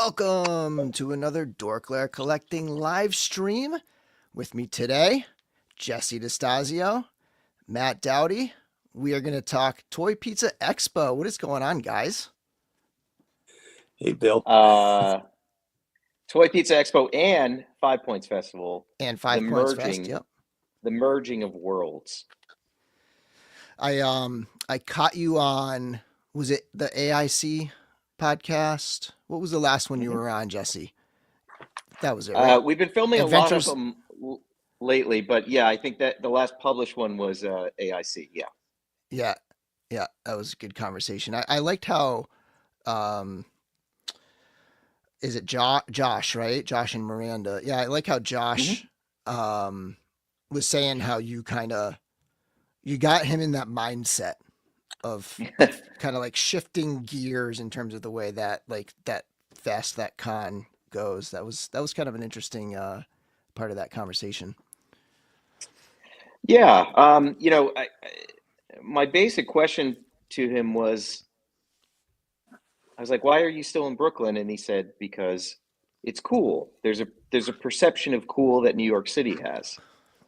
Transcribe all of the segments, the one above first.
Welcome to another DorkLair collecting live stream. With me today, Jesse DeStasio, Matt Doughty. We are going to talk Toy Pizza Expo. What is going on, guys? Hey, Bill. Toy Pizza Expo and 5 Points Festival. And 5 Points Fest, yep. The merging of worlds. I caught you on, was it the AIC podcast? What was the last one you were on, Jesse? That was it, right? We've been filming Adventures... a lot of them lately, but yeah, I think that the last published one was AIC, Yeah, that was a good conversation. I liked how, is it Josh, right? Josh and Miranda. Yeah, I like how Josh was saying how you got him in that mindset of kind of like shifting gears in terms of the way that that con goes. That was kind of an interesting part of that conversation. Yeah, my basic question to him was, I was like, "Why are you still in Brooklyn?" And he said, "Because it's cool. There's a perception of cool that New York City has."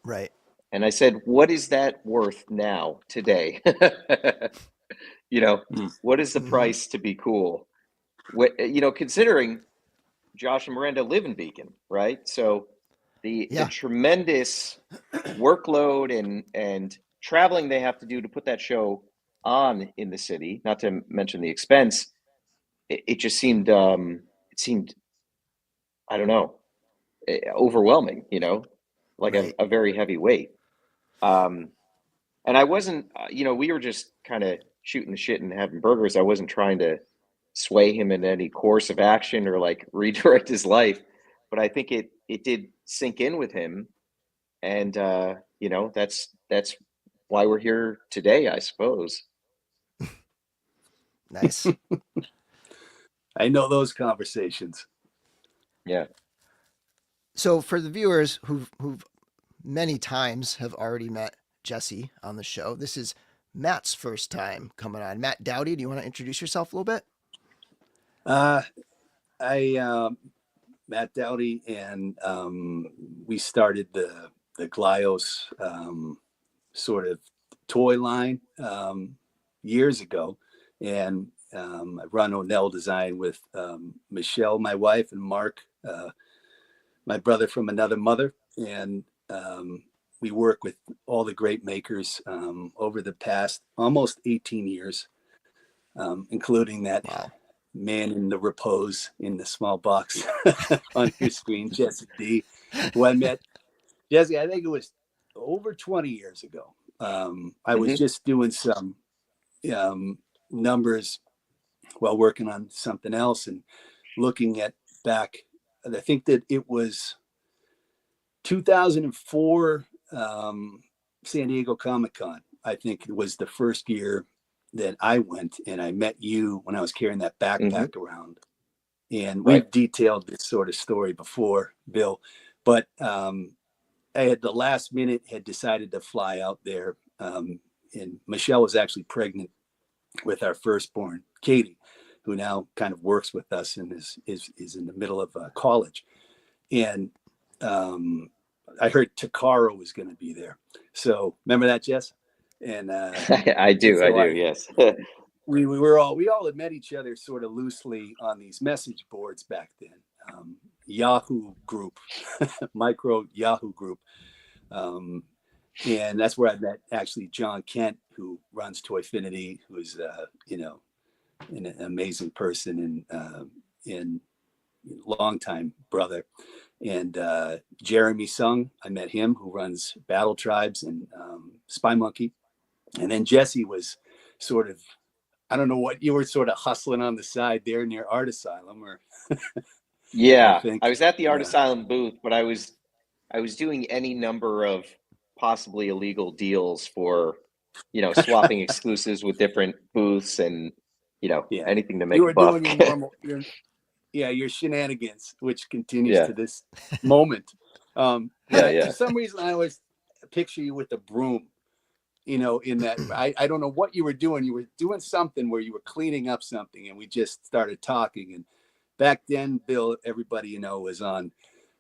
Right. And I said, "What is that worth now, today?" What is the price to be cool? Considering Josh and Miranda live in Beacon, right? So the tremendous workload and traveling they have to do to put that show on in the city, not to mention the expense, it just seemed I don't know, overwhelming, like right. a very heavy weight. And I wasn't, we were just kind of shooting the shit and having burgers. I wasn't trying to sway him in any course of action or like redirect his life, but I think it did sink in with him. And, that's why we're here today, I suppose. Nice. I know those conversations. Yeah. So for the viewers who've many times have already met Jesse on the show, this is Matt's first time coming on. Matt Doughty, do you want to introduce yourself a little bit? Matt Doughty, and we started the Glyos sort of toy line years ago, and I run O'Neill Design with Michelle, my wife, and Mark, my brother from another mother, and we work with all the great makers over the past almost 18 years, including that man in the repose in the small box on your screen, Jesse D, who I met. Jesse, I think it was over 20 years ago. I was just doing some numbers while working on something else and looking at back. I think that it was 2004 San Diego Comic-Con. I think it was the first year that I went, and I met you when I was carrying that backpack around. And we've detailed this sort of story before, Bill, but I had the last minute had decided to fly out there, and Michelle was actually pregnant with our firstborn, Katie, who now kind of works with us and is in the middle of college. And I heard Takaro was going to be there. So remember that, Jess? And I do, yes. we all had met each other sort of loosely on these message boards back then. Yahoo group, micro Yahoo group. And that's where I met actually John Kent, who runs Toyfinity, who's an amazing person and longtime brother. And Jeremy Sung, I met him, who runs Battle Tribes and Spy Monkey. And then Jesse was sort of, I don't know what you were sort of hustling on the side there near Art Asylum, or yeah, I was at the Art Asylum booth, but I was doing any number of possibly illegal deals for, swapping exclusives with different booths and, anything to make a buck. Doing your normal, your shenanigans, which continues to this moment. For some reason, I always picture you with the broom, in that, I don't know what you were doing. You were doing something where you were cleaning up something, and we just started talking. And back then, Bill, everybody, you know, was on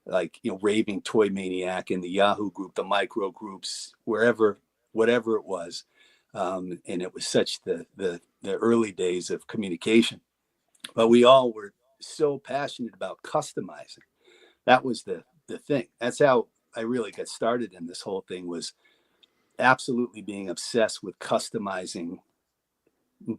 like, you know, Raving Toy Maniac in the Yahoo group, the micro groups, wherever, whatever it was. And it was such the early days of communication. But we all were so passionate about customizing. That was the thing. That's how I really got started in this whole thing, was absolutely being obsessed with customizing,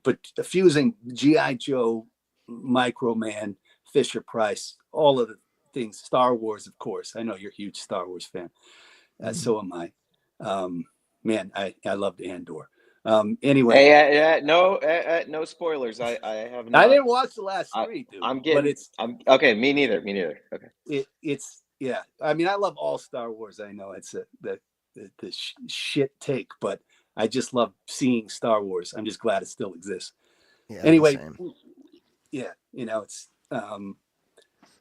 but fusing G.I. Joe, Microman, Fisher Price, all of the things, Star Wars, of course. I know you're a huge Star Wars fan. So am I. Man, I loved Andor. Anyway. Hey, no spoilers. I have not. I didn't watch the last three, dude. I'm okay. Me neither. Okay. It's yeah. I mean, I love all Star Wars. I know it's the shit take, but I just love seeing Star Wars. I'm just glad it still exists. Yeah, anyway, yeah, you know, it's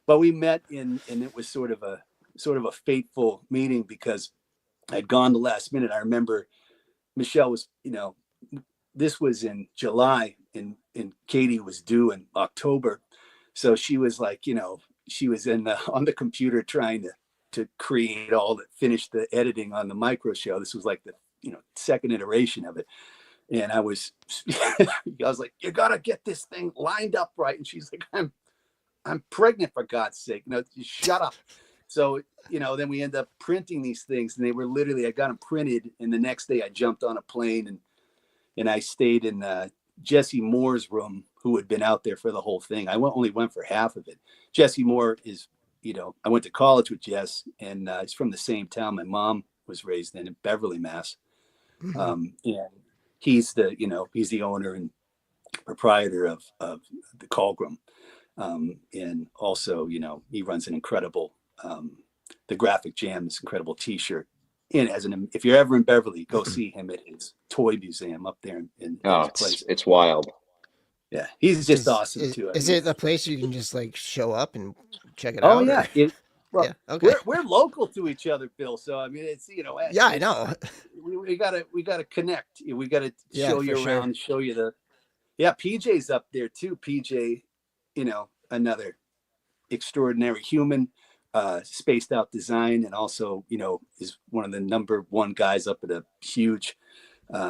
but we met and it was sort of a fateful meeting, because I'd gone the last minute. I remember Michelle was, you know, this was in July and Katie was due in October. So she was like, you know, she was on the computer trying to create finish the editing on the micro show. This was like the, you know, second iteration of it. And I was like, you gotta get this thing lined up right. And she's like, I'm pregnant, for God's sake. No, shut up. So, you know, then we end up printing these things, and they were literally, I got them printed, and the next day I jumped on a plane and I stayed in Jesse Moore's room, who had been out there for the whole thing. I only went for half of it. Jesse Moore is, you know, I went to college with Jess, and he's from the same town my mom was raised in Beverly, Mass. And he's the owner and proprietor of the Colgram. And also, you know, he runs an incredible, the Graphic Jam, this incredible T-shirt. And if you're ever in Beverly, go see him at his toy museum up there in his place. It's wild. Yeah, he's just awesome too. Is it a place you can just like show up and check it out? Oh yeah. Well, yeah, okay. We're local to each other, Bill. So I mean, it's, you know. Yeah, I know. We gotta connect. We gotta show you around, show you the. Yeah, PJ's up there too. PJ, you know, another extraordinary human, spaced out design, and also, you know, is one of the #1 guys up at a huge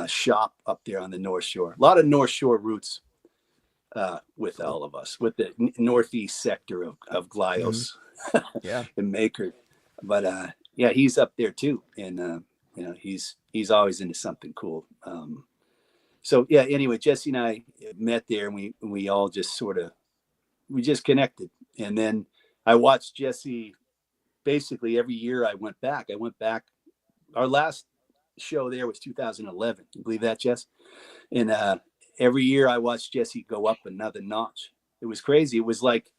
shop up there on the North Shore. A lot of North Shore roots with all of us, with the northeast sector of Glyos. Yeah. And Maker. But yeah, he's up there too. And you know, he's always into something cool. So yeah, anyway, Jesse and I met there, and we all just we just connected. And then I watched Jesse basically every year. I went back. Our last show there was 2011. You believe that, Jess? And every year I watched Jesse go up another notch. It was crazy. It was like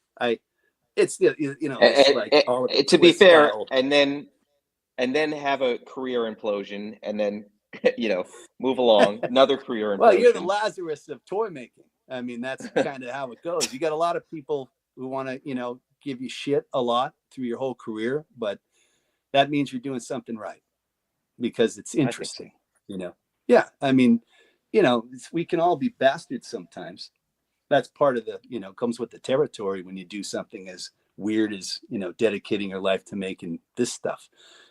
it's the, you know, it's like all to be fair, and then have a career implosion, and then you know, move along, another career implosion. Well, you're the Lazarus of toy making. I mean, that's kind of how it goes. You got a lot of people who want to, you know, give you shit a lot through your whole career, but that means you're doing something right, because it's interesting, you know. Yeah, I mean, you know, we can all be bastards sometimes. That's part of the, you know, comes with the territory when you do something as weird as, you know, dedicating your life to making this stuff,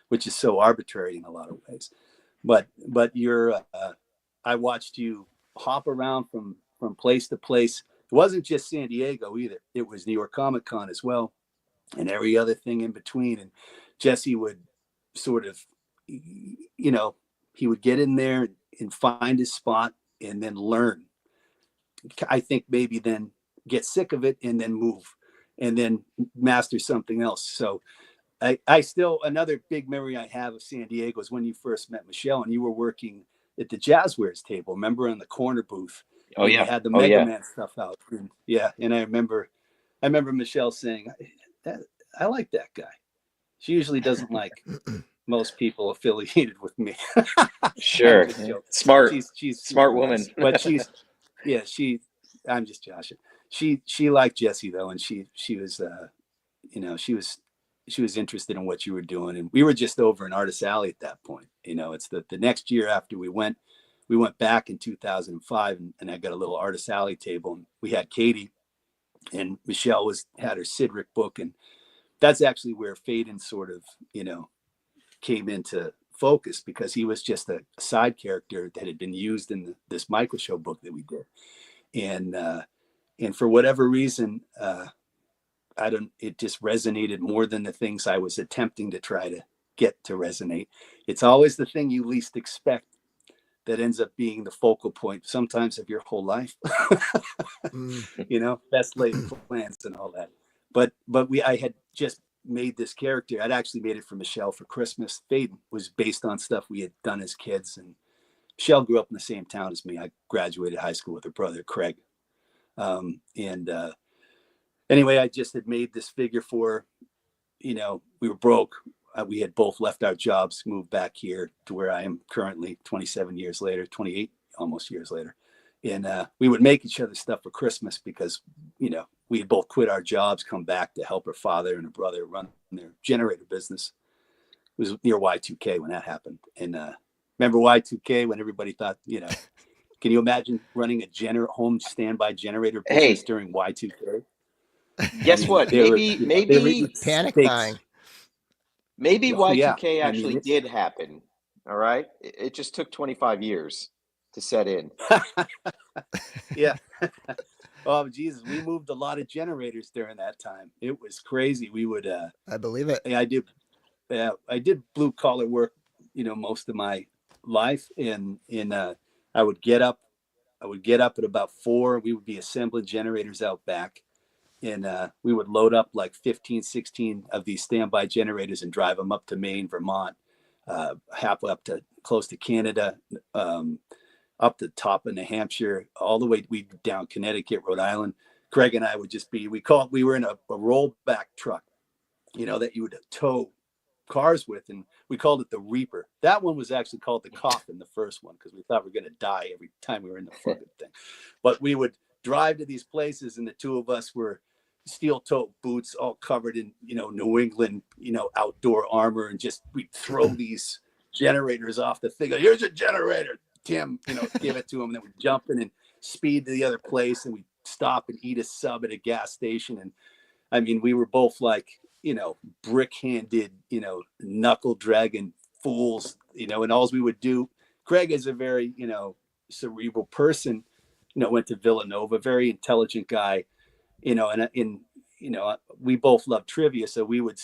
which is so arbitrary in a lot of ways. But you're, I watched you hop around from place to place. It wasn't just San Diego either. It was New York Comic Con as well, and every other thing in between. And Jesse would sort of, you know, he would get in there and find his spot and then learn. I think maybe then get sick of it and then move and then master something else. So I still, another big memory I have of San Diego is when you first met Michelle and you were working at the Jazzwares table, remember, in the corner booth. Oh yeah. You had the Mega Man stuff out. And, yeah. And I remember Michelle saying, I like that guy. She usually doesn't like most people affiliated with me. Sure. Smart. She's smart woman. But I'm just joshing. She liked Jesse though. And she was, you know, she was interested in what you were doing. And we were just over in Artist Alley at that point. You know, it's the next year after we went back in 2005 and I got a little Artist Alley table, and we had Katie And Michelle had her Sidric book, and that's actually where Pheyden sort of, came into focus, because he was just a side character that had been used in this micro show book that we did. And for whatever reason, it just resonated more than the things I was attempting to try to get to resonate. It's always the thing you least expect that ends up being the focal point, sometimes of your whole life. Best laid plans and all that. But I had just made this character. I'd actually made it for Michelle for Christmas. Pheyden was based on stuff we had done as kids. And Michelle grew up in the same town as me. I graduated high school with her brother, Craig. Anyway, I just had made this figure for, we were broke. We had both left our jobs, moved back here to where I am currently 27 years later, 28 almost years later. And we would make each other stuff for Christmas because, we had both quit our jobs, come back to help her father and her brother run their generator business. It was near Y2K when that happened. And remember Y2K when everybody thought, can you imagine running a home standby generator business during Y2K? Guess what? Maybe panic buying. Maybe Y2K actually did happen. All right. It just took 25 years to set in. Yeah. Oh, Jesus. We moved a lot of generators during that time. It was crazy. We would, I believe it. I did blue collar work, most of my life. And I would get up at about 4. We would be assembling generators out back. And we would load up like 15, 16 of these standby generators and drive them up to Maine, Vermont, halfway up to close to Canada, up the top of New Hampshire, all the way down Connecticut, Rhode Island. Craig and I would just be, we were in a rollback truck, that you would tow cars with. And we called it the Reaper. That one was actually called the Coffin, the first one, because we thought we were going to die every time we were in the fucking thing. But we would drive to these places, and the two of us were steel toe boots, all covered in, New England, outdoor armor. And just, we'd throw these generators off the thing. Here's a generator, Tim, give it to him. And then we'd jump in and speed to the other place, and we'd stop and eat a sub at a gas station. And I mean, we were both like, brick-handed, knuckle dragging fools, and all we would do. Craig is a very, cerebral person, went to Villanova, very intelligent guy, and we both love trivia. So we would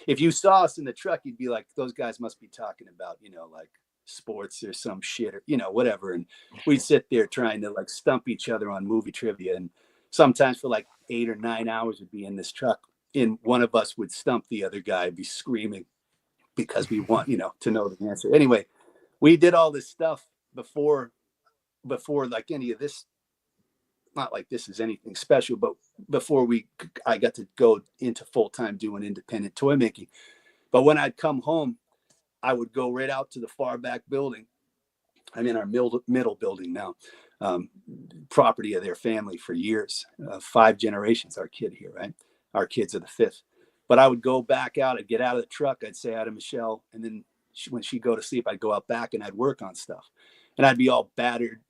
if you saw us in the truck, you'd be like, those guys must be talking about, like sports or some shit or, whatever. And we'd sit there trying to like stump each other on movie trivia. And sometimes for like 8 or 9 hours we'd be in this truck, and one of us would stump the other guy, be screaming because we want, to know the answer. Anyway, we did all this stuff before like any of this. Not like this is anything special, but before I got to go into full-time doing independent toy making. But when I'd come home, I would go right out to the far back building. I'm in our middle building now, property of their family for years, 5 generations, our kid here, right? Our kids are the 5th. But I would go back out, I'd get out of the truck, I'd say hi to Michelle, and then when she'd go to sleep, I'd go out back and I'd work on stuff. And I'd be all battered,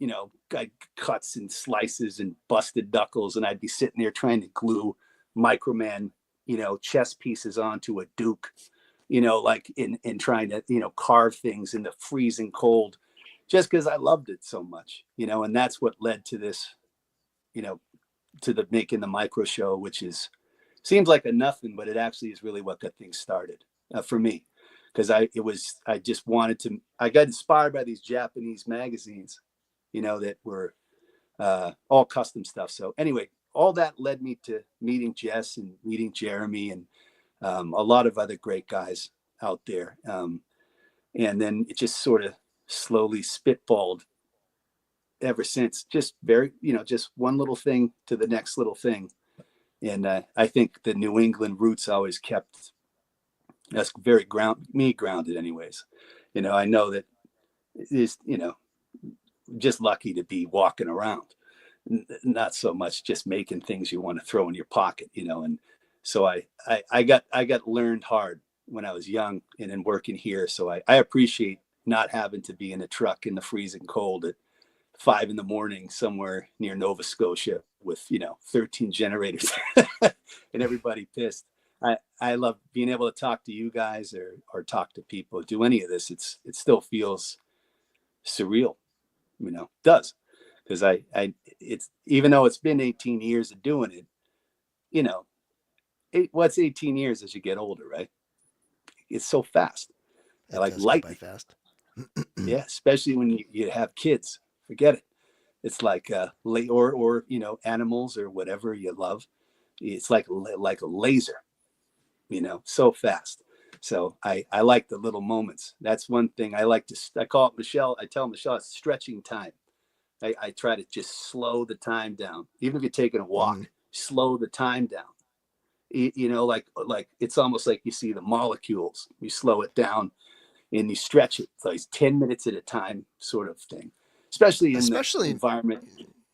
cuts and slices and busted knuckles. And I'd be sitting there trying to glue Microman, chess pieces onto a Duke, like in trying to, carve things in the freezing cold, just because I loved it so much, and that's what led to this, to the making the micro show, which seems like a nothing, but it actually is really what got things started for me. Because I got inspired by these Japanese magazines, that were all custom stuff. So anyway, all that led me to meeting Jess and meeting Jeremy and a lot of other great guys out there. And then it just sort of slowly spitballed ever since, just very, just one little thing to the next little thing. And I think the New England roots always kept that's very grounded anyways. I know that is, just lucky to be walking around, not so much just making things you want to throw in your pocket, and so I got learned hard when I was young and then working here. So I appreciate not having to be in a truck in the freezing cold at 5 a.m. somewhere near Nova Scotia with, 13 generators and everybody pissed. I love being able to talk to you guys or talk to people, do any of this. It still feels surreal, does. Because it's, even though it's been 18 years of doing it, what's 18 years as you get older, right? It's so fast. It Like does go by lightning. fast. Yeah, especially when you have kids. Forget it. It's like or animals or whatever you love. It's like a laser, so fast. So I like the little moments. That's one thing I like to. I call it Michelle. I tell Michelle it's stretching time. I try to just slow the time down. Even if you're taking a walk, slow the time down. Like it's almost like you see the molecules. You slow it down and you stretch it. So it's 10 minutes at a time sort of thing, especially in the environment.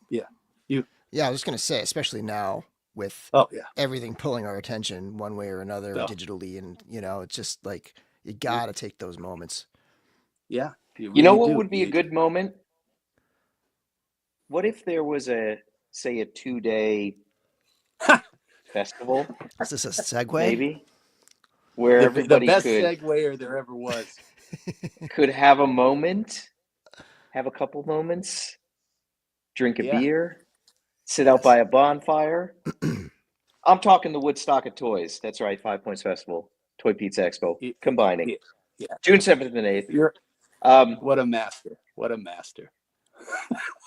Yeah. Yeah, I was just going to say, especially now with everything pulling our attention one way or another digitally. And, it's just like, you got to take those moments. Yeah. You know what would be a good moment? What if there was a 2-day festival? Is this a segue? Maybe. Where everybody the best segue there ever was. Could have a moment, have a couple moments, drink a beer, sit out by a bonfire. I'm talking the Woodstock of Toys. That's right, 5 Points Festival, Toy Pizza Expo, combining. Yeah. June 7th and 8th. What a master. What a master.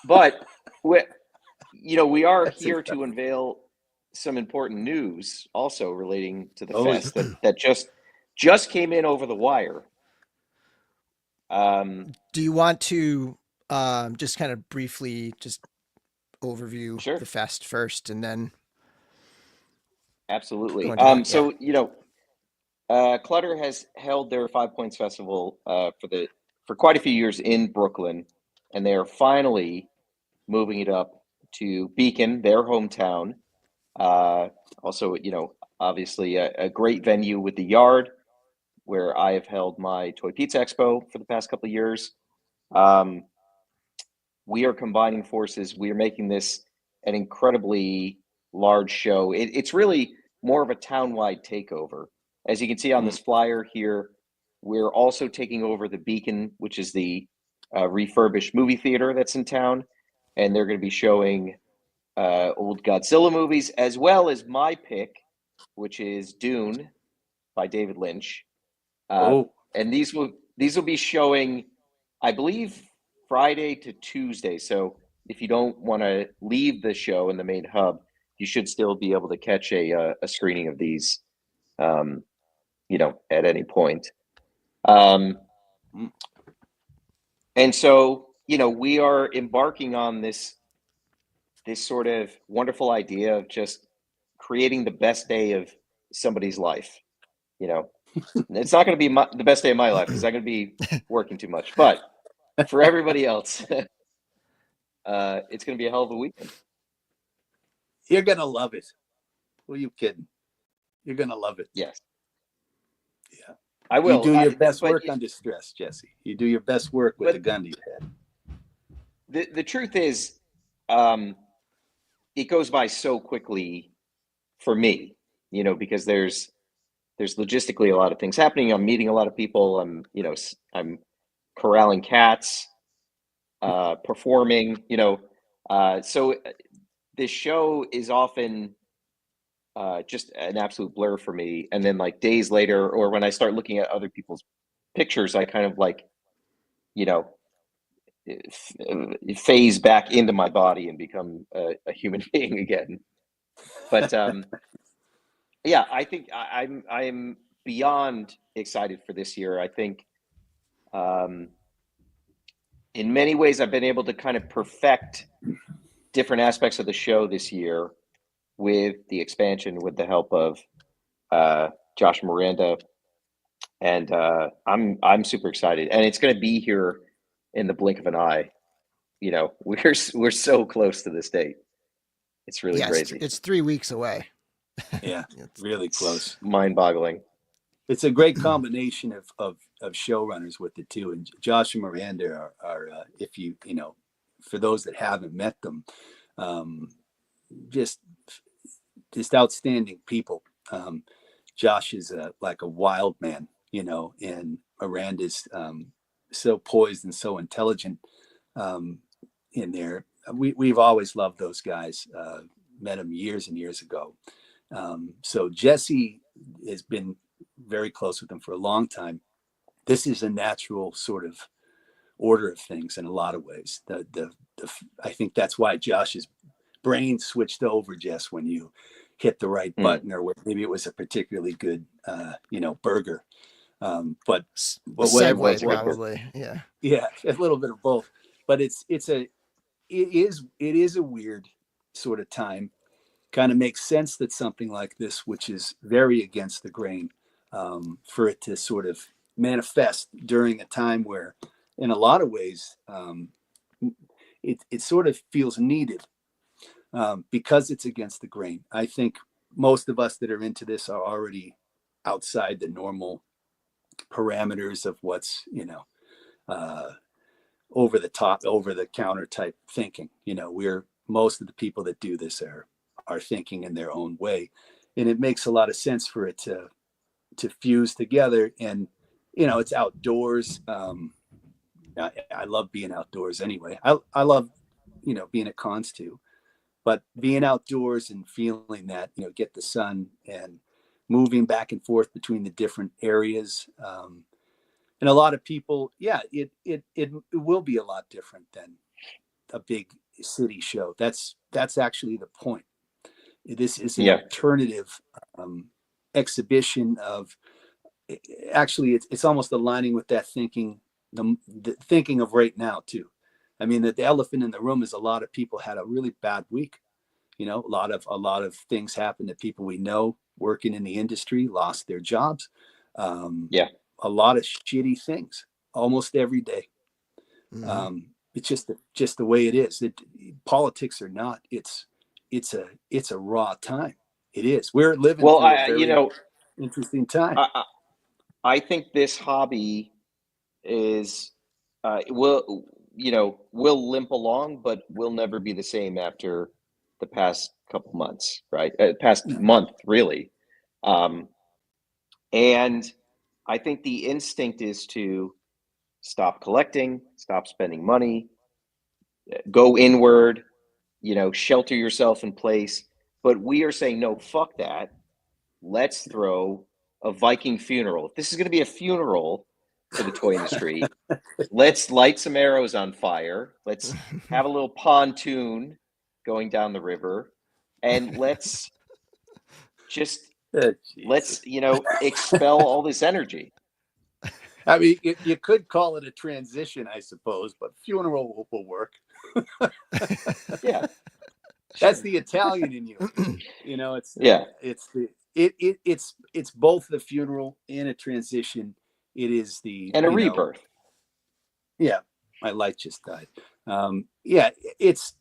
But, we are here to unveil some important news also relating to the fest that just came in over the wire. Do you want to just kind of briefly just overview the fest first and then? Absolutely. So, Clutter has held their 5 Points Festival for quite a few years in Brooklyn, and they are finally moving it up to Beacon, their hometown. Also, obviously a great venue with the Yard, where I have held my Toy Pizza Expo for the past couple of years. We are combining forces. We are making this an incredibly large show. It's really more of a town-wide takeover. As you can see on this flyer here, we're also taking over the Beacon, which is the refurbished movie theater that's in town. And they're going to be showing old Godzilla movies, as well as my pick, which is Dune by David Lynch. And these will be showing, I believe, Friday to Tuesday. So if you don't want to leave the show in the main hub, you should still be able to catch a screening of these, at any point. And so, we are embarking on this sort of wonderful idea of just creating the best day of somebody's life. It's not going to be the best day of my life because I'm going to be working too much. But for everybody else, it's going to be a hell of a weekend. You're going to love it. Who are you kidding? You're going to love it. Yes. Yeah. I will. You do your best work under stress, Jesse. You do your best work with the gun to your head. The truth is, it goes by so quickly for me, because there's logistically a lot of things happening. I'm meeting a lot of people. I'm corralling cats, performing, so this show is often just an absolute blur for me. And then like days later, or when I start looking at other people's pictures, I kind of like, phase back into my body and become a human being again. But yeah, I think I'm beyond excited for this year. I think in many ways I've been able to kind of perfect different aspects of the show this year with the expansion, with the help of Josh Miranda, and I'm super excited. And it's going to be here in the blink of an eye. We're so close to this date. It's really crazy. It's 3 weeks away. Yeah, it's really close. Mind-boggling. It's a great combination of showrunners with the two, and Josh and Miranda are if you for those that haven't met them, just outstanding people. Josh is like a wild man, and Miranda's so poised and so intelligent in there. We've always loved those guys. Met them years and years ago. So Jesse has been very close with them for a long time. This is a natural sort of order of things in a lot of ways. I think that's why Josh's brain switched over just when you hit the right button, or maybe it was a particularly good, burger. But whatever Segway, it was, probably. Yeah. Yeah, a little bit of both. But it is a weird sort of time. Kind of makes sense that something like this, which is very against the grain, for it to sort of manifest during a time where, in a lot of ways, it sort of feels needed, because it's against the grain. I think most of us that are into this are already outside the normal parameters of what's, over the top, over the counter type thinking. Most of the people that do this are thinking in their own way, and it makes a lot of sense for it to fuse together. And it's outdoors. I love being outdoors anyway. I love being at cons too, but being outdoors and feeling that get the sun and moving back and forth between the different areas, and a lot of people, it will be a lot different than a big city show. That's actually the point. This is an alternative exhibition of, actually, it's almost aligning with that thinking, the thinking of right now too. I mean, the elephant in the room is a lot of people had a really bad week. A lot of things happened to people we know working in the industry, lost their jobs. A lot of shitty things almost every day. Mm-hmm. It's just the way it is. Politics or not, it's a raw time. It is. We're living through a very interesting time. I think this hobby is will limp along, but will never be the same after the past couple months, right? Past month, really. And I think the instinct is to stop collecting, stop spending money, go inward, shelter yourself in place. But we are saying, no, fuck that. Let's throw a Viking funeral. If this is going to be a funeral for the toy industry, let's light some arrows on fire. Let's have a little pontoon going down the river, and let's just expel all this energy. I mean, you could call it a transition, I suppose, but funeral will work. Yeah, that's the Italian in you. It's both the funeral and a transition. It is and a rebirth. Yeah, my light just died. It's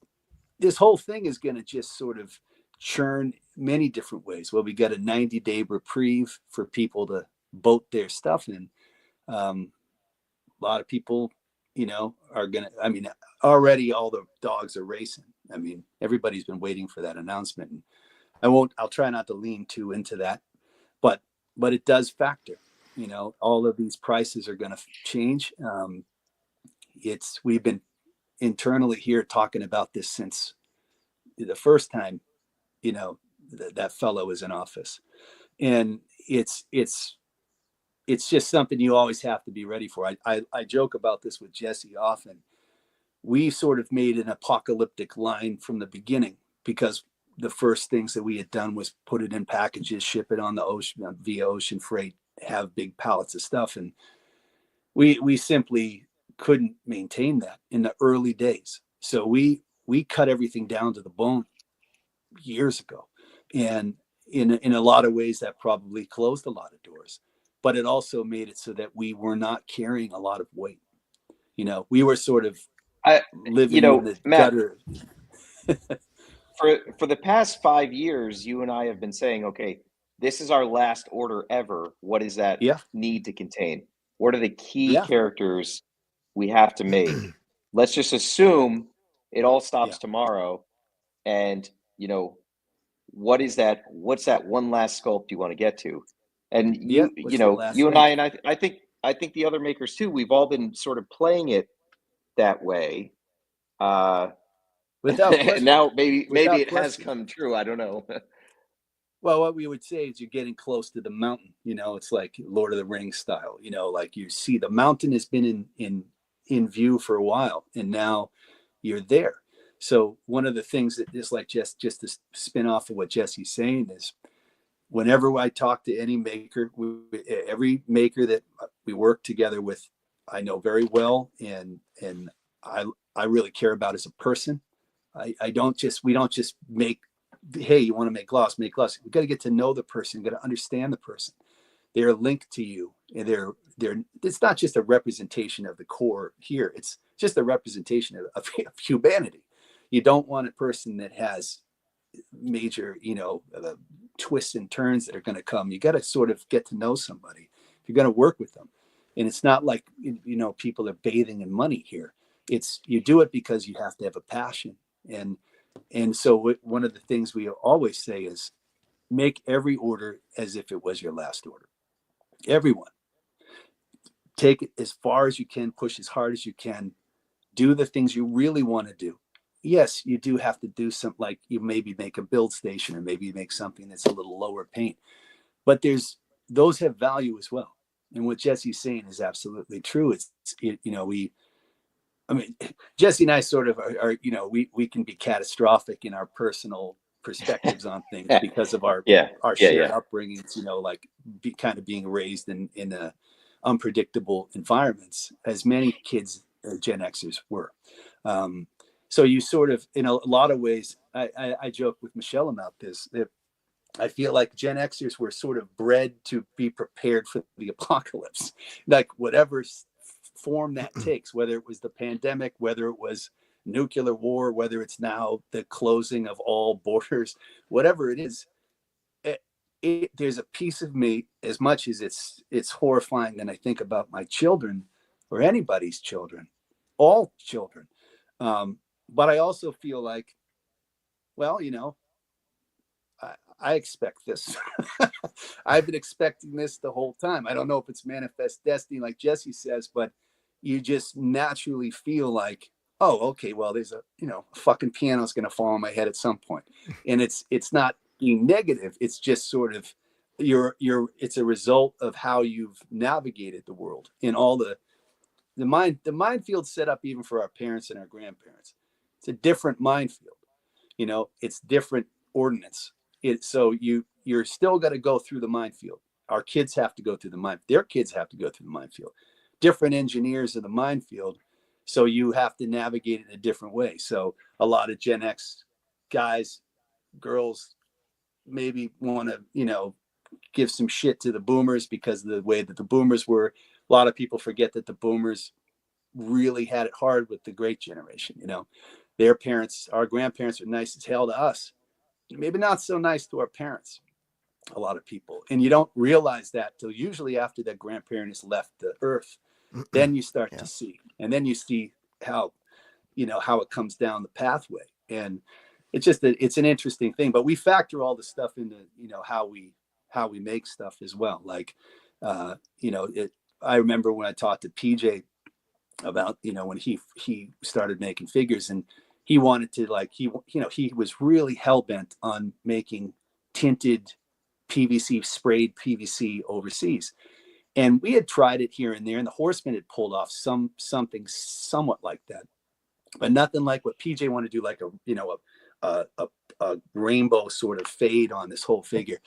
this whole thing is going to just sort of churn many different ways. Well, we got a 90-day reprieve for people to boat their stuff in. A lot of people, are going to, I mean, already all the dogs are racing. I mean, everybody's been waiting for that announcement. And I'll try not to lean too into that, but it does factor, all of these prices are going to change. We've been internally here talking about this since the first time, that fellow was in office, and it's just something you always have to be ready for. I joke about this with Jesse often. We sort of made an apocalyptic line from the beginning, because the first things that we had done was put it in packages, ship it on the ocean via ocean freight, have big pallets of stuff. And we simply couldn't maintain that in the early days. So we cut everything down to the bone years ago. And in a lot of ways that probably closed a lot of doors, but it also made it so that we were not carrying a lot of weight. We were sort of living in the gutter. For the past 5 years, you and I have been saying, okay, this is our last order ever. What does that need to contain? What are the key characters we have to make? Let's just assume It all stops Yeah. tomorrow. And, you know, what's that one last sculpt you want to get to? And Yeah. you What's the know, last you and thing? I think the other makers too, we've all been sort of playing it that way. Without And question. now maybe Without it has question. come true. I don't know. Well, what we would say is you're getting close to the mountain. You know, it's like Lord of the Rings style. You know, like you see the mountain has been in view for a while, and now you're there. So one of the things that is like just to spin off of what Jesse's saying is, whenever I talk to any maker, every maker that we work together with, I know very well, and I really care about as a person. We don't just make, hey, you want to make gloss, make gloss. We've got to get to know the person, got to understand the person. They're linked to you, and it's not just a representation of the core here. It's just a representation of humanity. You don't want a person that has major, twists and turns that are going to come. You got to sort of get to know somebody if you're going to work with them. And it's not like, people are bathing in money here. It's, you do it because you have to have a passion. And so one of the things we always say is make every order as if it was your last order. Everyone, take it as far as you can, push as hard as you can, do the things you really want to do. Yes, you do have to do something, like you maybe make a build station, or maybe make something that's a little lower paint, but those have value as well. And what Jesse's saying is absolutely true. Jesse and I sort of are we can be catastrophic in our personal perspectives on things because of our Yeah. shared upbringings, like kind of being raised in a unpredictable environments, as many kids, Gen Xers were. So you sort of, in a lot of ways, I joke with Michelle about this, that I feel like Gen Xers were sort of bred to be prepared for the apocalypse, like whatever form that takes, whether it was the pandemic, whether it was nuclear war, whether it's now the closing of all borders, whatever it is. There's a piece of me, as much as it's horrifying, and I think about my children or anybody's children, all children. But I also feel like, well, I expect this. I've been expecting this the whole time. I don't know if it's manifest destiny, like Jesse says, but you just naturally feel like, oh, okay, well, there's a fucking piano's going to fall on my head at some point. And it's not being negative. It's just sort of it's a result of how you've navigated the world in all the minefield set up even for our parents and our grandparents. It's a different minefield. It's different ordinance. So you're still got to go through the minefield. Our kids have to go through their kids have to go through the minefield. Different engineers of the minefield. So you have to navigate it in a different way. So a lot of Gen X guys, girls maybe want to, give some shit to the boomers because of the way that the boomers were. A lot of people forget that the boomers really had it hard with the great generation. Their parents, our grandparents, are nice as hell to us. Maybe not so nice to our parents, a lot of people. And you don't realize that till usually after that grandparent has left the earth. Then you start to see, and then you see how it comes down the pathway. And it's just it's an interesting thing, but we factor all the stuff into, how we make stuff as well. Like, I remember when I talked to PJ about, when he started making figures, and he wanted to, like, he was really hell-bent on making tinted PVC, sprayed PVC overseas. And we had tried it here and there, and the Horsemen had pulled off something somewhat like that, but nothing like what PJ wanted to do, like a rainbow sort of fade on this whole figure.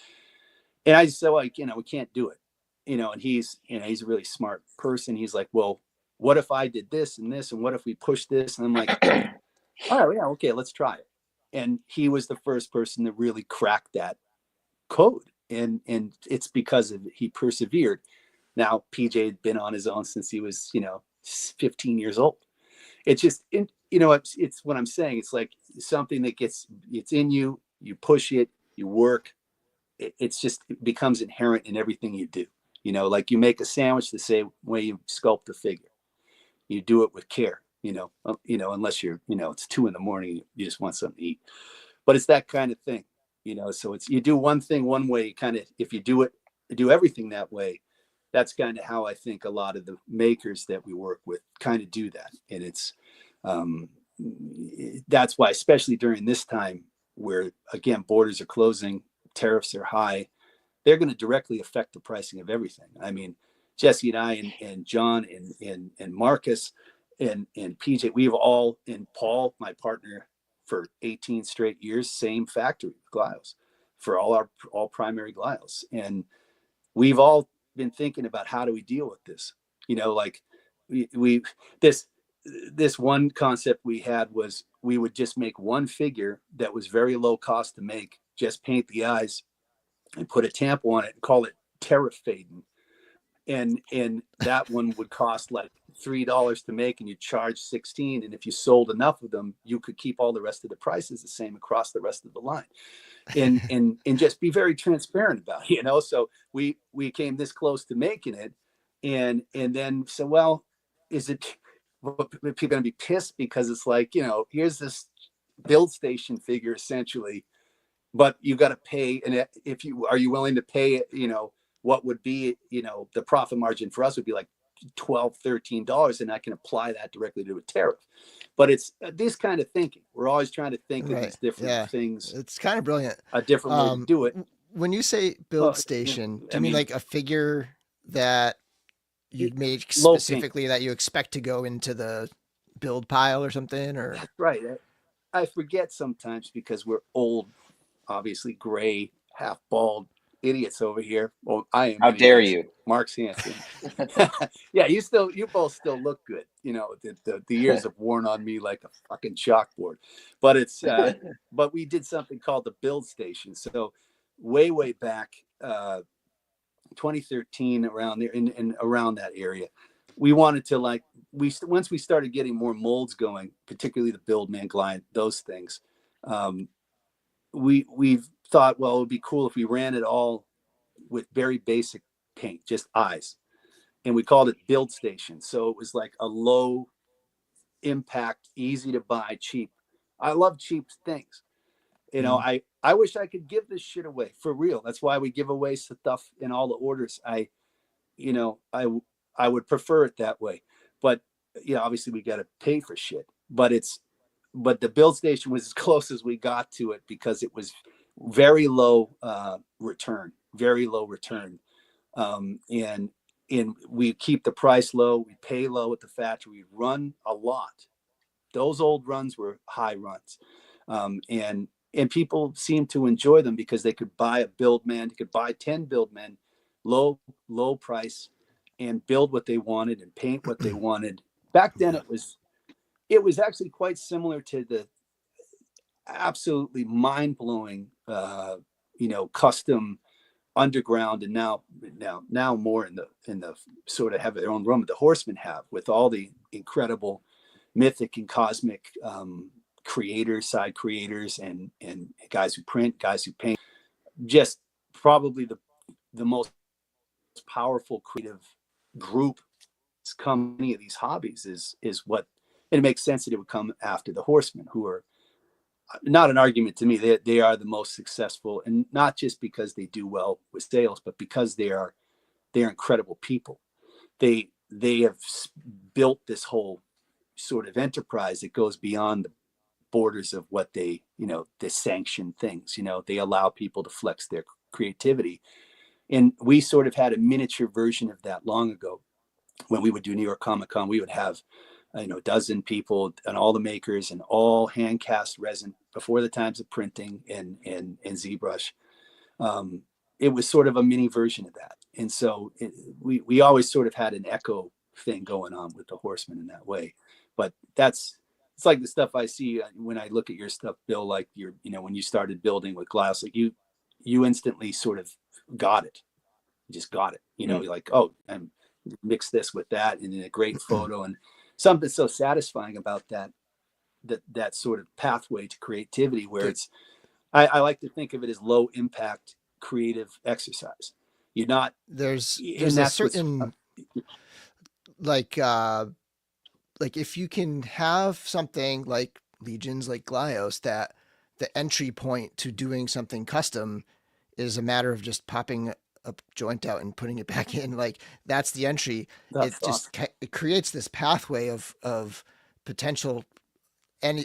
And I just said, like, we can't do it, and he's a really smart person. He's like, well, what if I did this and this, and what if we push this? And I'm like, all right, yeah, okay, let's try it. And he was the first person to really crack that code. And it's because he persevered. Now, PJ had been on his own since he was, 15 years old. It's just, it's what I'm saying. It's like something that it's in you, you push it, you work. It becomes inherent in everything you do. Like you make a sandwich the same way you sculpt a figure. You do it with care. unless you're, it's 2 a.m, you just want something to eat. But it's that kind of thing, so it's, you do one thing one way, kind of, if you do everything that way, that's kind of how I think a lot of the makers that we work with kind of do that. And it's, that's why, especially during this time where, again, borders are closing, tariffs are high, they're going to directly affect the pricing of everything. I mean, Jesse and I and John and Marcus and PJ, we've all, and Paul, my partner for 18 straight years, same factory, Glyos, for all primary Glyos. And we've all been thinking about, how do we deal with this? Like this one concept we had was, we would just make one figure that was very low cost to make, just paint the eyes and put a tampo on it and call it Tariff Pheyden. And that one would cost like $3 to make, and you charge 16. And if you sold enough of them, you could keep all the rest of the prices the same across the rest of the line. And just be very transparent about it, So we came this close to making it, and then so, well, is it, people going to be pissed because it's like, here's this build station figure essentially, but you got to pay. And if are you willing to pay, what would be, the profit margin for us would be like $12, $13, and I can apply that directly to a tariff. But it's this kind of thinking. We're always trying to think of these different things. It's kind of brilliant. A different way to do it. When you say build station, do you mean like a figure that you made specifically that you expect to go into the build pile or something? Or right. I forget sometimes because we're old, obviously gray, half bald idiots over here. Well, I am. How dare you? Mark's handsome. Yeah, you both still look good. The years have worn on me like a fucking chalkboard. But it's but we did something called the build station. So way back, 2013, around there, in around that area, we wanted to, like, once we started getting more molds going, particularly the build man glide, those things, we thought, well, it would be cool if we ran it all with very basic paint, just eyes, and we called it build station. So it was like a low impact, easy to buy, cheap. I love cheap things. I wish I could give this shit away for real. That's why we give away stuff in all the orders. I would prefer it that way, but obviously we got to pay for shit. But the build station was as close as we got to it, because it was very low return, and we keep the price low, we pay low at the factory, we run a lot. Those old runs were high runs, and people seem to enjoy them because they could buy a build man, you could buy 10 build men, low price, and build what they wanted and paint what they wanted. Back then it was actually quite similar to the absolutely mind-blowing custom underground, and now more in the sort of have their own room, the Horsemen have, with all the incredible mythic and cosmic side creators and guys who print, guys who paint. Just probably the most powerful creative group that's come any of these hobbies is what, and it makes sense that it would come after the Horsemen, who are not an argument to me. They are the most successful, and not just because they do well with sales, but because they're incredible people. They have built this whole sort of enterprise that goes beyond the borders of what they, the sanctioned things. They allow people to flex their creativity. And we sort of had a miniature version of that long ago. When we would do New York Comic Con, we would have a dozen people and all the makers, and all hand cast resin before the times of printing and ZBrush. It was sort of a mini version of that. And so we always sort of had an echo thing going on with the Horsemen in that way. But it's like the stuff I see when I look at your stuff, Bill, like when you started building with glass, like you instantly sort of got it. You just got it. You're like, oh, I'm mix this with that, and in a great photo, and something so satisfying about that sort of pathway to creativity, where it's, I like to think of it as low impact creative exercise. You're not there's a certain like like if you can have something like Legions, like Glyos, that the entry point to doing something custom is a matter of just popping a joint out and putting it back in. Like that's the entry. That's It awesome. just it creates this pathway of potential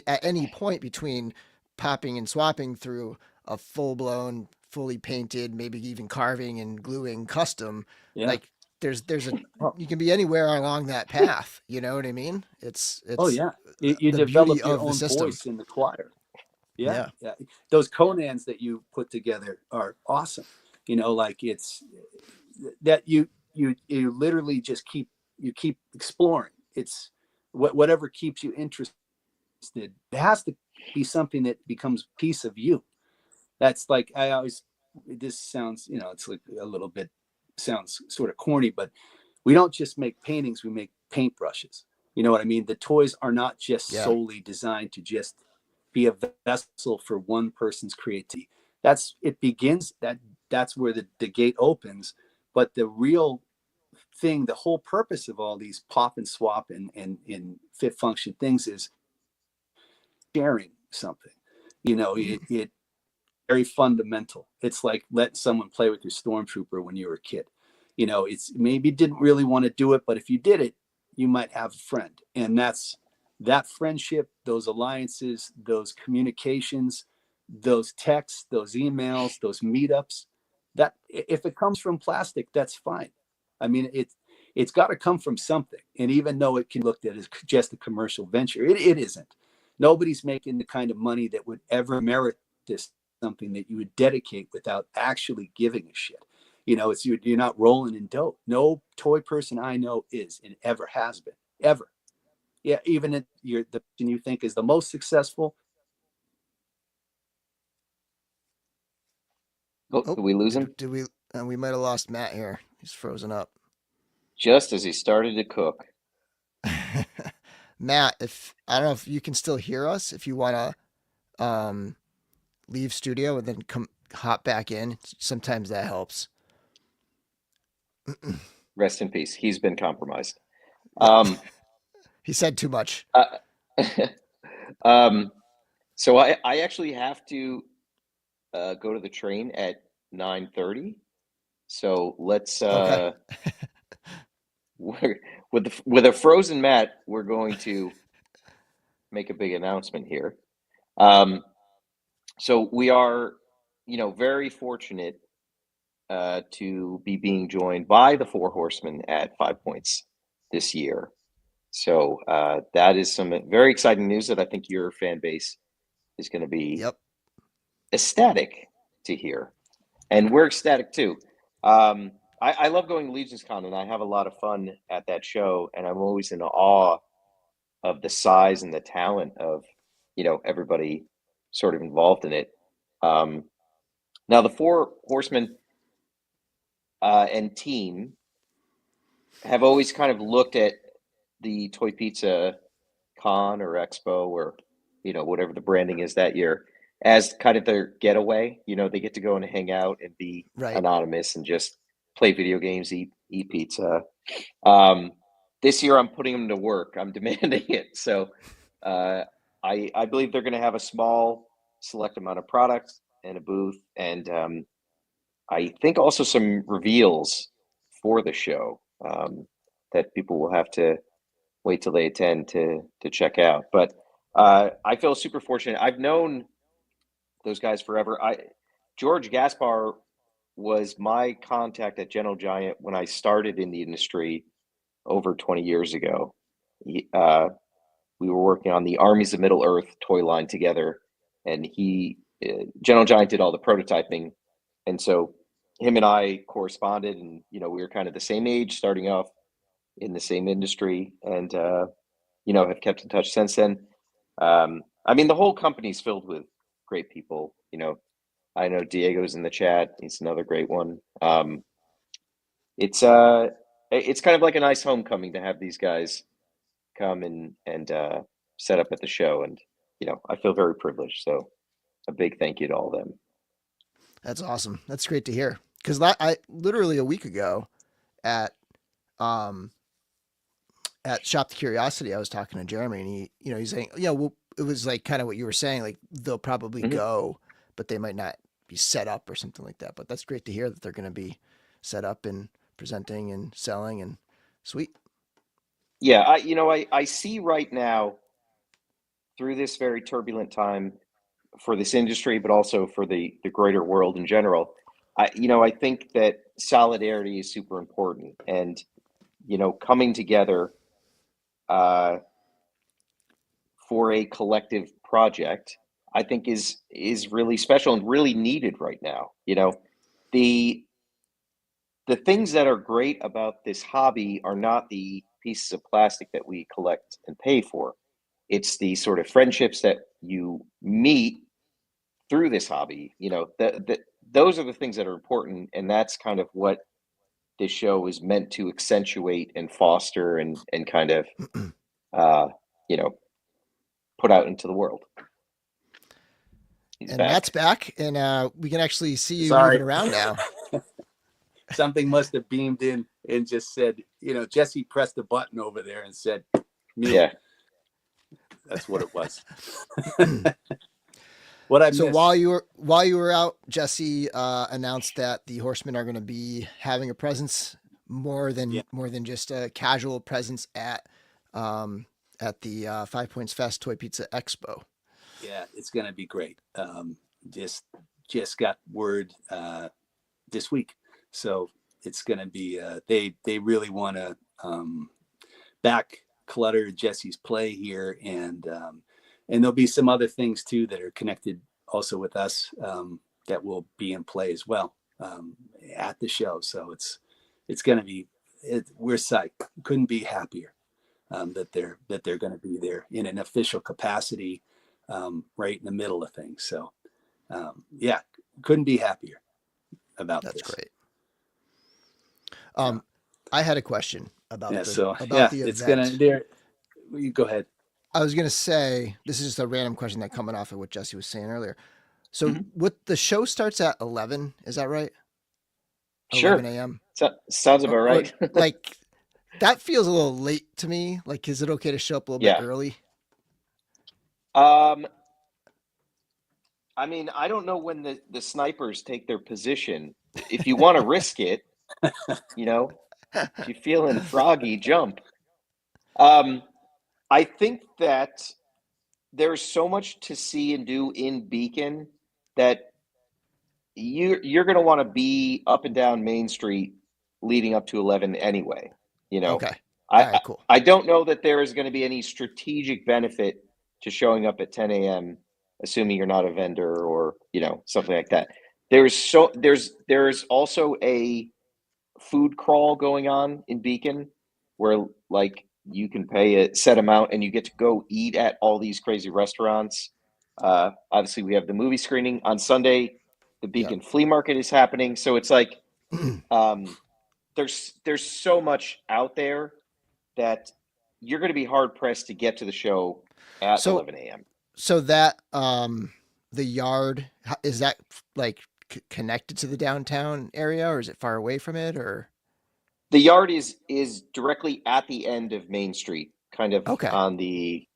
at any point between popping and swapping through a full blown, fully painted, maybe even carving and gluing custom. Yeah. Like there's a Oh, you can be anywhere along that path. You know what I mean? It's oh it's yeah. You the beauty develop your of the own system. voice in the choir. Yeah, Yeah. yeah. Those Conans that you put together are awesome. Like it's that you literally just keep exploring. It's whatever keeps you interested. It has to be something that becomes a piece of you. That's like I always. This sounds, it's like a little bit sounds sort of corny, but we don't just make paintings; we make paintbrushes. You know what I mean? The toys are not just Yeah. solely designed to just be a vessel for one person's creativity. That's it begins that's where the gate opens. But the real thing, the whole purpose of all these pop and swap and fit function things is sharing something. It very fundamental. It's like letting someone play with your stormtrooper when you were a kid. It's maybe didn't really want to do it, but if you did it, you might have a friend. And that's that friendship, those alliances, those communications, those texts, those emails, those meetups. That if it comes from plastic, that's fine. I mean, it's got to come from something. And even though it can be looked at as just a commercial venture, it isn't. Nobody's making the kind of money that would ever merit this something that you would dedicate without actually giving a shit. You're not rolling in dough. No toy person I know is and ever has been ever. Yeah, even if you're the person you think is the most successful. Oh, Oh, did we lose him? did we? We might have lost Matt here. He's frozen up. Just as he started to cook. Matt, if I don't know if you can still hear us, if you want to leave studio and then come hop back in, sometimes that helps. Rest in peace. He's been compromised. Yeah, Um, he said too much. um, so I actually have to go to the train at 9:30. So let's Okay. with a frozen Matt, we're going to make a big announcement here. So we are, very fortunate to be being joined by the Four Horsemen at 5 Points this year. So that is some very exciting news that I think your fan base is going to be Yep. ecstatic to hear, and we're ecstatic too. I love going to Legions Con, and I have a lot of fun at that show, and I'm always in awe of the size and the talent of everybody sort of involved in it. Now the Four Horsemen and team have always kind of looked at the Toy Pizza Con or Expo or whatever the branding is that year as kind of their getaway. They get to go and hang out and be Right. anonymous and just play video games, eat pizza. This year I'm putting them to work. I'm demanding it. So I believe they're going to have a small select amount of products and a booth, and I think also some reveals for the show that people will have to wait till they attend to check out. But I feel super fortunate. I've known those guys forever. George Gaspar was my contact at Gentle Giant when I started in the industry over 20 years ago. We were working on the Armies of Middle Earth toy line together, and Gentle Giant did all the prototyping, and so him and I corresponded, and we were kind of the same age, starting off in the same industry, and have kept in touch since then. I mean, the whole company's filled with great people. I know Diego's in the chat; he's another great one. It's kind of like a nice homecoming to have these guys come and set up at the show, and I feel very privileged. So a big thank you to all of them. That's awesome. That's great to hear. Because I literally a week ago at at Shop the Curiosity, I was talking to Jeremy, and he's saying, yeah, well, it was like kind of what you were saying, like they'll probably go, but they might not be set up or something like that. But that's great to hear that they're going to be set up and presenting and selling, and sweet. Yeah, I see right now through this very turbulent time for this industry, but also for the greater world in general. I think that solidarity is super important, and coming together for a collective project, I think is really special and really needed right now. The things that are great about this hobby are not the pieces of plastic that we collect and pay for. It's the sort of friendships that you meet through this hobby. Those are the things that are important, and that's kind of what this show is meant to accentuate and foster and kind of put out into the world. And Matt's back, and we can actually see you Sorry. moving around now. Something must have beamed in and just said, Jesse pressed a button over there and said, "Mute." Yeah. That's what it was. What I So missed. while you were out, Jesse announced that the Horsemen are going to be having a presence more than just a casual presence at the 5 Points Fest Toy Pizza Expo. Yeah, it's going to be great. Just got word this week, so it's going to be. They really want to back clutter Jesse's play here, and there'll be some other things too that are connected also with us that will be in play as well at the show. So it's going to be. We're psyched. Couldn't be happier that they're going to be there in an official capacity. Right in the middle of things. So, yeah, couldn't be happier about That's this. great. I had a question about the it's event. You go ahead. I was going to say, this is just a random question that coming off of what Jesse was saying earlier. So what the show starts at 11, is that right? Sure. 11 a.m. Sounds about right. Like that feels a little late to me. Like, is it okay to show up a little bit early? I mean, I don't know when the snipers take their position. If you want to risk it, if you're feeling froggy, jump. I think that there's so much to see and do in Beacon that you're going to want to be up and down Main Street leading up to 11 anyway. Okay. All right, cool. I don't know that there is going to be any strategic benefit to showing up at 10 a.m. assuming you're not a vendor or something like that. There's also a food crawl going on in Beacon where like you can pay a set amount and you get to go eat at all these crazy restaurants. Obviously we have the movie screening on Sunday. The Beacon flea market is happening. So it's like there's so much out there that you're going to be hard pressed to get to the show at 11 a.m. So that the yard, is that like connected to the downtown area, or is it far away from it? Or the yard is directly at the end of Main Street, kind of on the.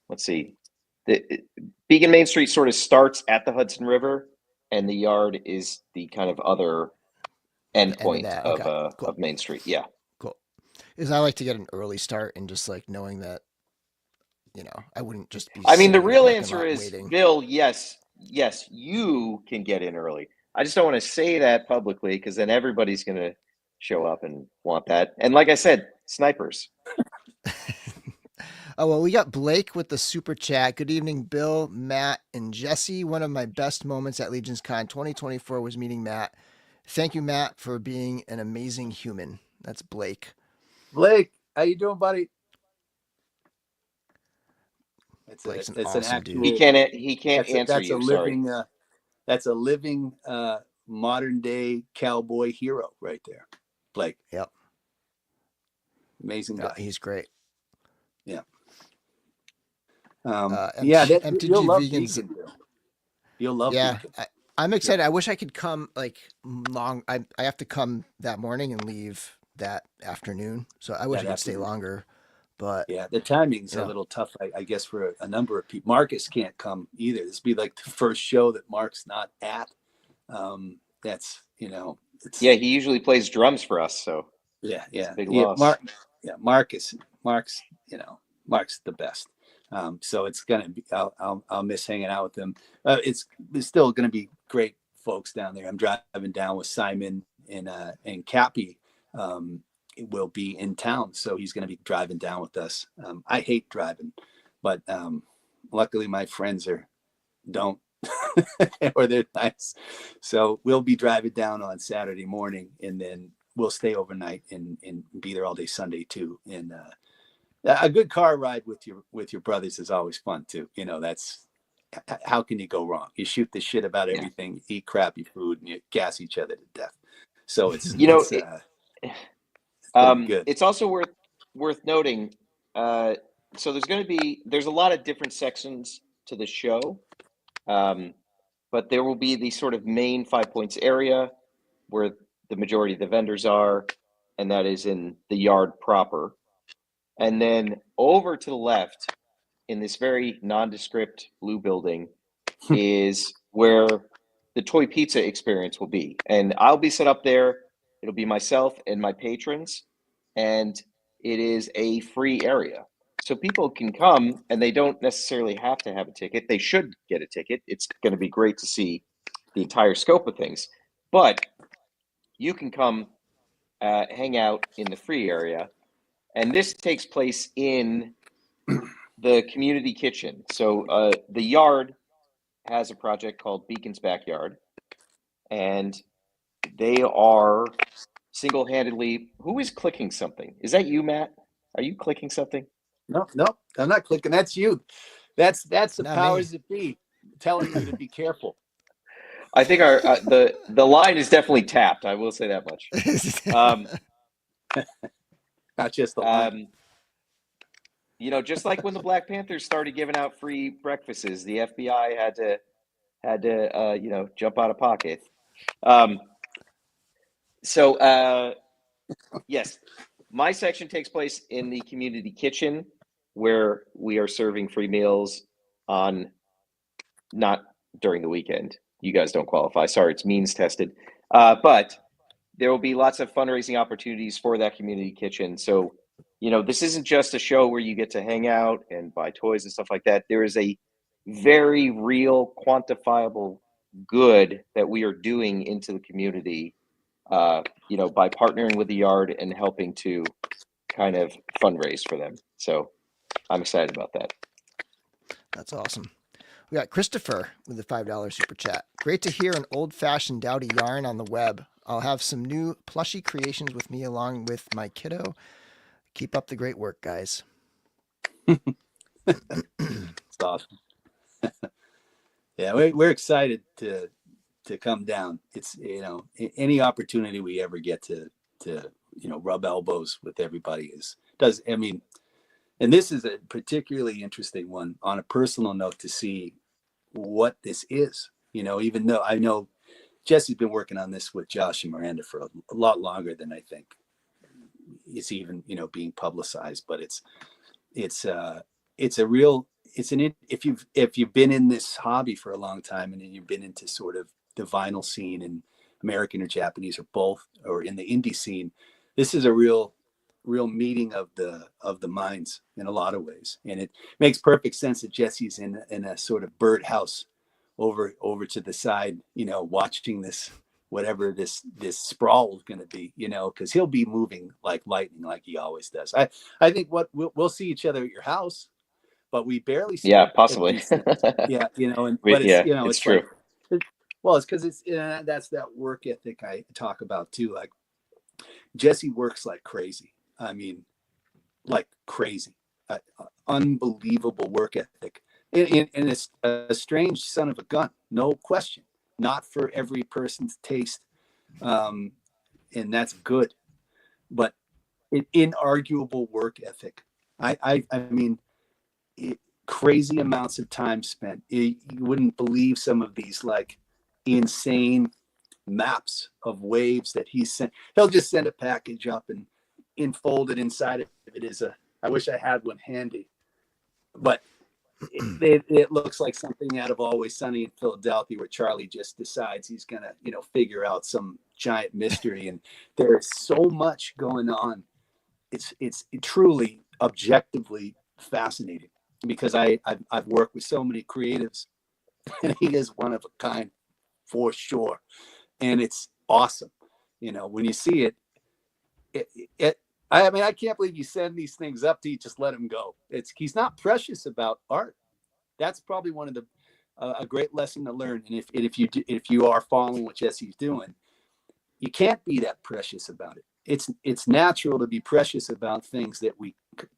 Let's see, the Beacon Main Street sort of starts at the Hudson River, and the yard is the kind of other endpoint of Main Street. Yeah, cool. Is I like to get an early start and just like knowing that. I wouldn't just be. I mean, the real answer is, waiting. Bill, yes, you can get in early. I just don't want to say that publicly because then everybody's going to show up and want that. And like I said, snipers. Oh, well, we got Blake with the super chat. Good evening, Bill, Matt, and Jesse. One of my best moments at Legions Con 2024 was meeting Matt. Thank you, Matt, for being an amazing human. That's Blake. Blake, how you doing, buddy? Blake's an awesome dude. He can't answer you. That's a living modern day cowboy hero right there, Blake. Yep. Amazing guy. He's great. Yeah. MTG you'll love Vegans. Beacon, you'll love Beacon. I'm excited. I wish I could come I have to come that morning and leave that afternoon. So I wish I could stay longer. But yeah, the timing's yeah. a little tough, I guess, for a number of people. Marcus can't come either. This be like the first show that Mark's not at. That's, it's, Yeah, he usually plays drums for us, so yeah, it's a yeah, big yeah. loss. Mark's, Mark's the best. So it's gonna be. I'll miss hanging out with him. It's still gonna be great folks down there. I'm driving down with Simon and Cappy. Will be in town, so he's gonna be driving down with us. I hate driving, but luckily my friends don't. Or they're nice. So we'll be driving down on Saturday morning, and then we'll stay overnight and be there all day Sunday too. And a good car ride with your brothers is always fun too. That's how can you go wrong? You shoot the shit about everything, eat crappy food, and you gas each other to death. So it's gonna be good. It's also worth noting. So there's a lot of different sections to the show. But there will be the sort of main 5 Points area where the majority of the vendors are, and that is in the yard proper. And then over to the left, in this very nondescript blue building, is where the toy pizza experience will be. And I'll be set up there. It'll be myself and my patrons, and it is a free area. So people can come, and they don't necessarily have to have a ticket. They should get a ticket. It's going to be great to see the entire scope of things. But you can come hang out in the free area. And this takes place in the community kitchen. So the yard has a project called Beacon's Backyard. And they are single-handedly... Who is clicking something? Is that you, Matt? Are you clicking something? No, I'm not clicking. That's you. That's the Not powers me. that be telling you to be careful. I think our the line is definitely tapped. I will say that much. Not just the line. Just like when the Black Panthers started giving out free breakfasts, the FBI had to jump out of pocket. Yes, my section takes place in the community kitchen, where we are serving free meals on not during the weekend. You guys don't qualify. Sorry, it's means tested. But there will be lots of fundraising opportunities for that community kitchen. So, this isn't just a show where you get to hang out and buy toys and stuff like that. There is a very real, quantifiable good that we are doing into the community, by partnering with the yard and helping to kind of fundraise for them. So I'm excited about that. That's awesome. We got Christopher with the $5 super chat. Great to hear an old-fashioned Doughty yarn on the web. I'll have some new plushy creations with me along with my kiddo. Keep up the great work, guys. It's awesome. Yeah, we're excited to come down. It's any opportunity we ever get to rub elbows with everybody and this is a particularly interesting one on a personal note to see what this is. Even though I know Jesse's been working on this with Josh and Miranda for a lot longer than I think it's even being publicized, but if you've been in this hobby for a long time and you've been into sort of the vinyl scene, and American or Japanese or both, or in the indie scene, this is a real meeting of the minds in a lot of ways. And it makes perfect sense that Jesse's in a sort of birdhouse over to the side, watching this, whatever this sprawl is going to be, because he'll be moving like lightning, like he always does. I think we'll see each other at your house, but we barely see. Yeah, possibly. Yeah, it's true. It's because that's that work ethic I talk about too. Like Jesse works like crazy. I mean, like crazy, unbelievable work ethic, and it's a strange son of a gun, no question. Not for every person's taste, and that's good, but an inarguable work ethic. I mean, crazy amounts of time spent. You wouldn't believe some of these like insane maps of waves that he sent. He'll just send a package up and enfolded inside of it is a I wish I had one handy, but it looks like something out of Always Sunny in Philadelphia, where Charlie just decides he's gonna, figure out some giant mystery, and there is so much going on. It's truly objectively fascinating, because I've worked with so many creatives, and he is one of a kind for sure, and it's awesome. When you see it, I mean, I can't believe you send these things up to you, just let him go. He's not precious about art. That's probably one of the a great lesson to learn. And if you are following what Jesse's doing, you can't be that precious about it. It's natural to be precious about things that we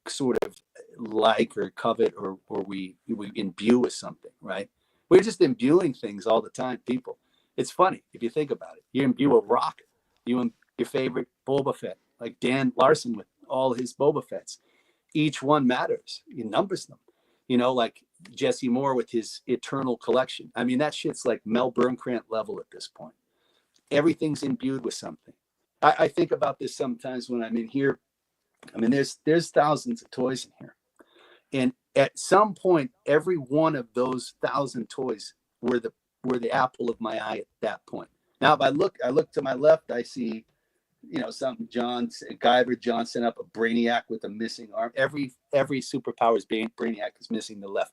sort of like or covet, or we imbue with something, right? We're just imbuing things all the time, people. It's funny if you think about it. You imbue a rock, your favorite Boba Fett, like Dan Larson with all his Boba Fetts. Each one matters. He numbers them. Like Jesse Moore with his Eternal collection. I mean, that shit's like Mel Burnkrant level at this point. Everything's imbued with something. I think about this sometimes when I'm in here. I mean, there's thousands of toys in here, and at some point, every one of those 1,000 toys were the apple of my eye at that point. Now, if I look to my left, I see, something Guyver Johnson up a Brainiac with a missing arm. Every superpowers Brainiac is missing the left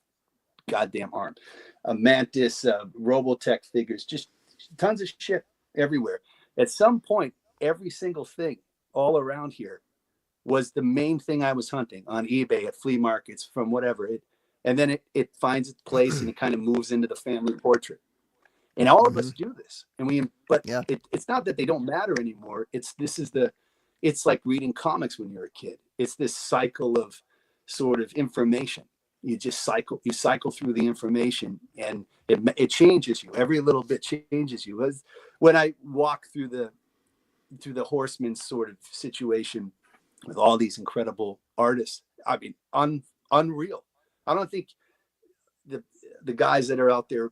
goddamn arm. A Mantis, Robotech figures, just tons of shit everywhere. At some point, every single thing all around here was the main thing I was hunting on eBay, at flea markets, from whatever it, and then it finds its place and it kind of moves into the family portrait. And all of us do this, it's not that they don't matter anymore. It's like reading comics when you're a kid. It's this cycle of sort of information. You cycle through the information, and it changes you. Every little bit changes you. When I walk through the Horsemen sort of situation with all these incredible artists, I mean, unreal. I don't think the guys that are out there,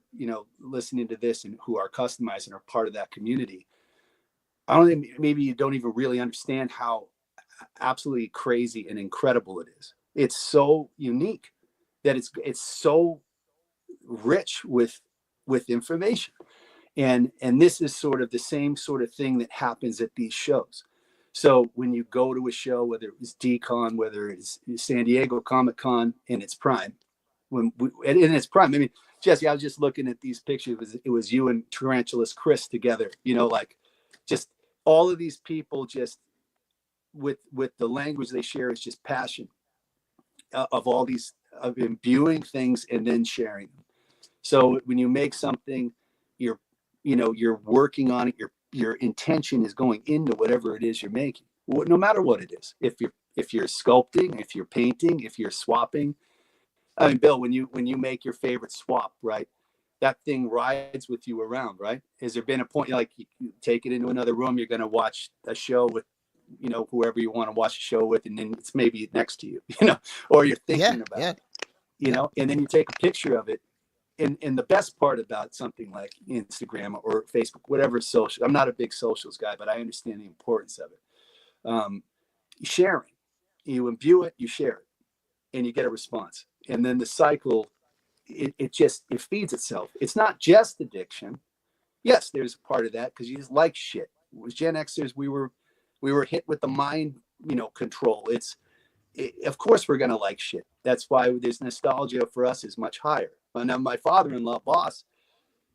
listening to this and who are customizing are part of that community. I don't think, maybe you don't even really understand how absolutely crazy and incredible it is. It's so unique that it's so rich with information. And this is sort of the same sort of thing that happens at these shows. So when you go to a show, whether it was D-Con, whether it's San Diego Comic-Con in its prime, in its prime, I mean, Jesse, I was just looking at these pictures. It was you and Tarantulas Chris together, like just all of these people, just with the language they share is just passion of all these, of imbuing things and then sharing them. So when you make something, you're working on it. Your intention is going into whatever it is you're making, no matter what it is. If you're sculpting, if you're painting, if you're swapping. I mean, Bill, when you make your favorite swap, right? That thing rides with you around, right? Has there been a point like you take it into another room, you're going to watch a show with, whoever you want to watch a show with, and then it's maybe next to you, or you're thinking about it, and then you take a picture of it. And the best part about something like Instagram or Facebook, whatever social, I'm not a big socials guy, but I understand the importance of it. Sharing, you imbue it, you share it, and you get a response. And then the cycle, it feeds itself. It's not just addiction. Yes, there's a part of that because you just like shit. As Gen Xers, we were hit with the mind, control. Of course we're gonna like shit. That's why there's nostalgia for us is much higher. And now my father-in-law, boss,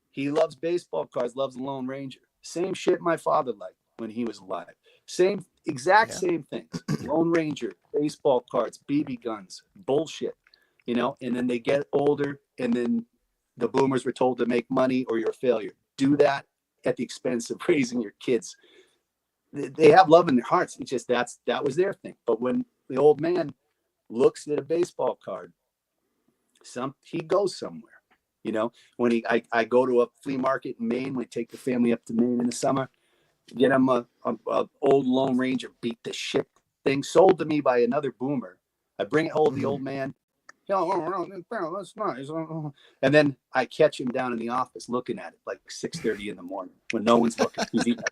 he loves baseball cards, loves the Lone Ranger. Same shit my father liked when he was alive. Same things. Lone Ranger, baseball cards, BB guns, bullshit. And then they get older, and then the boomers were told to make money or you're a failure. Do that at the expense of raising your kids. They have love in their hearts. It's just that was their thing. But when the old man looks at a baseball card, he goes somewhere. When I go to a flea market in Maine, we take the family up to Maine in the summer, get him a old Lone Ranger, beat the shit thing, sold to me by another boomer. I bring it home to the old man. That's nice. And then I catch him down in the office looking at it like 6:30 in the morning when no one's looking. He's eating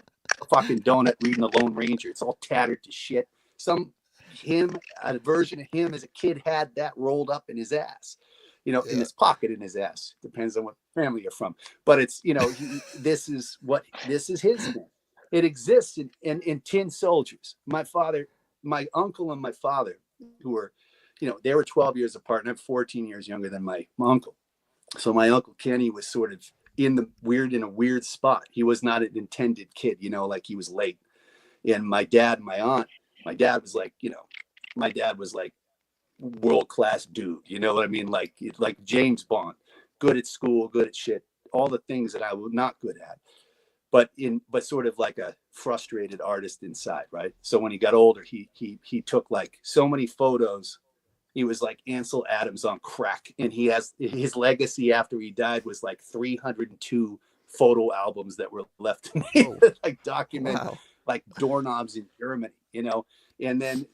a fucking donut, reading the Lone Ranger. It's all tattered to shit. Some him, a version of him as a kid had that rolled up in his ass, you know, in his pocket, in his ass. Depends on what family you're from. But it's, you know, this is his thing. It exists in tin soldiers. My uncle and my father, who were, you know, they were 12 years apart, and I'm 14 years younger than my uncle. So my uncle Kenny was sort of in a weird spot. He was not an intended kid, you know, like he was late. And my dad and my aunt, my dad was like, you know, my dad was like world-class dude, you know what I mean? Like James Bond, good at school, good at shit, all the things that I was not good at, but sort of like a frustrated artist inside, right? So when he got older, he took like so many photos. He was like Ansel Adams on crack, and he has his legacy after he died was like 302 photo albums that were left to me, like document like doorknobs in Germany, you know. And then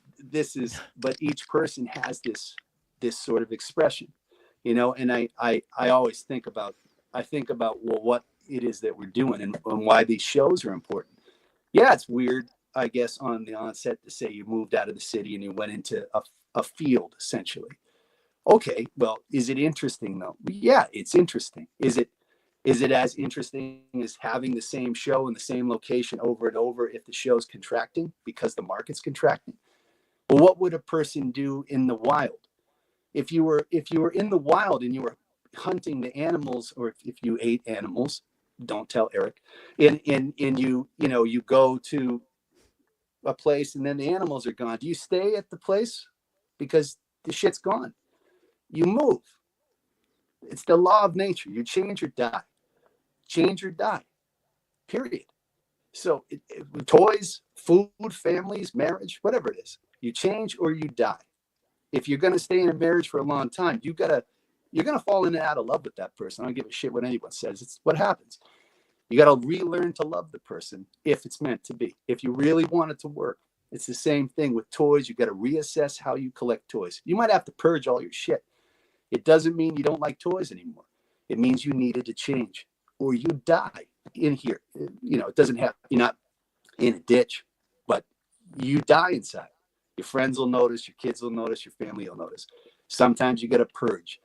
but each person has this sort of expression, you know. And I always think about well, what it is that we're doing and why these shows are important. Yeah, it's weird, I guess, on the onset to say you moved out of the city and you went into a field, essentially. Okay, well, is it interesting though? Yeah, it's interesting. Is it as interesting as having the same show in the same location over and over if the show's contracting because the market's contracting? Well, what would a person do in the wild? If you were in the wild and you were hunting the animals, or if you ate animals, don't tell Eric, and you know, you go to a place and then the animals are gone. Do you stay at the place because the shit's gone? You move. It's the law of nature. You change or die. Change or die. Period. So toys, food, families, marriage, whatever it is, you change or you die. If you're going to stay in a marriage for a long time, you're going to fall in and out of love with that person. I don't give a shit what anyone says. It's what happens. You got to relearn to love the person if it's meant to be. If you really want it to work, it's the same thing with toys. You got to reassess how you collect toys. You might have to purge all your shit. It doesn't mean you don't like toys anymore. It means you needed to change or you die in here. You know, it doesn't have, you're not in a ditch, but you die inside. Your friends will notice, your kids will notice, your family will notice. Sometimes you got to purge.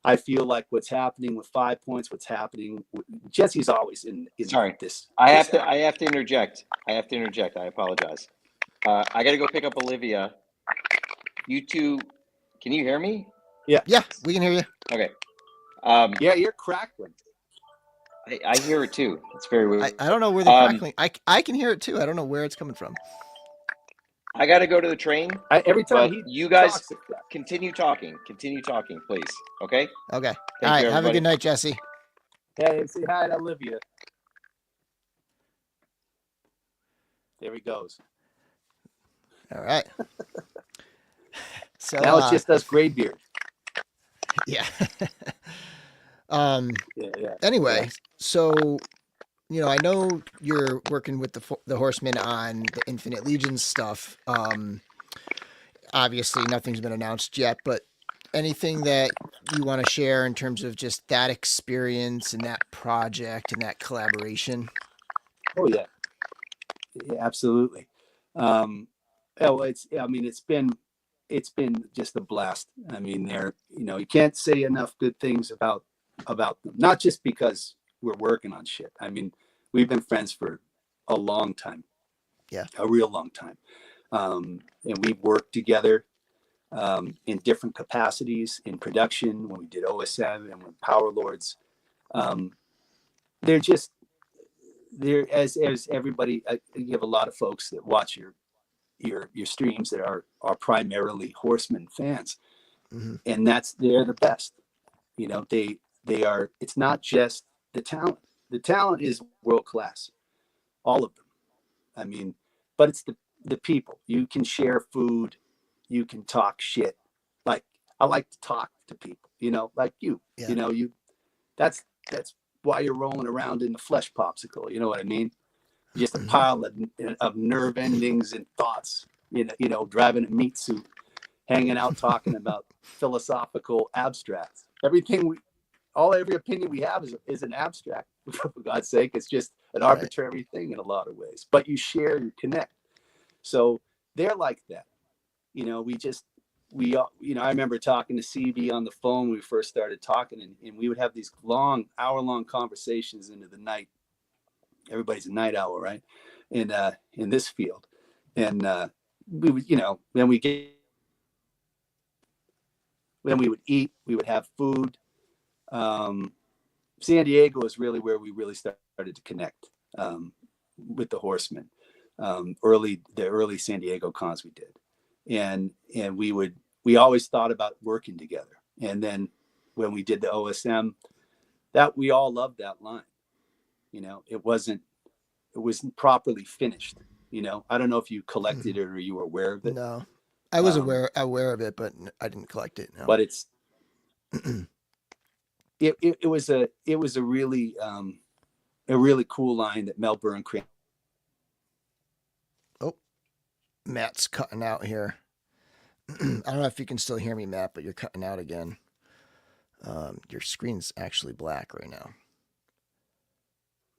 I feel like what's happening with 5 Points, what's happening with, Jesse's always in Sorry, this. I have to interject. I apologize. I got to go pick up Olivia. You two, can you hear me? Yeah, we can hear you. Okay. Yeah, you're crackling. I hear it too. It's very weird. I don't know where they're crackling. I can hear it too. I don't know where it's coming from. I got to go to the train. Every time you guys continue talking, please. Okay. Okay. Thank All right. you, Have a good night, Jesse. Hey, say hi to Olivia. There he goes. All right. So now it's just us graybeard. Yeah. Yeah. Anyway, so you know, I know you're working with the Horsemen on the Infinite Legions stuff. Obviously, nothing's been announced yet, but anything that you want to share in terms of just that experience and that project and that collaboration? Oh yeah, absolutely. It's been just a blast. I mean, you can't say enough good things about them. Not just because we're working on shit. I mean, we've been friends for a long time. Yeah, a real long time. And we've worked together in different capacities in production when we did OSM and when Power Lords. They're as everybody. You have a lot of folks that watch your streams that are primarily Horsemen fans, and they're the best. You know, they are. It's not just the talent. The talent is world class, all of them. I mean, but it's the people. You can share food, you can talk shit. Like I like to talk to people, you know, like you. Yeah. You know, that's why you're rolling around in the flesh popsicle. You know what I mean? Just a pile of nerve endings and thoughts. You know, driving a meat suit, hanging out, talking about philosophical abstracts. Every opinion we have is an abstract. For God's sake, it's just an arbitrary thing in a lot of ways. But you share, you connect. So they're like that. you know, I remember talking to CB on the phone when we first started talking, and we would have these long, hour-long conversations into the night. Everybody's a night owl, right? In this field. And we would, you know, then we would eat, we would have food. San Diego is really where we really started to connect with the Horsemen. The early San Diego cons we did. And we always thought about working together. And then when we did the OSM, that we all loved that line. You know, it wasn't properly finished. You know, I don't know if you collected it or you were aware of it. No, I was aware of it, but I didn't collect it. No. But it's it was a really cool line that Mel Byrne created. Oh, Matt's cutting out here. I don't know if you can still hear me, Matt, but you're cutting out again. Your screen's actually black right now.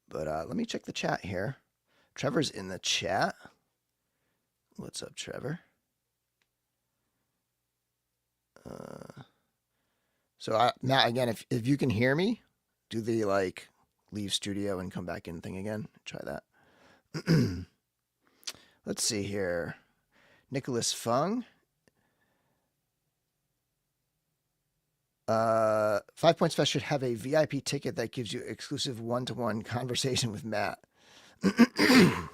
But let me check the chat here. Trevor's in the chat. What's up, Trevor? So Matt, again, if you can hear me, do the like leave studio and come back in thing again. Try that. Let's see here. Nicholas Fung. 5 Points Fest should have a VIP ticket that gives you exclusive one-to-one conversation with Matt. All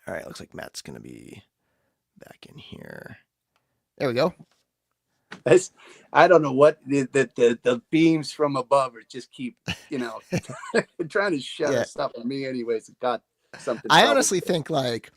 right, looks like Matt's going to be back in here. There we go. I don't know what the beams from above are just keep, you know, trying to shut us up on me anyways. It got something. I honestly think like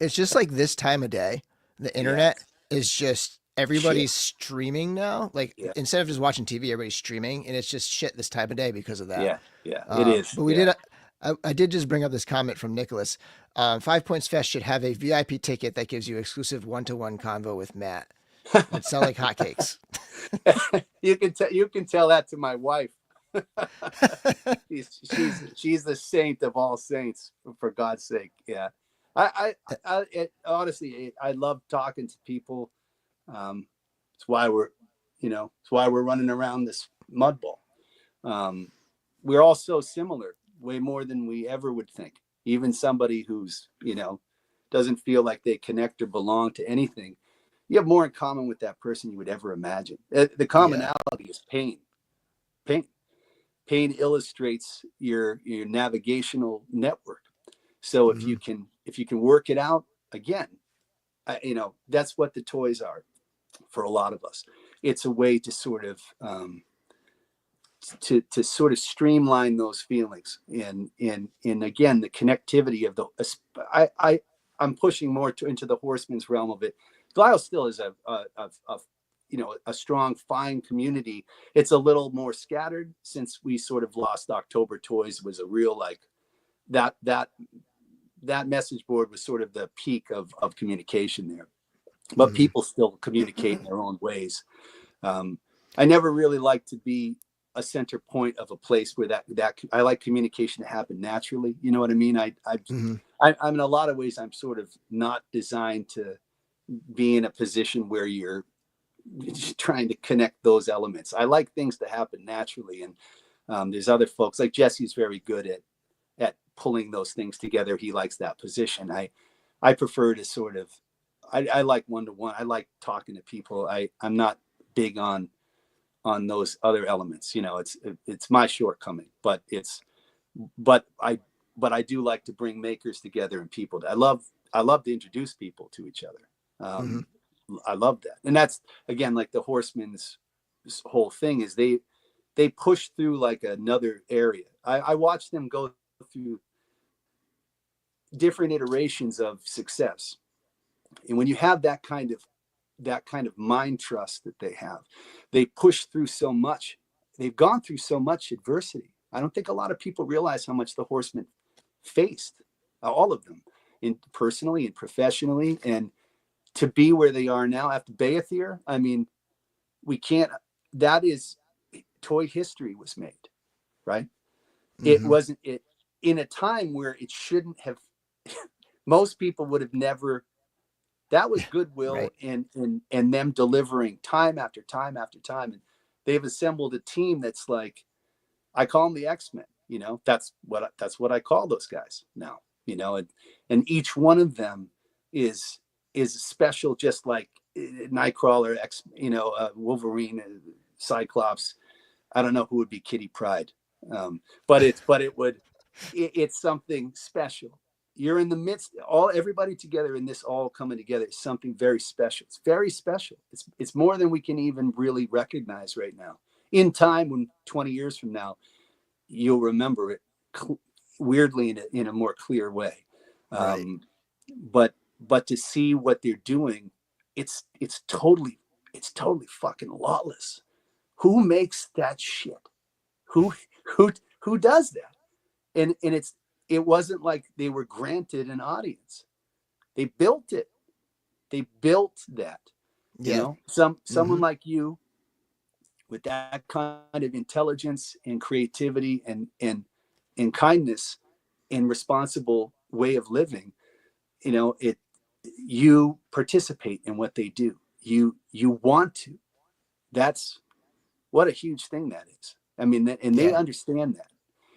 it's just like this time of day, the internet is just everybody's streaming now. Like instead of just watching TV, everybody's streaming, and it's just shit this time of day because of that. Yeah, it is. But we did. I did just bring up this comment from Nicholas. 5 Points Fest should have a VIP ticket that gives you exclusive one-to-one convo with Matt. It sell like hotcakes. You can tell that to my wife. she's the saint of all saints, for God's sake. Yeah, honestly, I love talking to people. It's why we're running around this mud ball. We're all so similar, way more than we ever would think. Even somebody who's, you know, doesn't feel like they connect or belong to anything, you have more in common with that person you would ever imagine. The commonality is pain. Pain illustrates your navigational network. So if you can work it out, again, you know, that's what the toys are for a lot of us. It's a way to sort of to sort of streamline those feelings, and again, the connectivity of I'm pushing more into the Horsemen's realm of it. Glyos still is a strong, fine community. It's a little more scattered since we sort of lost October Toys. Was a real like that message board was sort of the peak of communication there, but people still communicate in their own ways. I never really like to be a center point of a place where that I like communication to happen naturally. You know what I mean? I'm in a lot of ways, I'm sort of not designed to be in a position where you're trying to connect those elements. I like things to happen naturally. And there's other folks like Jesse's very good at pulling those things together. He likes that position. I prefer to sort of, I like one-to-one. I like talking to people. I'm not big on those other elements. You know, it's my shortcoming, but I do like to bring makers together and people. I love to introduce people to each other. I love that. And that's, again, like the Horsemen's whole thing is they push through like another area. I watch them go through different iterations of success. And when you have that kind of mind trust that they push through so much. They've gone through so much adversity. I don't think a lot of people realize how much the Horsemen faced, all of them, personally and professionally, and to be where they are now after Bayethir. I mean, we can't. That is, toy history was made, right? It wasn't it in a time where it shouldn't have. Most people would have never That was goodwill Right. and them delivering time after time after time. And they've assembled a team that's like, I call them the X-Men, you know, that's what I call those guys now, you know, and each one of them is special, just like Nightcrawler, Wolverine, Cyclops. I don't know who would be Kitty Pryde, it's something special. You're in the midst, everybody together in this, all coming together is something very special. It's very special. It's more than we can even really recognize right now. In time, when 20 years from now, you'll remember it weirdly in a more clear way. Right. But to see what they're doing, it's totally fucking lawless. Who makes that shit? Who does that? And it wasn't like they were granted an audience. They built it. They built that. Yeah. You know, someone like you with that kind of intelligence and creativity and kindness and responsible way of living, you know, you participate in what they do. You want to. That's what a huge thing that is. I mean, they understand that.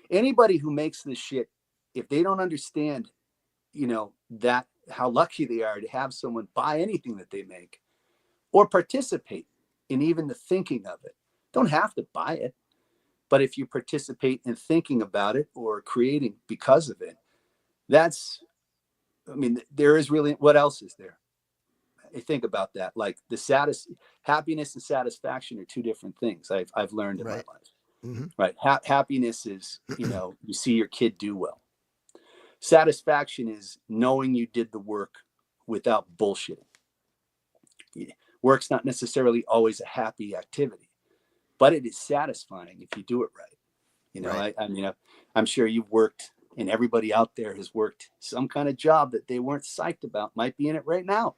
Anybody who makes this shit, if they don't understand, you know, that how lucky they are to have someone buy anything that they make or participate in even the thinking of it, don't have to buy it. But if you participate in thinking about it or creating because of it, there is really, what else is there? I think about that. Like happiness and satisfaction are two different things I've learned in my life. Mm-hmm. Right. Happiness is, you know, you see your kid do well. Satisfaction is knowing you did the work without bullshitting. Work's not necessarily always a happy activity, but it is satisfying if you do it right. You know, right. I'm sure you've worked, and everybody out there has worked some kind of job that they weren't psyched about, might be in it right now.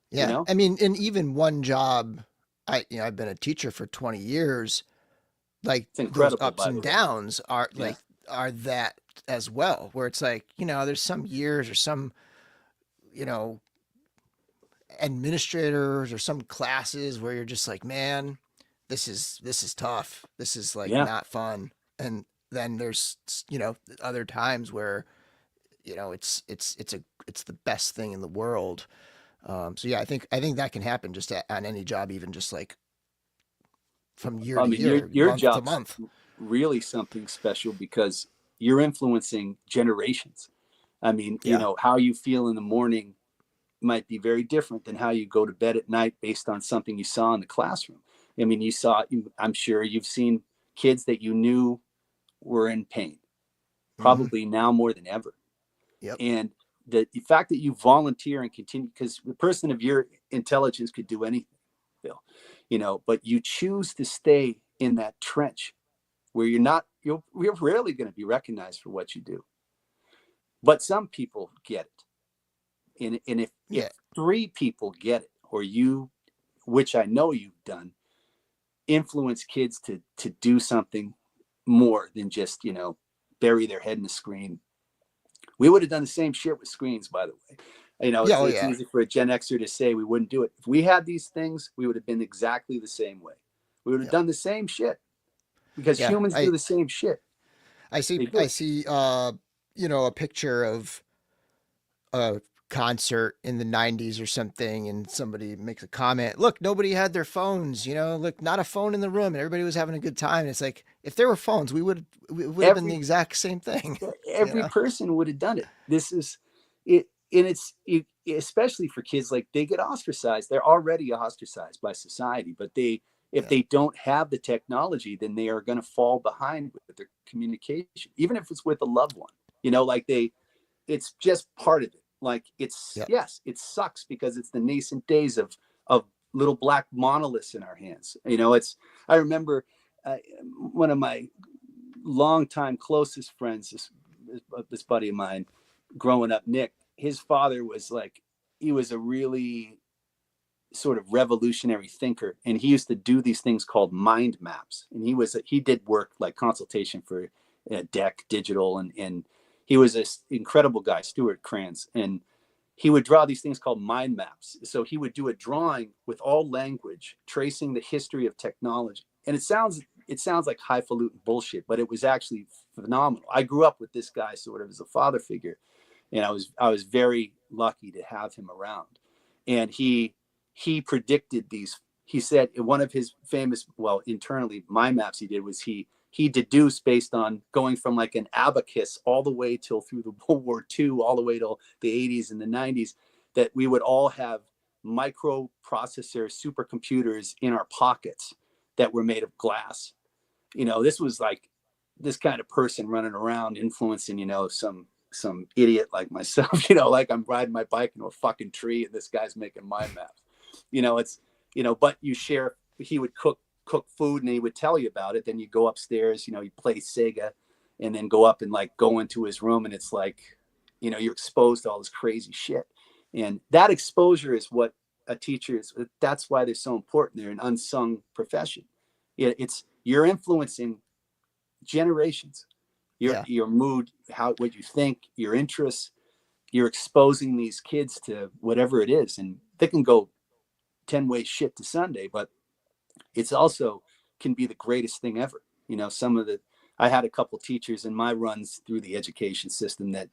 Yeah. You know? I mean, in even one job, I've been a teacher for 20 years. Like those ups and downs are that as well, where it's like, you know, there's some years or some, you know, administrators or some classes where you're just like, man, this is tough. This is like not fun. And then there's, you know, other times where, you know, it's the best thing in the world. So yeah, I think that can happen just on any job, even just like from year to year, your month job's to month. Really something special because you're influencing generations. I mean, you know, how you feel in the morning might be very different than how you go to bed at night based on something you saw in the classroom. I mean, I'm sure you've seen kids that you knew were in pain, probably now more than ever. Yep. And the fact that you volunteer and continue, because the person of your intelligence could do anything, Bill, you know, but you choose to stay in that trench where you're rarely going to be recognized for what you do. But some people get it. And if 3 people get it, or you, which I know you've done, influence kids to do something more than just, you know, bury their head in the screen. We would have done the same shit with screens, by the way. You know, it's easy for a Gen Xer to say we wouldn't do it. If we had these things, we would have been exactly the same way. We would have done the same shit because humans do the same shit. I see, you know, a picture of a concert in the 90s or something, and somebody makes a comment, look, nobody had their phones, you know, look, not a phone in the room, and everybody was having a good time. And it's like, if there were phones, we would have been the exact same thing. Every person would have done it. This is it. And especially for kids, like, they get ostracized. They're already ostracized by society, but if they don't have the technology, then they are going to fall behind with their communication, even if it's with a loved one, you know, like it's just part of it. Like yes, it sucks because it's the nascent days of little black monoliths in our hands. You know, I remember one of my longtime closest friends, this buddy of mine growing up, Nick, his father was he was a really sort of revolutionary thinker, and he used to do these things called mind maps. And he did work like consultation for DEC Digital, and he was this incredible guy, Stuart Kranz. And he would draw these things called mind maps. So he would do a drawing with all language, tracing the history of technology. And it sounds like highfalutin bullshit, but it was actually phenomenal. I grew up with this guy sort of as a father figure, and I was very lucky to have him around. And he predicted these. He said one of his famous, well, internally mind maps he did was he deduced based on going from like an abacus all the way till through the World War II, all the way till the 80s and the 90s, that we would all have microprocessor supercomputers in our pockets that were made of glass. You know, this was like this kind of person running around influencing, you know, some idiot like myself, you know, like I'm riding my bike into a fucking tree and this guy's making mind maps. You know, it's, you know, but you share, he would cook food and he would tell you about it. Then you go upstairs, you know, you play Sega and then go up and like go into his room and it's like, you know, you're exposed to all this crazy shit. And that exposure is what a teacher is. That's why they're so important. They're an unsung profession. You're influencing generations, your mood, what you think, your interests. You're exposing these kids to whatever it is. And they can go 10 ways shit to Sunday, but it's also can be the greatest thing ever. You know, I had a couple teachers in my runs through the education system that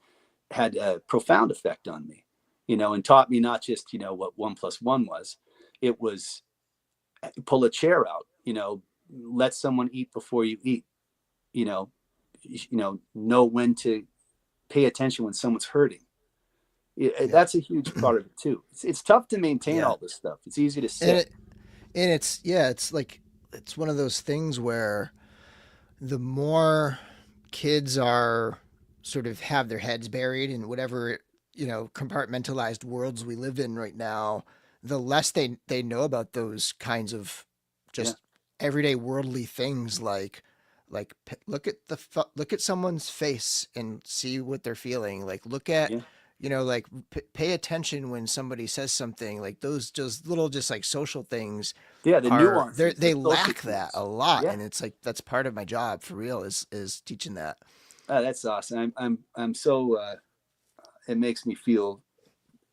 had a profound effect on me, you know, and taught me not just, you know, what 1 + 1 was. It was pull a chair out, you know, let someone eat before you eat, you know when to pay attention when someone's hurting. That's a huge part of it too. It's tough to maintain all this stuff. It's easy to say. And it's like, it's one of those things where the more kids are sort of have their heads buried in whatever, you know, compartmentalized worlds we live in right now, the less they know about those kinds of just everyday worldly things like look at someone's face and see what they're feeling. Like look at you know, like pay attention when somebody says something. Like those just little just like social things. Yeah, the nuances. They lack that a lot, and it's like that's part of my job for real is teaching that. That's awesome. I'm so it makes me feel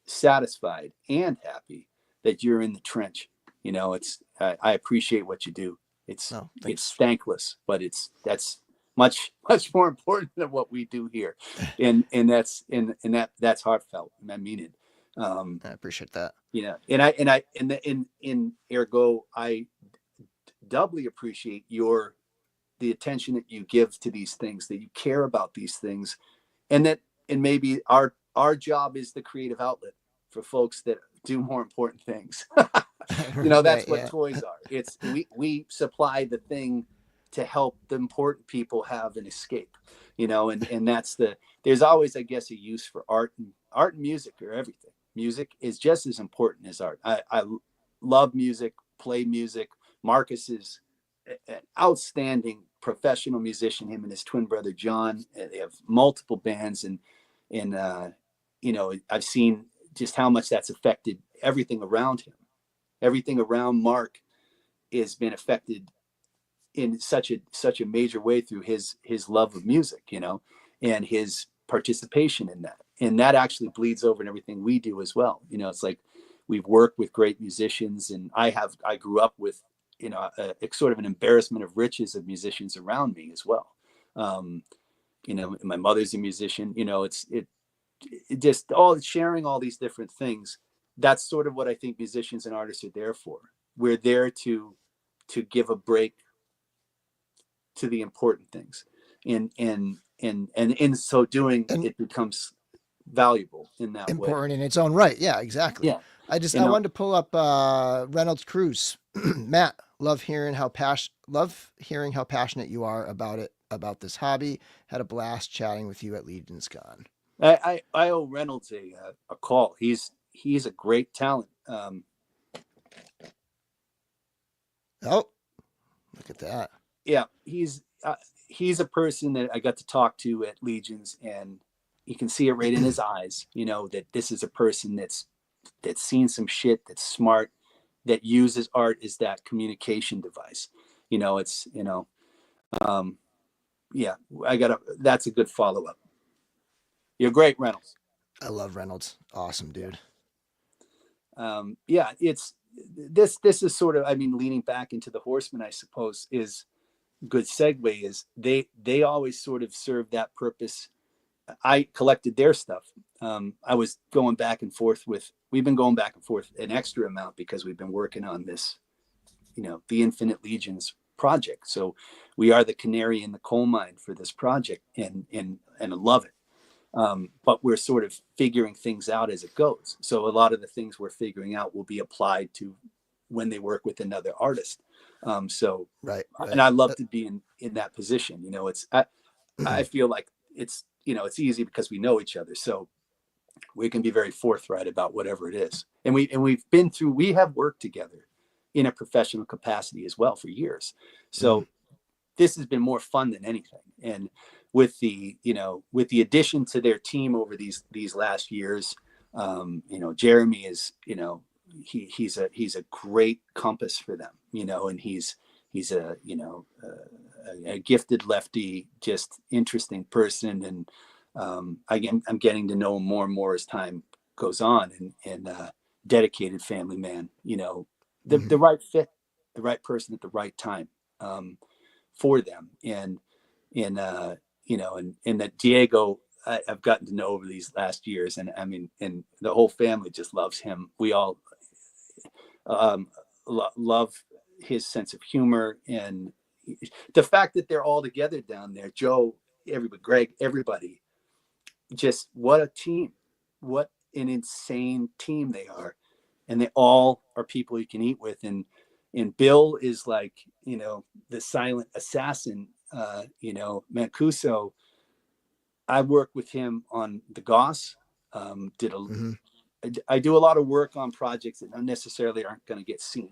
satisfied and happy that you're in the trench. You know, I appreciate what you do. It's thankless, but that's much more important than what we do here, and that's heartfelt. And I mean it. I appreciate that. You know, and ergo, I doubly appreciate the attention that you give to these things, that you care about these things, and maybe our job is the creative outlet for folks that do more important things. You know, that's what toys are. It's we supply the thing to help the important people have an escape, you know, and there's always, I guess, a use for art and music or everything. Music is just as important as art. I love music, play music. Marcus is an outstanding professional musician, him and his twin brother, John. They have multiple bands and you know, I've seen just how much that's affected everything around him. Everything around Mark has been affected in such a major way through his love of music, you know, and his participation in that. And that actually bleeds over in everything we do as well. You know, it's like we've worked with great musicians, and I grew up with, you know, a sort of an embarrassment of riches of musicians around me as well. You know, my mother's a musician, you know, it just all sharing all these different things. That's sort of what I think musicians and artists are there for. We're there to give a break to the important things, and in so doing, it becomes valuable in that important way. In its own right. Yeah, exactly. Yeah. I wanted to pull up Reynolds Cruz. Matt, love hearing how passionate you are about this hobby. Had a blast chatting with you at Legion's Con. I owe Reynolds a call. He's a great talent. Oh, look at that. Yeah, he's a person that I got to talk to at Legions, and you can see it right in his eyes, you know, that this is a person that's seen some shit, that's smart, that uses art as that communication device. You know, it's, you know, yeah, that's a good follow-up. You're great, Reynolds. I love Reynolds. Awesome, dude. Yeah, it's this is sort of, I mean, leaning back into the Horsemen, I suppose, is good segue. Is they always sort of serve that purpose. I collected their stuff. I was going back and forth we've been going back and forth an extra amount because we've been working on this, the Infinite Legions project. So we are the canary in the coal mine for this project, and I love it. But we're sort of figuring things out as it goes. So a lot of the things we're figuring out will be applied to when they work with another artist. Right. And I love to be in that position. I feel like it's easy because we know each other. So we can be very forthright about whatever it is. And we have worked together in a professional capacity as well for years. So this has been more fun than anything. And with the addition to their team over these last years, Jeremy is, he's a great compass for them, and he's a gifted lefty, just interesting person. And I'm getting to know him more and more as time goes on, and dedicated family man, the right fit, the right person at the right time for them. And that Diego, I've gotten to know over these last years, and I mean, and the whole family just loves him. We all love his sense of humor, and the fact that they're all together down there. Joe, everybody, Greg, everybody, just what a team, what an insane team they are. And they all are people you can eat with. And Bill is like, the silent assassin, Mancuso. I worked with him on the Goss. I do a lot of work on projects that necessarily aren't going to get seen,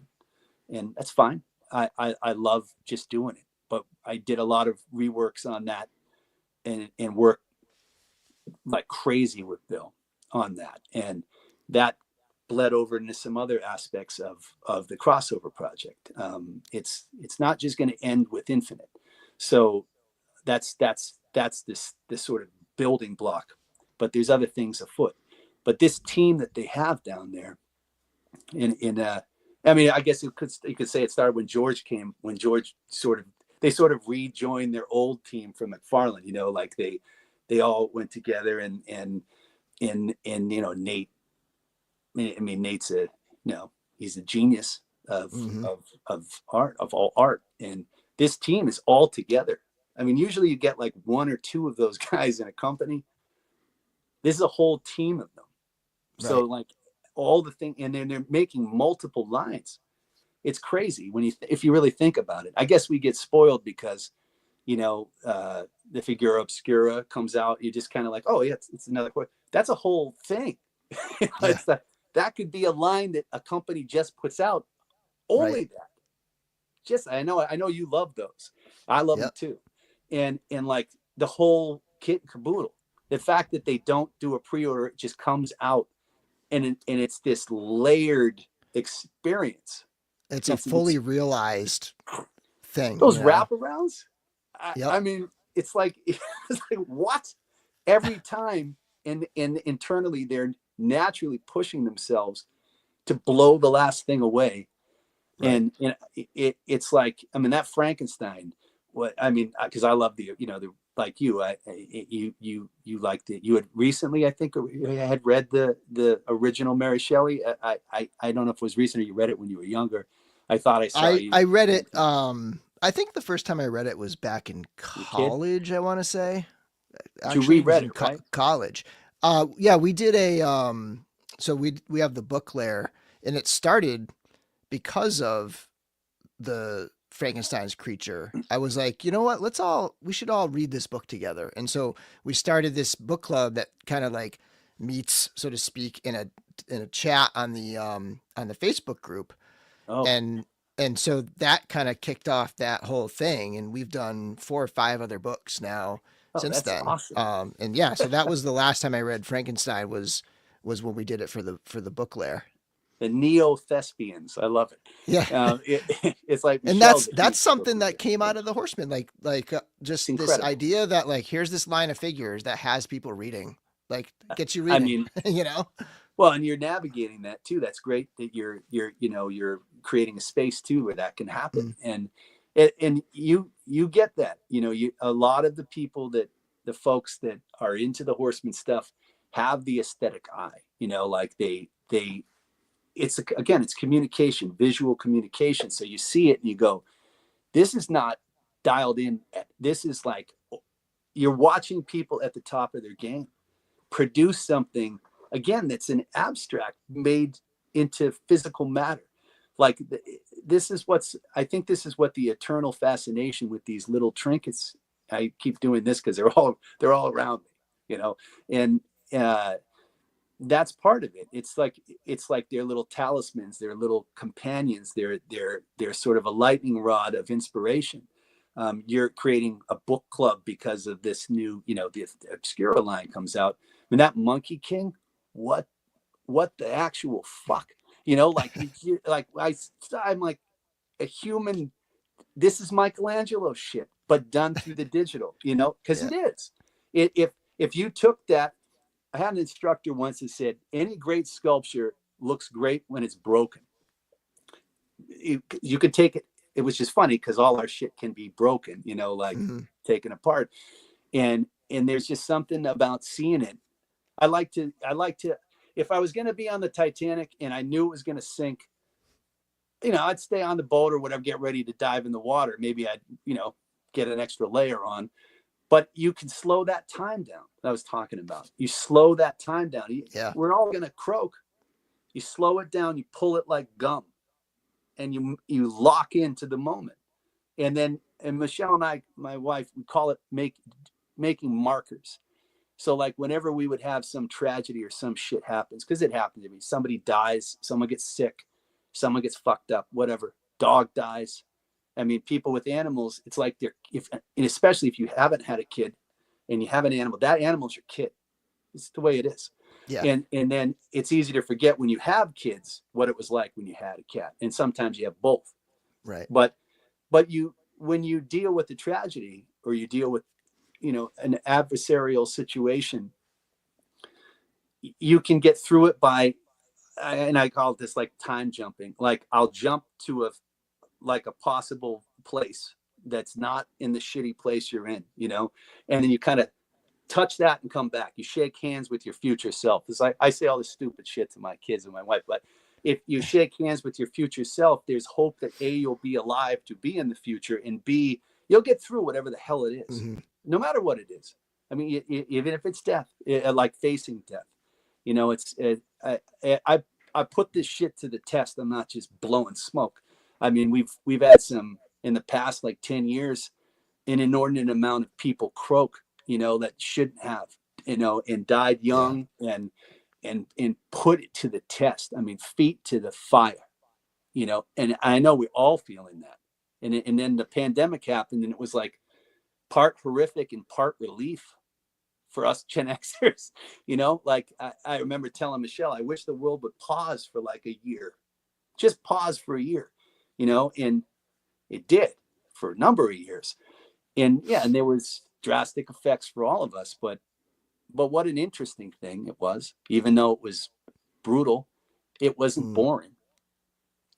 and that's fine. I love just doing it, but I did a lot of reworks on that and work like crazy with Bill on that, and that bled over into some other aspects of the crossover project. It's not just going to end with Infinite, so that's this sort of building block, but there's other things afoot. But this team that they have down there, I mean, I guess you could say it started when George came. When George they sort of rejoined their old team from McFarlane. Like they all went together, and Nate. I mean, Nate's he's a genius of art, of all art, and this team is all together. I mean, usually you get like one or two of those guys in a company. This is a whole team of them. Right. So like all the thing, and then they're making multiple lines. It's crazy if you really think about it. I guess we get spoiled because, the Figura Obscura comes out. You're just kind of like, oh yeah, it's another. That's a whole thing. It's that could be a line that a company just puts out. Only right. That. Just I know you love those. I love them too. And like the whole kit and caboodle. The fact that they don't do a pre-order, it just comes out, and it's this layered experience. It's a fully realized thing. Those wraparounds. I mean, it's like what? Every time, and internally they're naturally pushing themselves to blow the last thing away. Right. And it's like, I mean, that Frankenstein. What I mean, because I love the like you liked it. You had recently, I think, had read the original Mary Shelley. I don't know if it was recent or you read it when you were younger. I thought I saw you. I read it. I think the first time I read it was back in college. I want to say. Actually, you reread it, right? College. Yeah, we did a. So we have the DorkLair, and it started because of the Frankenstein's creature. I was like, you know what? We should all read this book together. And so we started this book club that kind of like meets, so to speak, in a chat on the Facebook group. Oh. And so that kind of kicked off that whole thing. And we've done 4 or 5 other books now since then. Awesome. And yeah, so that was the last time I read Frankenstein was when we did it for the DorkLair. The neo-thespians. I love it. Yeah. It's like, and that's something that came out of the Horsemen, like just incredible. This idea that like, here's this line of figures that has people reading. like gets you I reading, mean, well, and you're navigating that too. That's great that you're creating a space too where that can happen. And you get that, a lot of the people the folks that are into the horseman stuff have the aesthetic eye, like it's communication, visual communication. So you see it and you go, this is not dialed in. This is like, you're watching people at the top of their game produce something, again, that's an abstract made into physical matter. Like I think this is what the eternal fascination with these little trinkets. I keep doing this because they're all around me, and that's part of it. It's like their little talismans, their little companions, they're sort of a lightning rod of inspiration. You're creating a book club because of this new, the Obscura line comes out. I mean, that Monkey King, what the actual fuck, like I'm like a human. This is Michelangelo shit, but done through the digital, because it is. If you took that, I had an instructor once that said, any great sculpture looks great when it's broken. You could take it. It was just funny because all our shit can be broken, like taken apart. And there's just something about seeing it. I like to, if I was going to be on the Titanic and I knew it was going to sink, I'd stay on the boat or whatever, get ready to dive in the water. Maybe I'd, get an extra layer on. But you can slow that time down that I was talking about. You slow that time down. We're all going to croak. You slow it down. You pull it like gum. And you lock into the moment. And Michelle and I, my wife, we call it making markers. So like whenever we would have some tragedy or some shit happens, because it happened to me, somebody dies, someone gets sick, someone gets fucked up, whatever, dog dies. I mean, people with animals, it's like and especially if you haven't had a kid and you have an animal, that animal's your kid. It's the way it is. Yeah. And then it's easy to forget when you have kids what it was like when you had a cat. And sometimes you have both. Right. But when you deal with the tragedy or you deal with, an adversarial situation, you can get through it by, and I call this like time jumping. Like I'll jump to a possible place that's not in the shitty place you're in, and then you kind of touch that and come back. You shake hands with your future self. It's like I say all this stupid shit to my kids and my wife, but if you shake hands with your future self, there's hope that A, you'll be alive to be in the future, and B, you'll get through whatever the hell it is, no matter what it is. I mean, even if it's death, like facing death, I put this shit to the test. I'm not just blowing smoke. I mean, we've had some in the past, like 10 years, an inordinate amount of people croak, that shouldn't have, and died young and put it to the test. I mean, feet to the fire, and I know we're all feeling that. And then the pandemic happened and it was like part horrific and part relief for us Gen Xers, like I remember telling Michelle, I wish the world would pause for like a year, just pause for a year, and it did for a number of years. And there was drastic effects for all of us, but what an interesting thing it was. Even though it was brutal, it wasn't boring.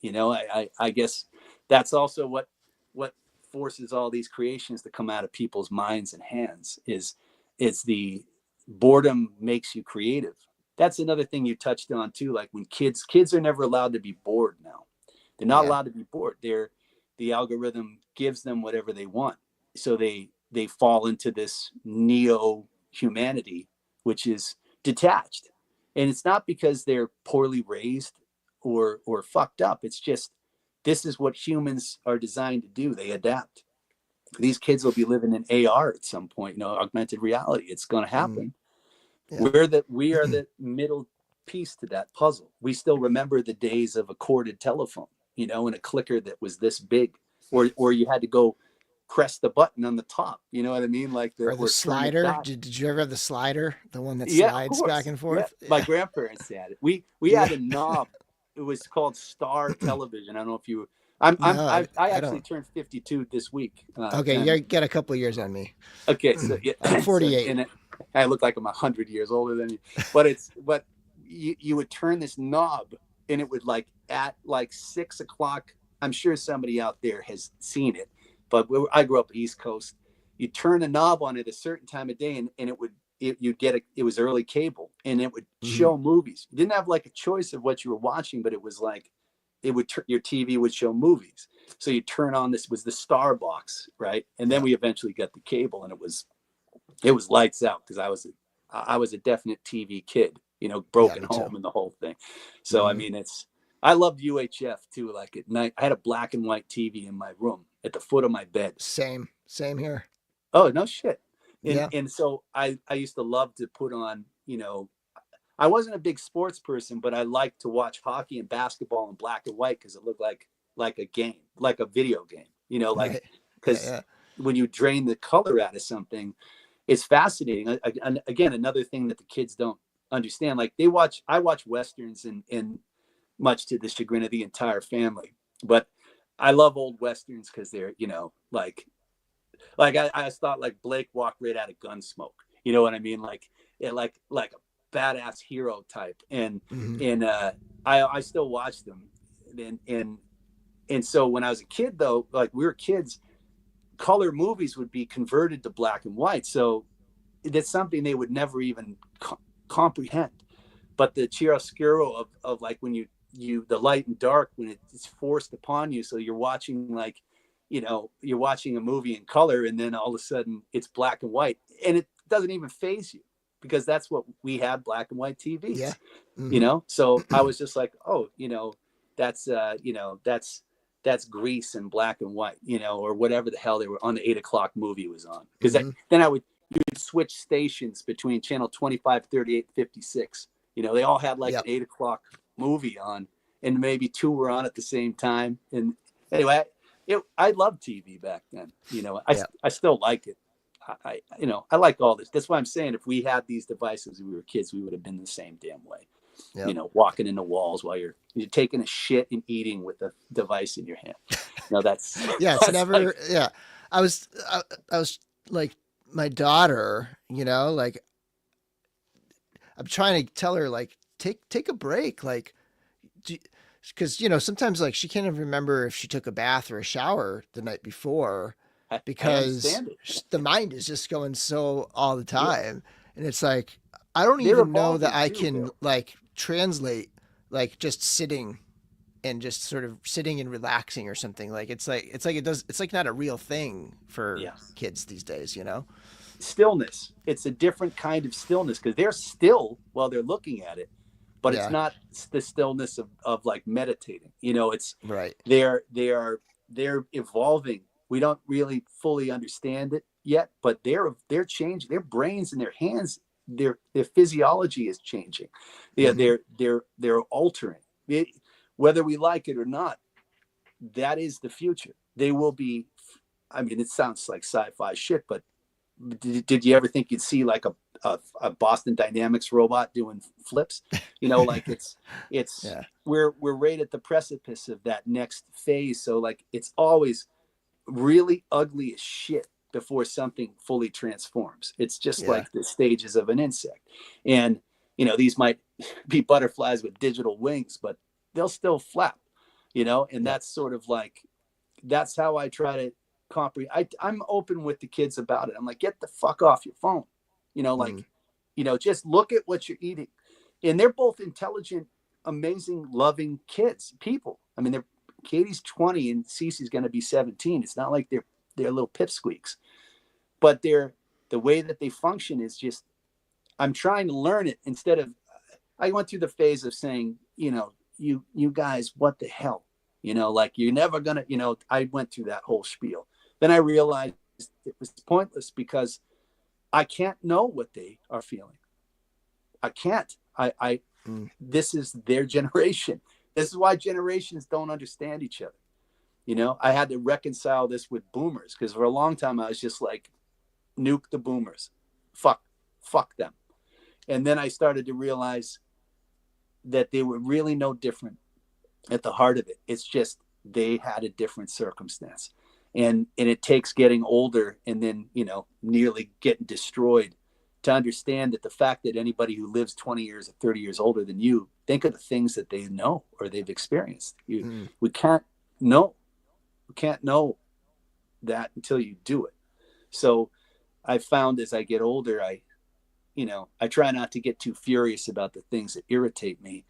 I guess that's also what forces all these creations to come out of people's minds and hands is the boredom makes you creative. That's another thing you touched on too. Like when kids are never allowed to be bored now. They're not allowed to be bored. The algorithm gives them whatever they want. So they fall into this neo humanity, which is detached. And it's not because they're poorly raised or fucked up. It's just, this is what humans are designed to do. They adapt. These kids will be living in AR at some point, augmented reality. It's going to happen. We are the middle piece to that puzzle. We still remember the days of a corded telephone, and a clicker that was this big, or you had to go press the button on the top. You know what I mean? Like the slider. Did you ever have the slider? The one that slides back and forth? Yeah. My grandparents had it. We had a knob. It was called Star Television. I don't know if you. I actually turned 52 this week. Okay, you got a couple of years on me. Okay, so I'm 48. I look like I'm 100 years older than you, but you would turn this knob and it would like at like 6 o'clock. I'm sure somebody out there has seen it, but I grew up East Coast. You turn a knob on it a certain time of day, and you'd get it was early cable, and it would show movies. You didn't have like a choice of what you were watching, but it was like your TV would show movies. So you turn on, this was the Star Box, right? And then we eventually got the cable, and it was lights out, because I was a definite TV kid, broken home and the whole thing. So I mean, I loved UHF too. Like at night, I had a black and white TV in my room at the foot of my bed. Same here. Oh, no shit. Yeah. And so I used to love to put on, I wasn't a big sports person, but I liked to watch hockey and basketball in black and white, because it looked like a game, like a video game, because when you drain the color out of something, it's fascinating. And again, another thing that the kids don't understand, like I watch Westerns and much to the chagrin of the entire family, but I love old Westerns because they're, like I thought like Blake walked right out of Gunsmoke. You know what I mean? Like a badass hero type. And I still watch them. And so when I was a kid, though, like we were kids, color movies would be converted to black and white. So that's something they would never even comprehend. But the chiaroscuro of like when you the light and dark, when it's forced upon you, so you're watching like, you're watching a movie in color, and then all of a sudden it's black and white, and it doesn't even faze you, because that's what we had, black and white TVs. So I was just like, oh, that's that's Grease in black and white, or whatever the hell they were on, the 8 o'clock movie was on, because then you would switch stations between channel 25, 38, 56. They all had like an 8 o'clock movie on, and maybe two were on at the same time. And anyway, I loved TV back then. I still like it. I like all this. That's why I'm saying, if we had these devices when we were kids, we would have been the same damn way. Walking into walls while you're taking a shit and eating with a device in your hand. That's it's never like, I was like, my daughter, like, I'm trying to tell her, like, take a break, like, because sometimes, like, she can't even remember if she took a bath or a shower the night before, because the mind is just going so all the time. And it's like, I don't even know that I can like translate, like, just sitting and just sort of sitting and relaxing or something. Like, it's like not a real thing for kids these days, Stillness. It's a different kind of stillness, because they're still while they're looking at it, but it's not the stillness of like meditating. It's right. They're evolving. We don't really fully understand it yet, but they're changing. Their brains and their hands, their physiology is changing. They're altering it, whether we like it or not. That is the future. They will be. I mean, it sounds like sci-fi shit, but did you ever think you'd see like a Boston Dynamics robot doing flips? Like we're right at the precipice of that next phase. So like, it's always really ugly as shit before something fully transforms. It's just like the stages of an insect. And these might be butterflies with digital wings, but they'll still flap, and that's sort of like, that's how I try to comprehend. I'm open with the kids about it. I'm like, get the fuck off your phone, just look at what you're eating. And they're both intelligent, amazing, loving people. I mean, Katie's 20 and Cece's going to be 17. It's not like they're little pipsqueaks, but the way that they function is just, I'm trying to learn it, instead of, I went through the phase of saying, you guys, what the hell, like, you're never going to, I went through that whole spiel. Then I realized it was pointless, because I can't know what they are feeling. I can't. This is their generation. This is why generations don't understand each other. I had to reconcile this with boomers, because for a long time I was just like, nuke the boomers. Fuck them. And then I started to realize that they were really no different at the heart of it. It's just they had a different circumstance. And it takes getting older and then, nearly getting destroyed to understand that the fact that anybody who lives 20 years or 30 years older than you, think of the things that they know or they've experienced. We can't know. We can't know that until you do it. So I found as I get older, I try not to get too furious about the things that irritate me.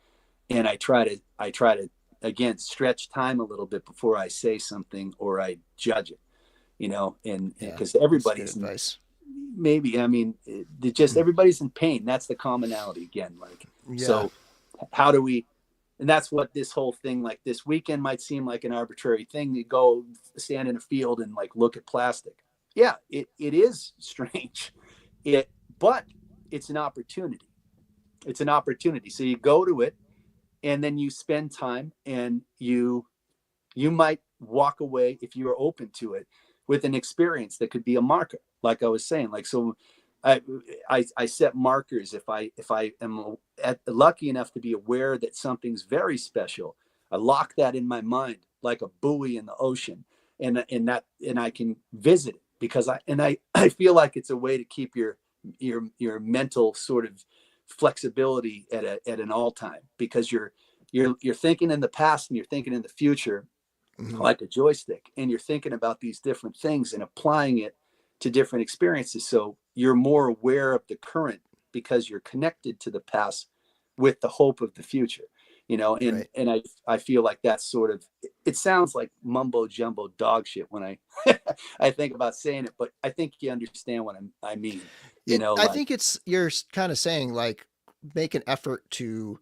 And I try to, again, stretch time a little bit before I say something or I judge it, and because everybody's advice. Maybe, I mean, just everybody's in pain. That's the commonality again. Like, so how do we, and that's what this whole thing, like this weekend might seem like an arbitrary thing to go stand in a field and like look at plastic. Yeah, it is strange. But it's an opportunity. It's an opportunity. So you go to it and then you spend time and you might walk away, if you are open to it, with an experience that could be a marker. Like I was saying, like, so I set markers. If I am lucky enough to be aware that something's very special, I lock that in my mind like a buoy in the ocean, and I can visit it because I feel like it's a way to keep your mental sort of flexibility at an all time, because you're thinking in the past and you're thinking in the future, like a joystick, and you're thinking about these different things and applying it to different experiences. So you're more aware of the current because you're connected to the past with the hope of the future, and I feel like that's sort of, it sounds like mumbo jumbo dog shit when I I think about saying it, but I think you understand what I mean. I think you're kind of saying like, make an effort to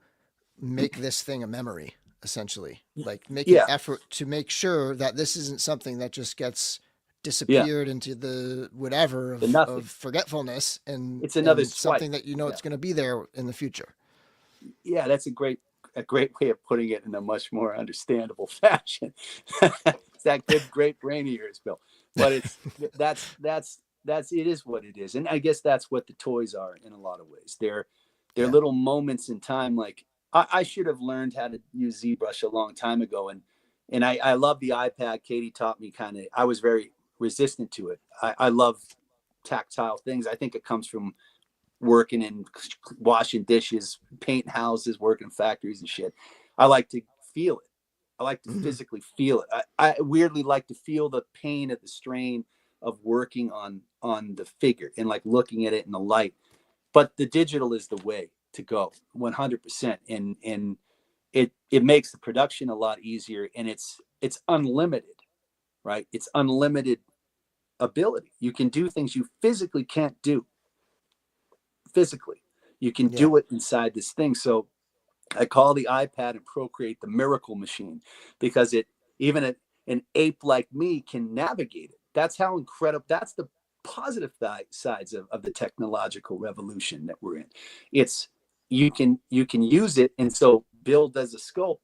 make this thing a memory, essentially. Like, make an effort to make sure that this isn't something that just gets disappeared into the whatever of forgetfulness, and it's another swipe. Something that it's going to be there in the future. Yeah, that's a great way of putting it in a much more understandable fashion. It's that good great brain of yours, Bill. But it's it is what it is, and I guess that's what the toys are in a lot of ways. They're little moments in time. Like, I should have learned how to use ZBrush a long time ago, and I love the iPad. Katie taught me I was very resistant to it. I love tactile things. I think it comes from working in washing dishes, painting houses, working in factories and shit. I like to feel it. I like to physically feel it. I weirdly like to feel the pain of the strain of working on the figure and like looking at it in the light. But the digital is the way to go, 100%. And it makes the production a lot easier, and it's unlimited, right? It's unlimited ability. You can do things you physically can't do. Physically, you can do it inside this thing. So I call the iPad and Procreate the miracle machine, because even an ape like me can navigate it. That's how incredible. That's the positive sides of the technological revolution that we're in. It's you can use it, and so Bill does a sculpt,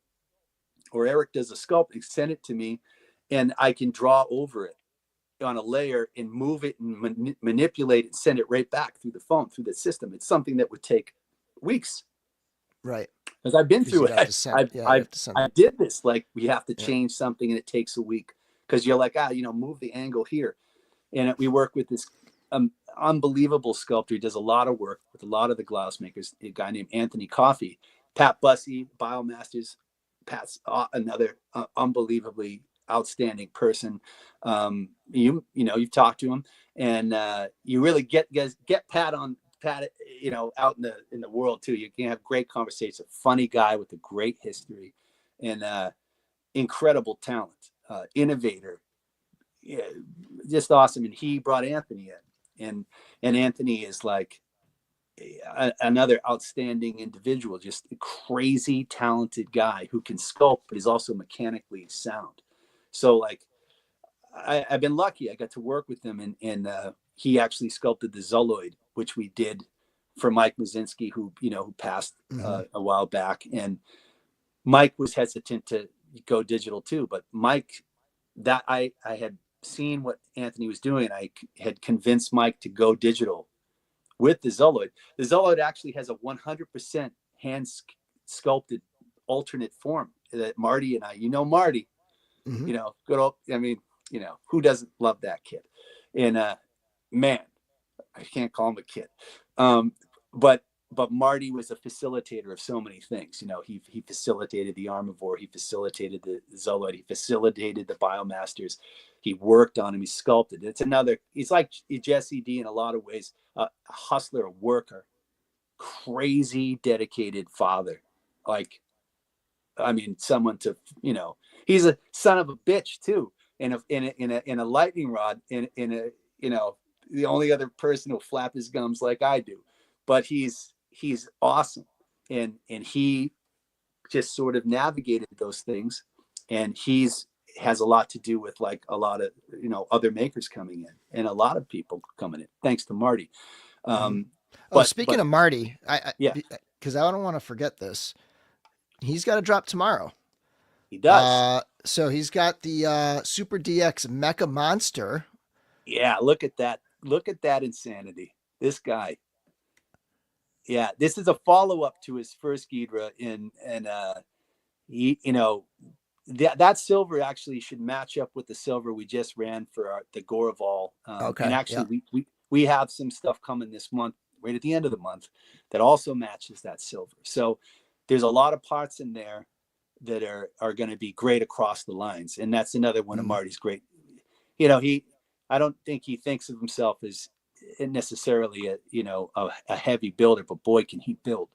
or Eric does a sculpt, and send it to me, and I can draw over it on a layer and move it and manipulate it and send it right back through the phone, through the system. It's something that would take weeks. Right. Because I've been through it. I did this. Like, we have to change something and it takes a week, because you're like, move the angle here. And we work with this unbelievable sculptor. He does a lot of work with a lot of the Glyos makers, a guy named Anthony Coffey, Pat Bussey, Biomasters. Pat's another unbelievably outstanding person. You've talked to him, and you really get Pat out in the world too. You can have great conversations. A funny guy with a great history, and incredible talent, innovator, just awesome. And he brought Anthony in, and Anthony is like another outstanding individual, just a crazy talented guy who can sculpt, but is also mechanically sound. So like, I've been lucky. I got to work with him, and he actually sculpted the Zoloid, which we did for Mike Mazinski, who passed a while back. And Mike was hesitant to go digital too, but Mike, that I had seen what Anthony was doing, and I had convinced Mike to go digital with the Zoloid. The Zoloid actually has a 100% hand sculpted alternate form that Marty and I, Marty, good old, who doesn't love that kid? And man, I can't call him a kid. Um, but Marty was a facilitator of so many things. You know, he facilitated the Armivore, he facilitated the Zoloid, he facilitated the Biomasters. He worked on him, he sculpted. He's like Jesse D in a lot of ways, a hustler, a worker, crazy dedicated father. Like, I mean, someone to, you know, he's a son of a bitch too, in a lightning rod, in a, you know, the only other person who'll flap his gums like I do, but he's awesome, and he just sort of navigated those things, and has a lot to do with like a lot of, you know, other makers coming in and a lot of people coming in thanks to Marty. Speaking of Marty, yeah, because I don't want to forget this. He's got to drop tomorrow. he does. So he's got the Super DX Mecha Monster. Yeah, look at that. Look at that insanity. This guy. Yeah, this is a follow-up to his first Ghidra, and he, you know, that silver actually should match up with the silver we just ran for the Goreval. Okay. And actually, we have some stuff coming this month, right at the end of the month, that also matches that silver. So there's a lot of parts in there that are going to be great across the lines, and that's another one of Marty's great. You know, I don't think he thinks of himself as necessarily a heavy builder, but boy, can he build.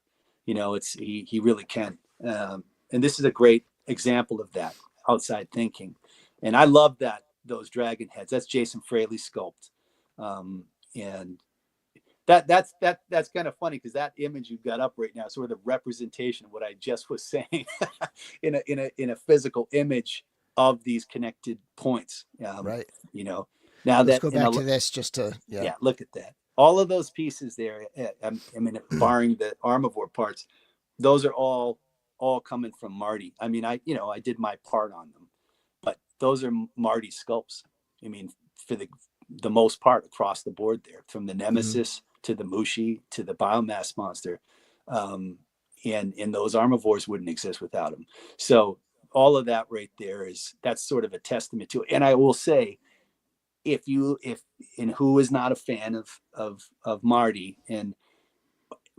You know, he really can. And this is a great example of that outside thinking. And I love those dragon heads. That's Jason Fraley's sculpt. And that's kind of funny, because that image you've got up right now is sort of the representation of what I just was saying in a physical image of these connected points. Right. You know, now let's go back to this just to look at that. All of those pieces there. I mean, barring the Armivore parts, those are all coming from Marty. I mean, I did my part on them, but those are Marty sculpts. I mean, for the most part across the board there, from the Nemesis to the Mushi to the Biomass Monster, and those Armivores wouldn't exist without him. So all of that right there that's sort of a testament to it. And I will say, who is not a fan of Marty, and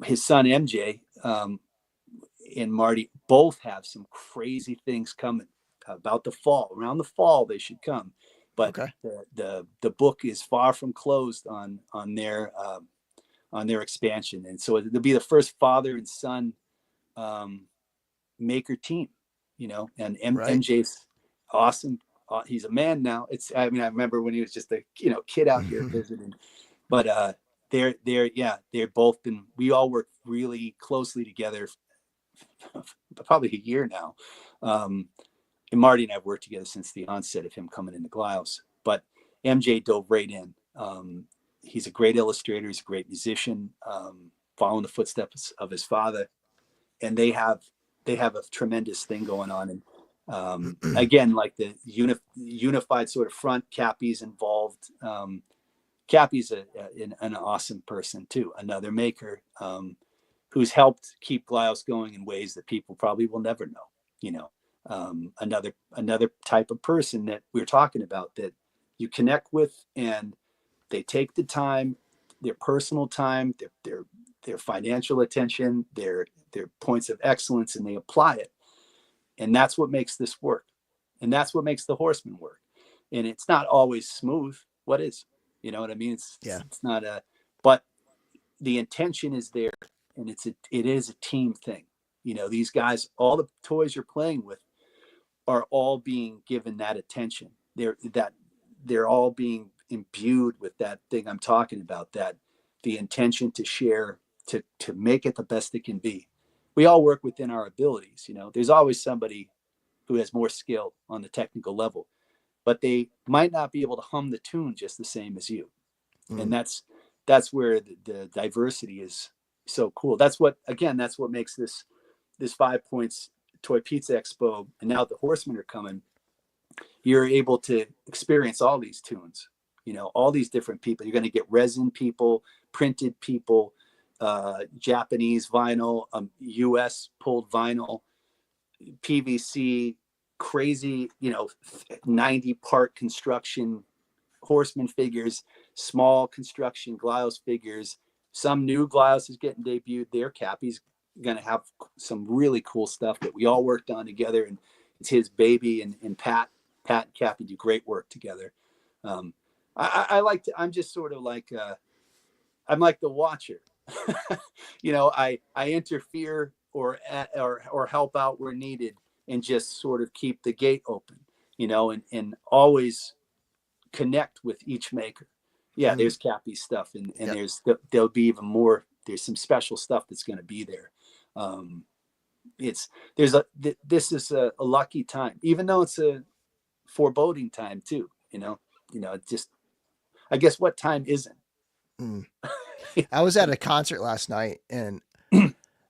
his son MJ, and Marty both have some crazy things coming about the fall. Around the fall they should come, but the book is far from closed on their expansion, and so it'll be the first father and son maker team, you know. And MJ's awesome. He's a man now. I remember when he was just a kid out here visiting, but they're both been. We all work really closely together, probably a year now. And Marty and I have worked together since the onset of him coming into Glyos. But MJ dove right in. He's a great illustrator. He's a great musician, following the footsteps of his father, and they have a tremendous thing going on. And again, like the unified sort of front, Cappy's involved. Cappy's an awesome person too, another maker who's helped keep Glyos going in ways that people probably will never know. You know, another type of person that we're talking about that you connect with, and they take the time, their personal time, their financial attention, their points of excellence, and they apply it. And that's what makes this work. And that's what makes the Horsemen work. And it's not always smooth. What is? You know what I mean? It's not but the intention is there, and it is a team thing. You know, these guys, all the toys you're playing with are all being given that attention. They're all being imbued with that thing I'm talking about, that the intention to share, to make it the best it can be. We all work within our abilities. You know, there's always somebody who has more skill on the technical level, but they might not be able to hum the tune just the same as you. And that's where the diversity is so cool. That's what makes this 5 Points Toy Pizza Expo, and now the Horsemen are coming. You're able to experience all these tunes, you know, all these different people. You're going to get resin people, printed people, Japanese vinyl, US pulled vinyl, PVC, crazy, 90 part construction Horseman figures, small construction Glyos figures, some new Glyos is getting debuted there. Cappy's going to have some really cool stuff that we all worked on together, and it's his baby. And Pat and Cappy do great work together. I like to. I'm just sort of like I'm like the watcher. I interfere or help out where needed, and just sort of keep the gate open. And always connect with each maker. Yeah, there's Cappy's stuff, and there'll be even more. There's some special stuff that's going to be there. This is a lucky time, even though it's a foreboding time too. Just, I guess, what time isn't? I was at a concert last night, and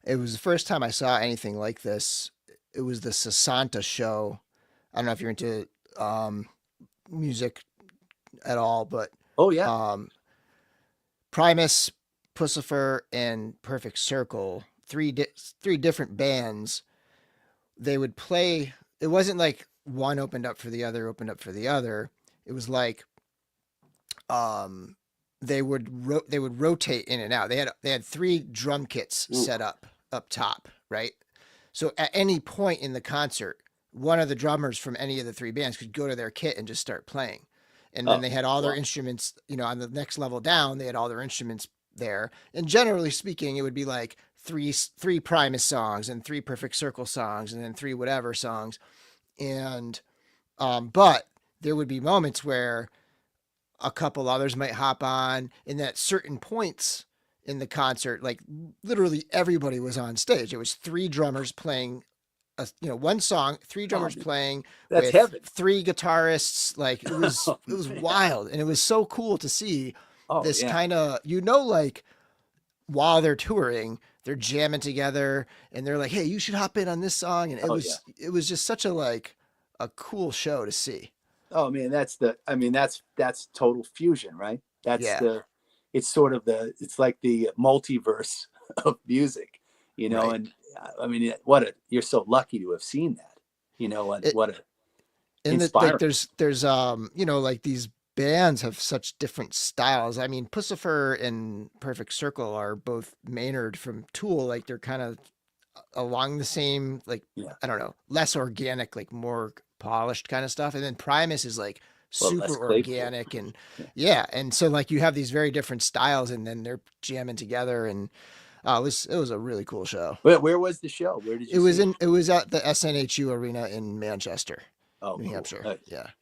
it was the first time I saw anything like this. It was the Sasanta show. I don't know if you're into music at all, but oh yeah, Primus, Pussifer, and Perfect Circle, three different bands. They would play. It wasn't like one opened up for the other, opened up for the other. It was like they would rotate in and out. They had 3 drum kits set up top, right? So at any point in the concert, one of the drummers from any of the 3 bands could go to their kit and just start playing. And then they had all their instruments, on the next level down, they had all their instruments there. And generally speaking, it would be like three Primus songs and 3 Perfect Circle songs and then 3 whatever songs. And but there would be moments where a couple others might hop on, and at certain points in the concert, like literally everybody was on stage. It was 3 drummers playing one song, 3 drummers playing with heaven. 3 guitarists. Like it was wild, and it was so cool to see this kind of like while they're touring, they're jamming together, and they're like, "Hey, you should hop in on this song," and it was just such a cool show to see. Oh man, that's total fusion, right? It's sort of it's like the multiverse of music, Right. And you're so lucky to have seen that, inspiring. There's like these bands have such different styles. I mean, Pussifer and Perfect Circle are both Maynard from Tool. Like they're kind of along the same, I don't know, less organic, like more polished kind of stuff. And then Primus is like super organic and and so like you have these very different styles, and then they're jamming together, and it was a really cool show. Where was the show? Where did you it was at the SNHU Arena in Manchester, New Hampshire.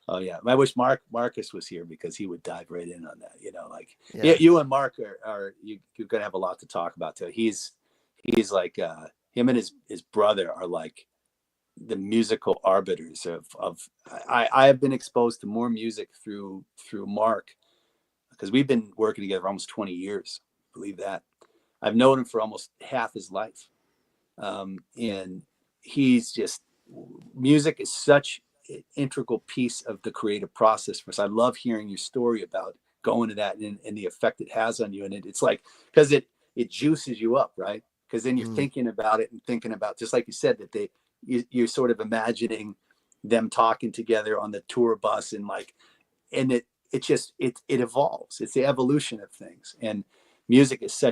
Oh yeah, I wish Marcus was here, because he would dive right in on that. You and Mark are you're gonna have a lot to talk about too. He's like him and his brother are like the musical arbiters of I have been exposed to more music through Mark, because we've been working together for almost 20 years. Believe that. I've known him for almost half his life. And he's just, music is such an integral piece of the creative process for us. I love hearing your story about going to that and the effect it has on you. And it's like, because it juices you up, right? Because then you're thinking about it and thinking about, just like you said, that you're sort of imagining them talking together on the tour bus, and it evolves. It's the evolution of things. And music is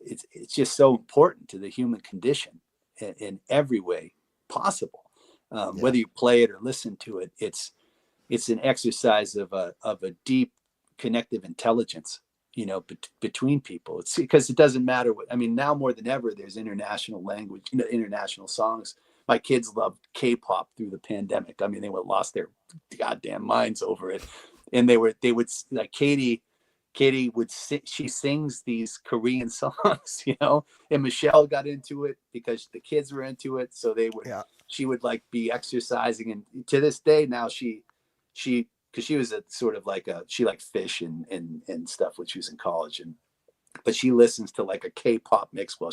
it's just so important to the human condition in every way possible. Whether you play it or listen to it, it's an exercise of a deep connective intelligence, between people. It's because it doesn't matter now more than ever, there's international language, international songs. My kids loved K-pop through the pandemic. They would lost their goddamn minds over it. And they would like Katie would sing, she sings these Korean songs, and Michelle got into it because the kids were into it. So she would like be exercising. And to this day now because she was a sort of like she liked Fish and stuff when she was in college, but she listens to like a K-pop mix while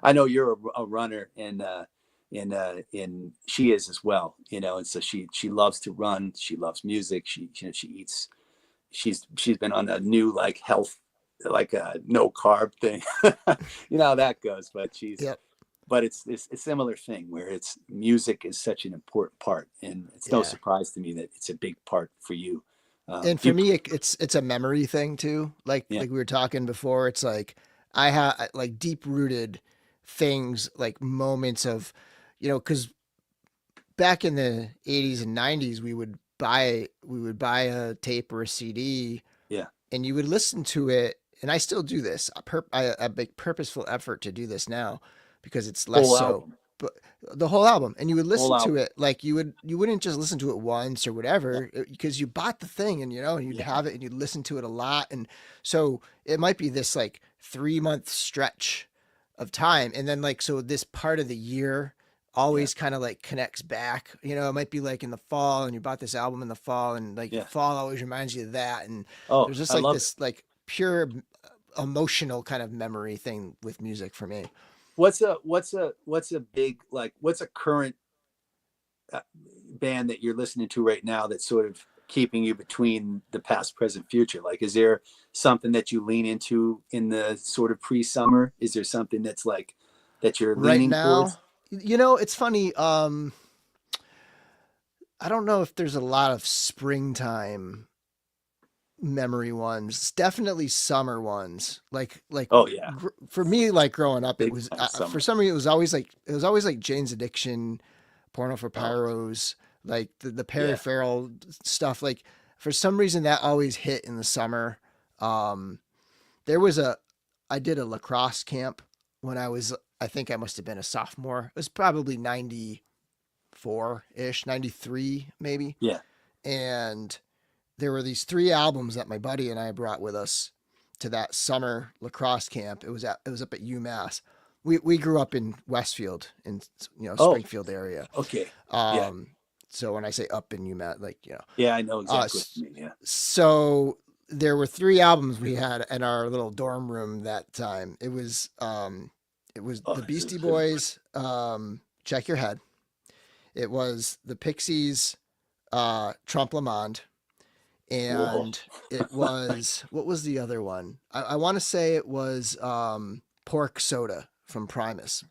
I know you're a runner, and she is as well, and so she loves to run. She loves music. She eats. She's been on a new health, no carb thing. You know how that goes, but but it's a similar thing where music is such an important part, and it's no surprise to me that it's a big part for you. And for me, it's a memory thing too. Like Yeah. we were talking before, it's like I have like deep rooted things, like moments of, because back in the 80s and 90s, we would buy a tape or a CD, Yeah. and you would listen to it. And I still do this. I make purposeful effort to do this now because it's less Whole so. album. But the whole album, and you would Whole listen to album. it like you wouldn't just listen to it once or whatever, because you bought the thing, and and you'd Yeah. have it and you'd listen to it a lot. And so it might be this like 3-month stretch of time, and then like, so this part of the year always kind of like connects back. It might be like in the fall, and you bought this album in the fall, and like the fall always reminds you of that. And Oh, there's just I like love this like pure emotional kind of memory thing with music for me. what's a big, like, what's a current band that you're listening to right now that's sort of keeping you between the past, present, future? Like, is there something that you lean into in the sort of pre-summer? Is there something that's like that you're Right leaning towards? now, it's funny. I don't know if there's a lot of springtime memory ones. It's definitely summer ones. Like Oh yeah, for me, like growing up, it big was time summer. for some reason it was always like Jane's Addiction, Porno for Pyros, like the Perry Farrell stuff. Like for some reason that always hit in the summer. There was I did a lacrosse camp when I think I must have been a sophomore. It was probably 94-ish, 93 maybe. Yeah. And there were these 3 albums that my buddy and I brought with us to that summer lacrosse camp. It was up at UMass. We grew up in Westfield, in Springfield area. Okay. So when I say up in UMass, like Yeah, I know exactly what you mean. Yeah. So there were 3 albums we had in our little dorm room that time. It was the Beastie Boys, Check Your Head. It was the Pixies, Trompe la Monde. And it was, what was the other one? I want to say it was Pork Soda from Primus.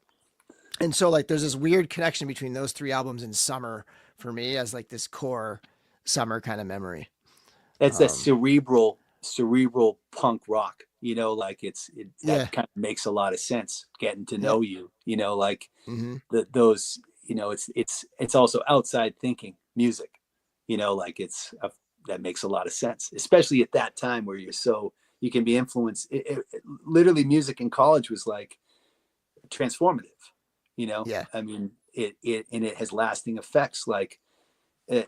And so like there's this weird connection between those 3 albums in summer for me as like this core summer kind of memory. That's that cerebral punk rock, like that kind of makes a lot of sense, getting to know you, like those, it's also outside thinking music, like that makes a lot of sense, especially at that time where you can be influenced. Literally music in college was like transformative, I mean, it has lasting effects. Like I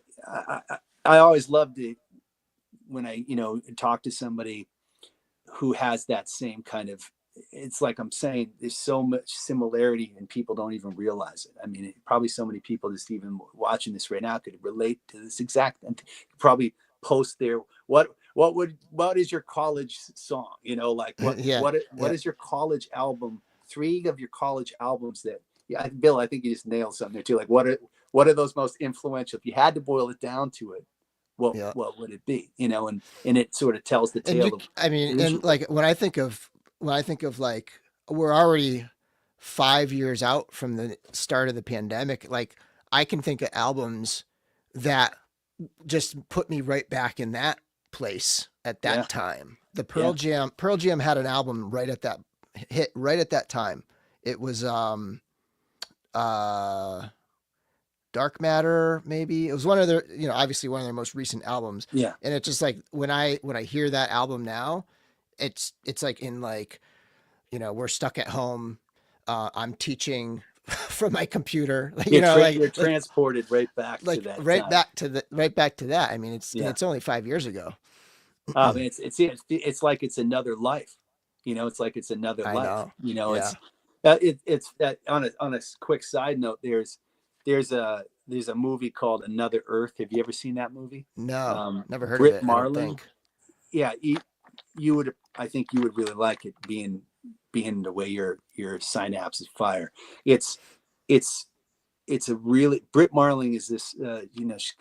always loved it when I, talk to somebody who has that same kind of, it's like I'm saying, there's so much similarity and people don't even realize it. I mean, probably so many people just even watching this right now could relate to this exact, and probably post their, what is your college song? Like what is your college album? 3 of your college albums that, Bill, I think you just nailed something there too. Like what are those most influential? If you had to boil it down to it, what would it be? And it sort of tells the tale and like when I think of like, we're already 5 years out from the start of the pandemic. Like I can think of albums that just put me right back in that place at that time. The Pearl Jam had an album right at that time. It was Dark Matter, maybe. It was one of their, obviously one of their most recent albums. Yeah. And it's just like when I hear that album now, it's like in like, we're stuck at home. I'm teaching from my computer. You're transported right back to that. Right back to that. I mean, it's only 5 years ago. It's like it's another life. It's like it's another life. It's that on a quick side note. There's a movie called Another Earth. Have you ever seen that movie? No, never heard Brit of it. Marling. Yeah, you would. I think you would really like it, being the way your synapses fire. It's a really, Brit Marling is this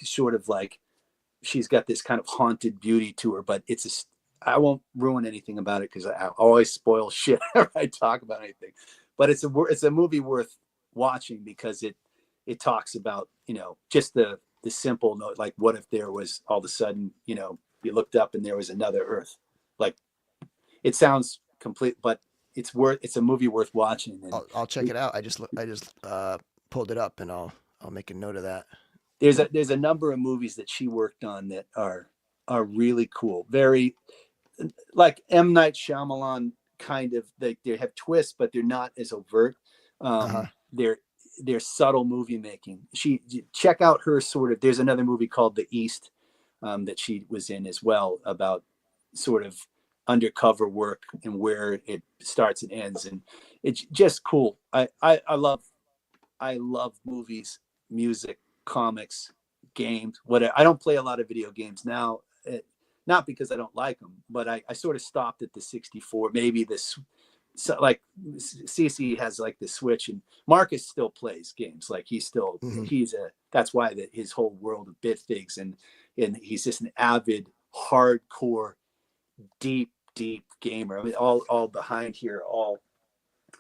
sort of like, she's got this kind of haunted beauty to her, but I won't ruin anything about it because I always spoil shit whenever I talk about anything. But it's a movie worth watching because it talks about just the simple note, like what if there was all of a sudden you looked up and there was another Earth. Like, it sounds complete, but it's a movie worth watching. And I'll check it out. I just pulled it up, and I'll make a note of that. there's a number of movies that she worked on that are really cool. Very like M. Night Shyamalan kind of. They have twists, but they're not as overt. They're subtle movie making. Check out her sort of. There's another movie called The East that she was in as well, about sort of undercover work and where it starts and ends, and it's just cool. I love movies, music, comics, games, whatever. I don't play a lot of video games now, not because I don't like them, but I sort of stopped at the 64. Maybe this, so like CC has like the Switch, and Marcus still plays games. Like that's why his whole world of bit figs, and he's just an avid, hardcore, deep gamer. I mean, all behind here, all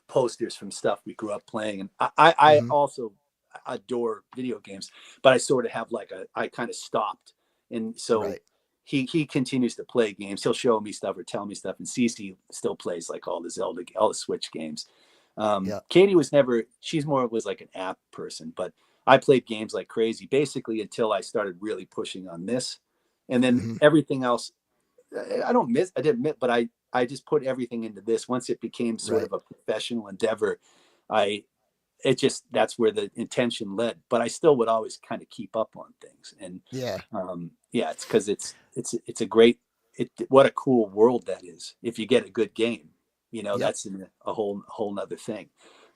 posters from stuff we grew up playing. And I also adore video games, but I sort of have I kind of stopped. And so he continues to play games. He'll show me stuff or tell me stuff. And Cece still plays like all the Zelda, all the Switch games. Katie was was like an app person, but I played games like crazy, basically until I started really pushing on this. And then everything else, I didn't miss, but I just put everything into this. Once it became sort of a professional endeavor, that's where the intention led. But I still would always kind of keep up on things. And it's because it's a great, what a cool world that is. If you get a good game, that's a whole nother thing.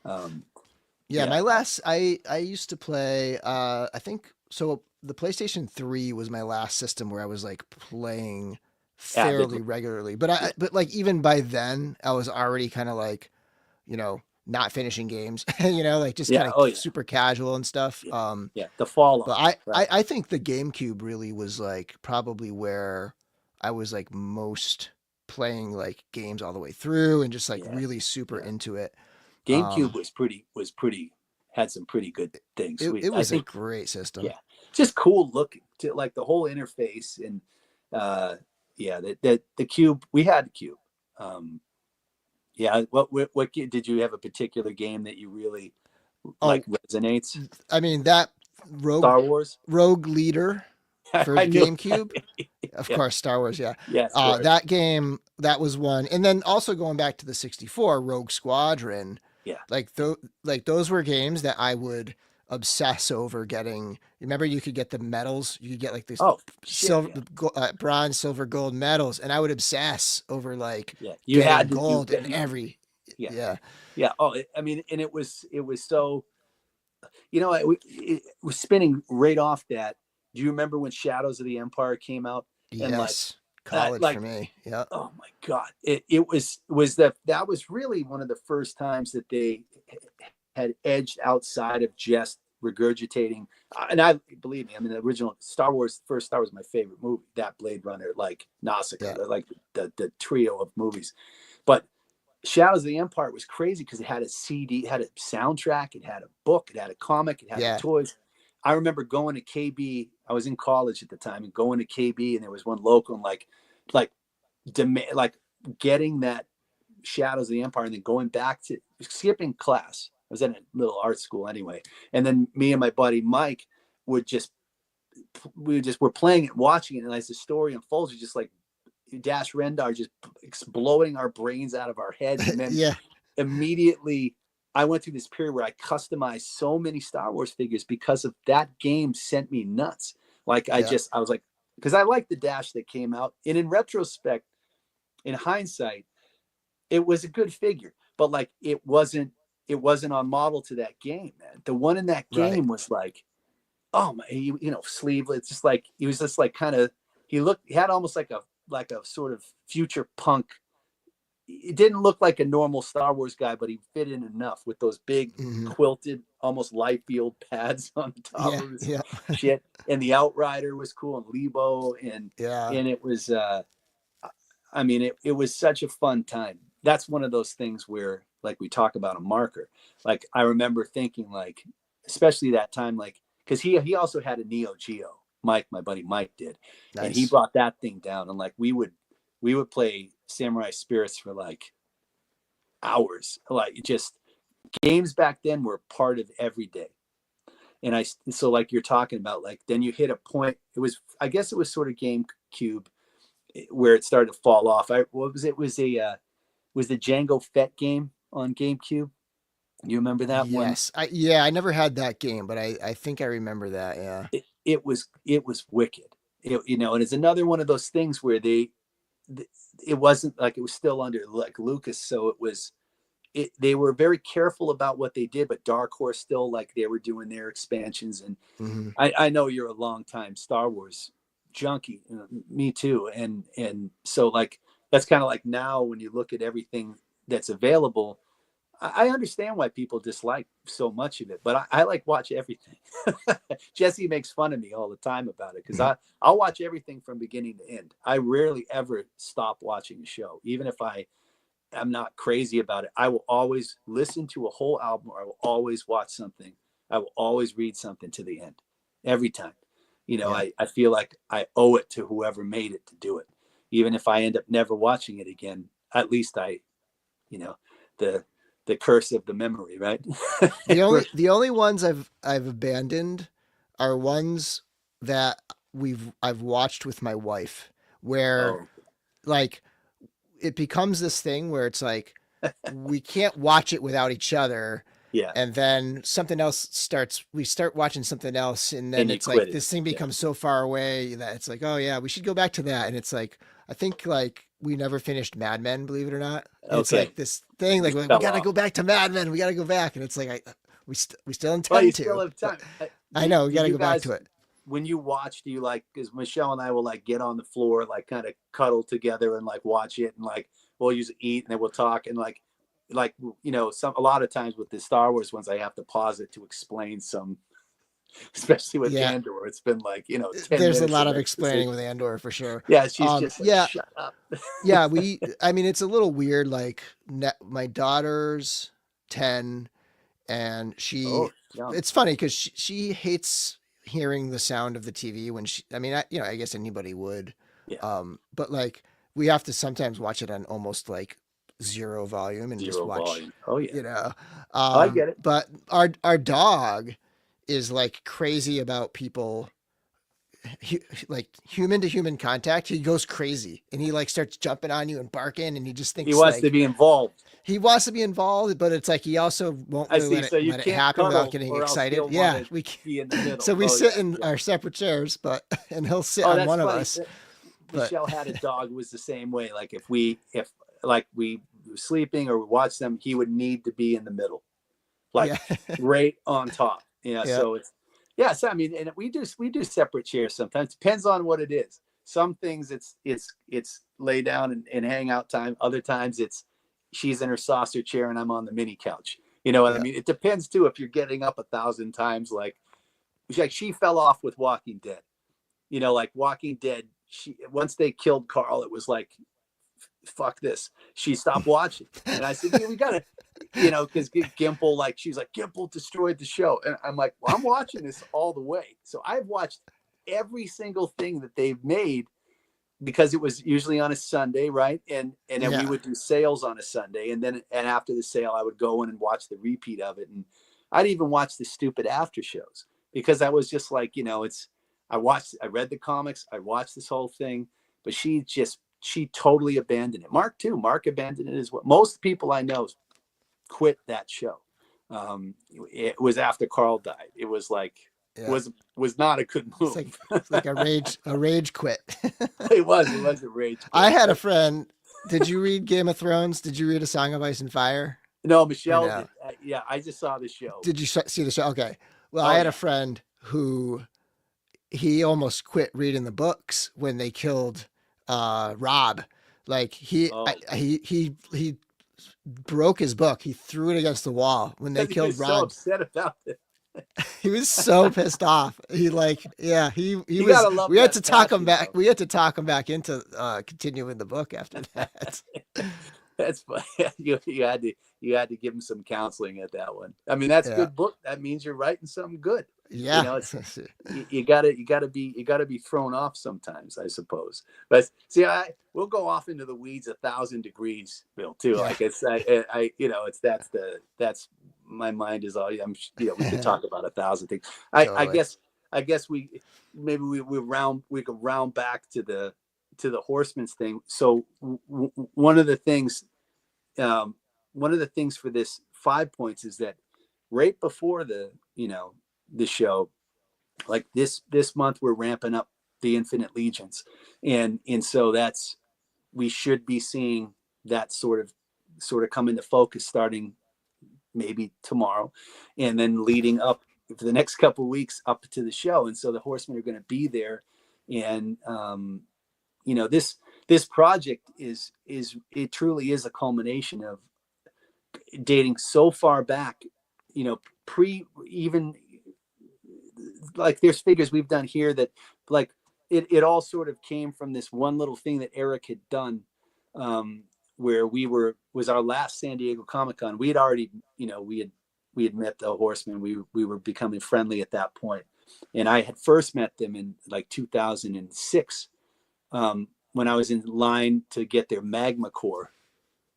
My last, I used to play, I think, so the PlayStation 3 was my last system where I was like playing fairly regularly, but like even by then I was already kind of like, not finishing games, like just kind of super casual and stuff. The Fallout. But I think the GameCube really was like probably where I was like most playing like games all the way through and just like really super into it. GameCube was pretty had some pretty good things. It was a great system. Yeah, just cool looking to like the whole interface. And the cube, we had the cube. What did you have a particular game that you really like resonates? I mean, that Star Wars Rogue Leader for GameCube. Of course, Star Wars, yeah. That game, that was one. And then also going back to the 64, Rogue Squadron. Yeah. Like those were games that I would obsess over getting. Remember, you could get the medals. You could get like these bronze, silver, gold medals, and I would obsess over like you had gold in every. Oh, I mean, and it was so, it was spinning right off that. Do you remember when Shadows of the Empire came out? Yes. College for me. Yeah. Oh my God. It was that was really one of the first times that they had edged outside of just regurgitating. And I believe me, I mean, the original first Star Wars, my favorite movie, that Blade Runner, like Nausicaa, like the trio of movies. But Shadows of the Empire was crazy because it had a CD, it had a soundtrack, it had a book, it had a comic, it had toys. I remember going to KB. I was in college at the time, and going to KB, and there was one local, and like getting that Shadows of the Empire, and then going back to skipping class. I was at a little art school anyway, and then me and my buddy Mike were playing it, watching it, and as the story unfolds, we just like Dash Rendar just exploding our brains out of our heads, and then immediately. I went through this period where I customized so many Star Wars figures because of that game sent me nuts. Like I was like, because I like the Dash that came out. And in retrospect, in hindsight, it was a good figure, but like it wasn't on model to that game, man. The one in that game was like, oh my, sleeveless, just like, he was just like he had almost like a sort of future punk. It didn't look like a normal Star Wars guy, but he fit in enough with those big quilted, almost light field pads on the top of his shit. And the Outrider was cool, and Lebo, and it was, I mean, it was such a fun time. That's one of those things where, like, we talk about a marker. Like, I remember thinking, like, especially that time, like, because he also had a Neo Geo Mike, my buddy Mike did. And he Nice. brought that thing down, and like we would play Samurai Spirits for like hours. Like just games back then were part of every day. And so like you're talking about, like, then you hit a point. I guess it was sort of GameCube where it started to fall off. It was the Django Fett game on GameCube. You remember that one? Yes. I never had that game, but I think I remember that. Yeah. It was wicked. And it's another one of those things where it wasn't like, it was still under like Lucas. So they were very careful about what they did, but Dark Horse still, like, they were doing their expansions. And Mm-hmm. I know you're a long time Star Wars junkie, me too. And so like, that's kind of like, now when you look at everything that's available, I understand why people dislike so much of it, but I like watch everything. Jesse makes fun of me all the time about it, because I'll watch everything from beginning to end. I rarely ever stop watching a show, even if I'm not crazy about it. I will always listen to a whole album, or I will always watch something. I will always read something to the end, every time. I feel like I owe it to whoever made it to do it. Even if I end up never watching it again, at least the curse of the memory, right? The only ones I've abandoned are ones that I've watched with my wife, where like it becomes this thing where it's like we can't watch it without each other. Yeah. And then something else we start watching something else, and then it's like this thing becomes so far away that it's like, oh yeah, we should go back to that. And it's like, I think like we never finished Mad Men, believe it or not. It's like this thing, like we gotta go back to Mad Men. We gotta go back, and it's like we still intend to. Still have time. I know we gotta go back to it. When you watch, do you like? Because Michelle and I will like get on the floor, like kind of cuddle together and like watch it, and like we'll usually eat and then we'll talk, and like a lot of times with the Star Wars ones, I have to pause it to explain some. Especially with Andor, it's been like 10 there's a lot of explaining with Andor for sure. Yeah, she's just like, shut up. Yeah, I mean, it's a little weird. Like my daughter's 10, and it's funny because she hates hearing the sound of the TV when I guess anybody would. Yeah. But like we have to sometimes watch it on almost like zero volume and just watch. Volume. Oh yeah. I get it. But our dog is like crazy about people, like human to human contact. He goes crazy and he like starts jumping on you and barking, and he just thinks he wants to be involved. He wants to be involved, but it's like he also won't really let it happen without getting excited. Yeah, we be in the middle. So we sit in our separate chairs, and he'll sit on one of us. Michelle had a dog who was the same way. Like if we were sleeping or we watched them, he would need to be in the middle, like right on top. Yeah. So it's So I mean, and we do separate chairs sometimes. Depends on what it is. Some things it's lay down and hang out time. Other times she's in her saucer chair and I'm on the mini couch. You know what I mean? It depends too. If you're getting up 1,000 times, like she fell off with Walking Dead. Like Walking Dead. Once they killed Carl, it was like, fuck this. She stopped watching, and I said, we gotta, because Gimple, like, she's like, Gimple destroyed the show, and I'm like, well, I'm watching this all the way. So I've watched every single thing that they've made, because it was usually on a Sunday, right? And then we would do sales on a Sunday, and after the sale, I would go in and watch the repeat of it, and I'd even watch the stupid after shows, because I was just like, I read the comics, I watched this whole thing, but she totally abandoned it. Mark too. Mark abandoned it as well. Most people I know quit that show. It was after Carl died. It was like was not a good move. It's like a rage quit. It was a rage quit. I had a friend. Did you read Game of Thrones? Did you read A Song of Ice and Fire? No, Michelle. No? Did, I just saw the show. Did you see the show? Okay. Well, I had a friend who he almost quit reading the books when they killed Rob. Like he broke his book. He threw it against the wall when they killed Rob. So upset about it. He was so pissed off. He was. We had to talk him back. We had to talk him back into continuing the book after that. That's funny. You had to give him some counseling at that one. I mean, that's a good book. That means you're writing something good. You Yeah. know, it's you gotta be thrown off sometimes, I suppose. But see, we'll go off into the weeds 1,000 degrees, Bill, too. Yeah. Like it's I you know, it's that's my mind is all we could talk about 1,000 things. Totally. I guess we could round back to the Horsemen's thing. So one of the things for this 5 points is that right before the show, like this month we're ramping up the Infinite Legions, and so we should be seeing that sort of come into focus starting maybe tomorrow, and then leading up for the next couple of weeks up to the show. And so the Horsemen are going to be there, and this project is it truly is a culmination of dating so far back, pre even, like, there's figures we've done here that, like, it all sort of came from this one little thing that Eric had done, where was our last San Diego Comic-Con. We had already, we had met the Horsemen. We were becoming friendly at that point. And I had first met them in like 2006, when I was in line to get their Magma Core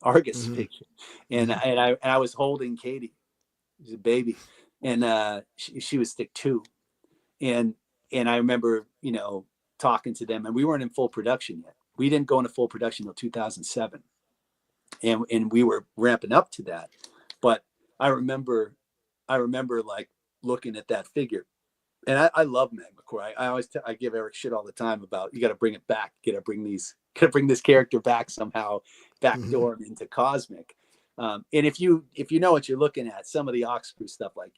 Argus figure. And I was holding Katie. She was a baby. And she was stick 2. And I remember, talking to them, and we weren't in full production yet. We didn't go into full production until 2007. And we were ramping up to that. But I remember like looking at that figure, and I love Magma Core. I always I give Eric shit all the time about, you got to bring it back. Got to bring this character back somehow, backdoor him into Cosmic. And if you know what you're looking at, some of the Oxford stuff, like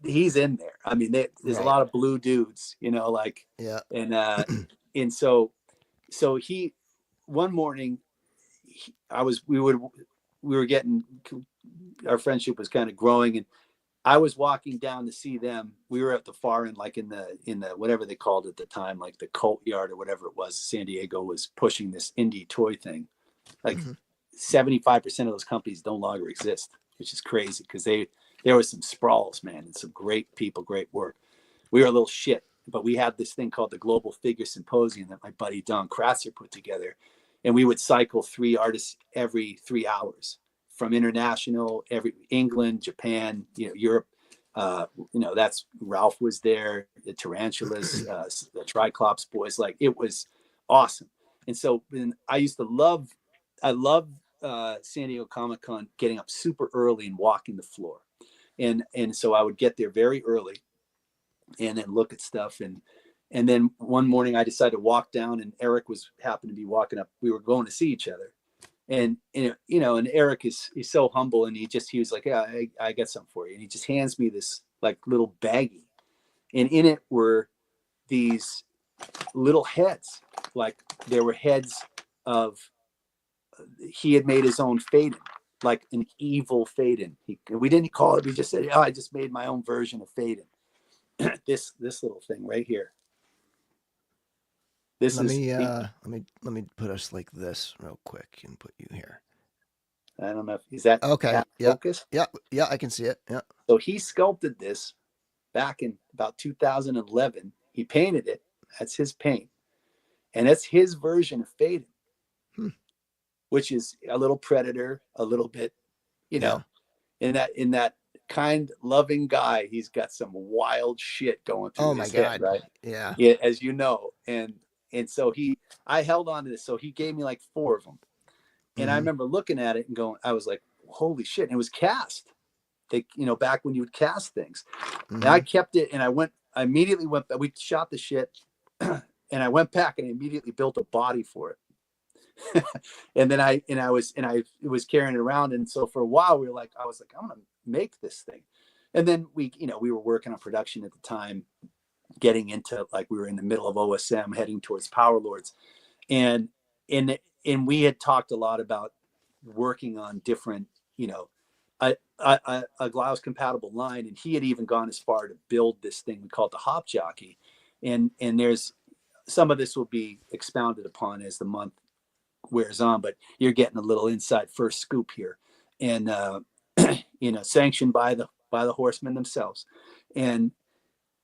he's in there. I mean, there's a lot of blue dudes, like, yeah. And so he, one morning, we were getting, our friendship was kind of growing, and I was walking down to see them. We were at the far end, like in the whatever they called it at the time, like the Cult Yard or whatever it was. San Diego was pushing this indie toy thing. Like 75% of those companies no longer exist, which is crazy, because there was some sprawls, man, and some great people, great work. We were a little shit, but we had this thing called the Global Figure Symposium that my buddy Don Kratzer put together. And we would cycle 3 artists every 3 hours, from international, England, Japan, Europe. That's Ralph was there, the Tarantulas, the Triclops boys. Like, it was awesome. And so I love San Diego Comic-Con, getting up super early and walking the floor. And so I would get there very early and then look at stuff. And then one morning I decided to walk down, and Eric happened to be walking up. We were going to see each other. And Eric he's so humble, and he was like, yeah, I got something for you. And he just hands me this like little baggie. And in it were these little heads. Like, there were heads of, he had made his own Pheyden, like an evil Pheyden. We didn't call it, we just said, I just made my own version of Pheyden. this little thing right here. Let me put us like this real quick and put you here. I don't know is that okay. Focus? Yeah, I can see it. Yeah. So he sculpted this back in about 2011. He painted it. That's his paint, and that's his version of Pheyden, which is a little predator, a little bit, in that kind, loving guy. He's got some wild shit going through his head, right? Yeah, as you know. And so I held on to this. So he gave me like 4 of them. And I remember looking at it and going, I was like, holy shit. And it was cast. Back when you would cast things. And I kept it, and I immediately went, we shot the shit, and I went back and I immediately built a body for it. And then I was carrying it around. And so for a while I was like, I'm going to make this thing. And then we were working on production at the time, getting into, like, we were in the middle of OSM, heading towards Power Lords. And we had talked a lot about working on different, a Glyos compatible line. And he had even gone as far to build this thing we called the Hop Jockey. And there's some of this will be expounded upon as the month wears on, but you're getting a little inside first scoop here. And, sanctioned by the by the Horsemen themselves. And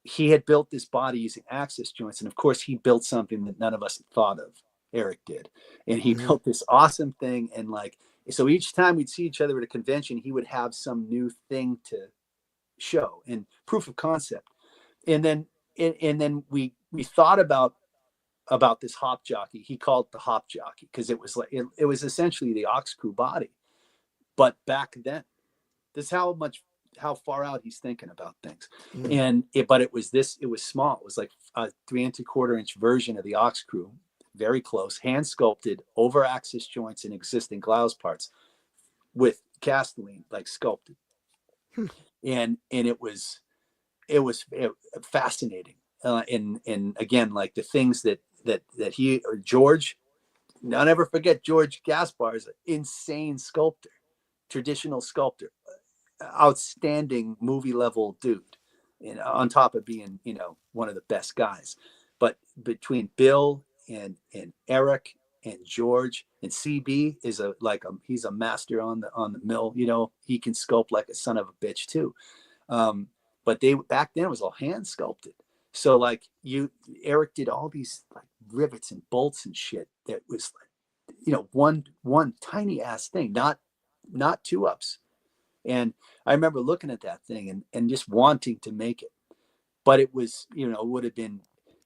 he had built this body using access joints. And of course, he built something that none of us had thought of. Eric did. And he built this awesome thing. And like, so each time we'd see each other at a convention, he would have some new thing to show and proof of concept. And then we thought about this hop jockey. He called it the hop jockey because it was like it was essentially the ox crew body, but back then. This is how far out he's thinking about things. But it was small. It was like a 3 3/4 inch version of the ox crew, very close, hand sculpted over axis joints and existing Glyos parts with castelline, like sculpted. And it was fascinating. And again, like the things that he or George, I'll never forget George Gaspar is an insane sculptor, traditional sculptor, outstanding movie level dude, on top of being, one of the best guys. But between Bill and Eric and George and CB is he's a master on the mill. He can sculpt like a son of a bitch too. But back then it was all hand sculpted. So like Eric did all these like rivets and bolts and shit that was like, one tiny ass thing, not two ups. And I remember looking at that thing and just wanting to make it, but it was, it would have been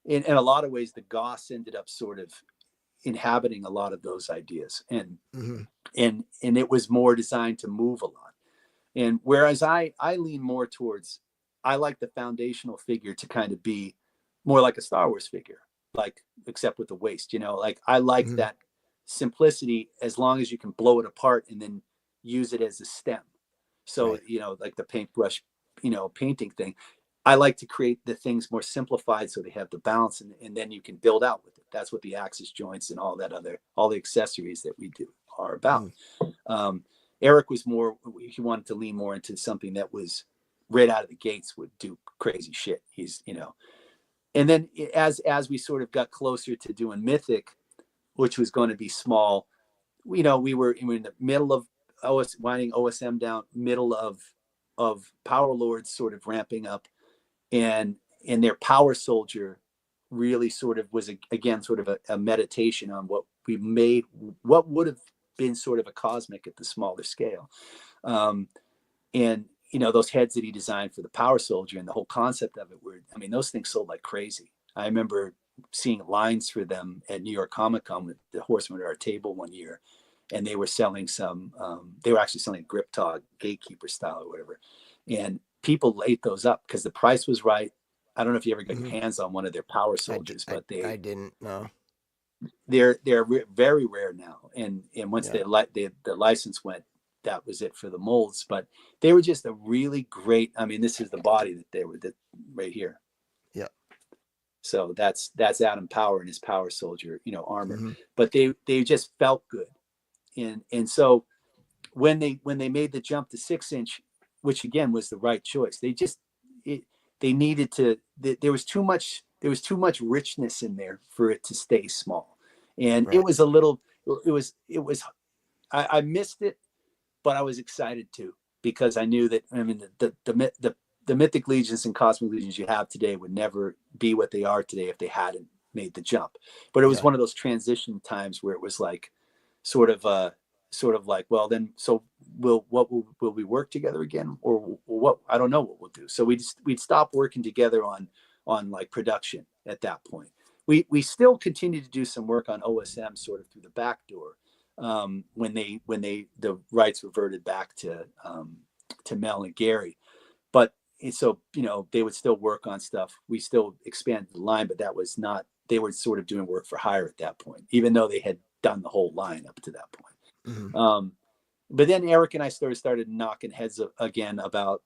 in a lot of ways, the Goss ended up sort of inhabiting a lot of those ideas, and it was more designed to move a lot. And whereas I lean more towards, I like the foundational figure to kind of be more like a Star Wars figure, like, except with the waist, like I like that simplicity as long as you can blow it apart and then use it as a stem. So, right. Like the paintbrush, painting thing, I like to create the things more simplified so they have the balance and then you can build out with it. That's what the axis joints and all the accessories that we do are about. Eric was more, he wanted to lean more into something that was right out of the gates would do crazy shit. He's, and then as we sort of got closer to doing Mythic, which was going to be small, we were in the middle of winding OSM down, middle of Power Lords sort of ramping up, and their Power Soldier really sort of was again sort of a meditation on what we made, what would have been sort of a cosmic at the smaller scale. And those heads that he designed for the Power Soldier and the whole concept of it those things sold like crazy. I remember seeing lines for them at New York Comic Con with the Horsemen at our table one year, and they were selling they were actually selling Grip Tog, Gatekeeper style or whatever. And people ate those up because the price was right. I don't know if you ever got your hands on one of their Power Soldiers, but I didn't know. They're very rare now. And once the license went, that was it for the molds. But they were just a really great, this is the body that they were right here. Yeah. So that's Adam Power and his Power Soldier, armor. But they just felt good. And so when they made the jump to 6-inch, which again was the right choice, they needed to, there was too much richness in there for it to stay small. And right. It was a little, I missed it, but I was excited too, because I knew that, the Mythic Legions and Cosmic Legions you have today would never be what they are today if they hadn't made the jump. But it was one of those transition times where it was like, sort of like, well, then, so will we work together again, or what? I don't know what we'll do. So we'd stop working together on like production at that point. We still continue to do some work on OSM sort of through the back door, when the rights reverted back to Mel and Gary. But so, they would still work on stuff. We still expanded the line, but that was not, they were sort of doing work for hire at that point, even though they had done the whole line up to that point. But then Eric and I started knocking heads again about,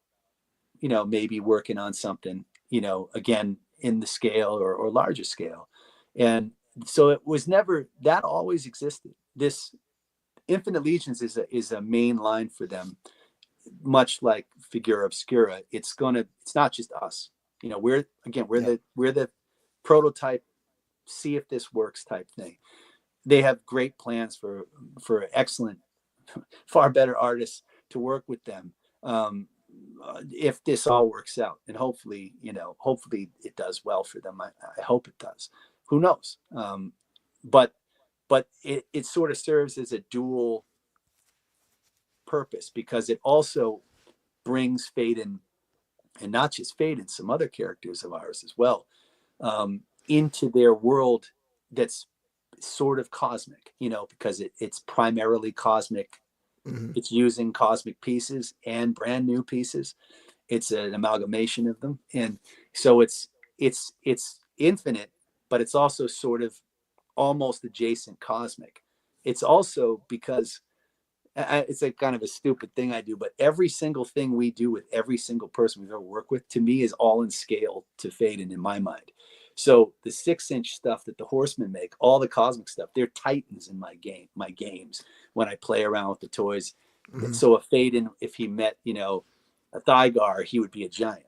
maybe working on something, again, in the scale or larger scale. And so it was never, that always existed. This Infinite Legions is a main line for them, much like Figura Obscura. It's not just us, we're the prototype, see if this works type thing. They have great plans for excellent, far better artists to work with them. if this all works out, and hopefully, hopefully it does well for them. I hope it does. Who knows? But it sort of serves as a dual purpose, because it also brings Pheyden, and not just Pheyden, some other characters of ours as well, into their world that's sort of cosmic, because it's primarily cosmic. Mhm. It's using cosmic pieces and brand new pieces. It's an amalgamation of them. And so it's infinite, but it's also sort of almost adjacent cosmic. It's also because it's a kind of a stupid thing I do, but every single thing we do with every single person we've ever worked with, to me, is all in scale to Pheyden in my mind. So the 6-inch stuff that the Horsemen make, all the cosmic stuff, they're titans in my games when I play around with the toys. Mhm. So if Pheyden, if he met, a Thygar, he would be a giant.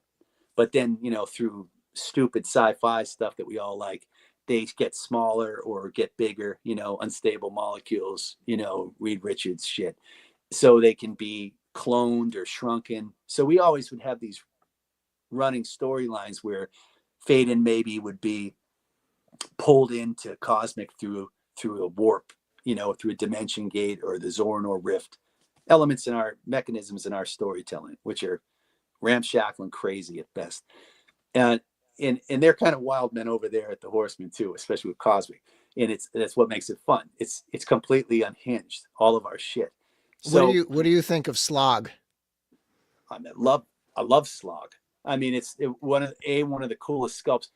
But then, through stupid sci-fi stuff that we all like, they get smaller or get bigger, unstable molecules, Reed Richards shit. So they can be cloned or shrunken. So we always would have these running storylines where Pheyden maybe would be pulled into cosmic through a warp, through a dimension gate or the Zoranor rift. Elements in our mechanisms in our storytelling, which are ramshackle and crazy at best. And they're kind of wild men over there at the Horsemen too, especially with cosmic. And that's what makes it fun. It's completely unhinged, all of our shit. So What do you think of Slog? I love Slog. I mean, it's one of the coolest sculpts.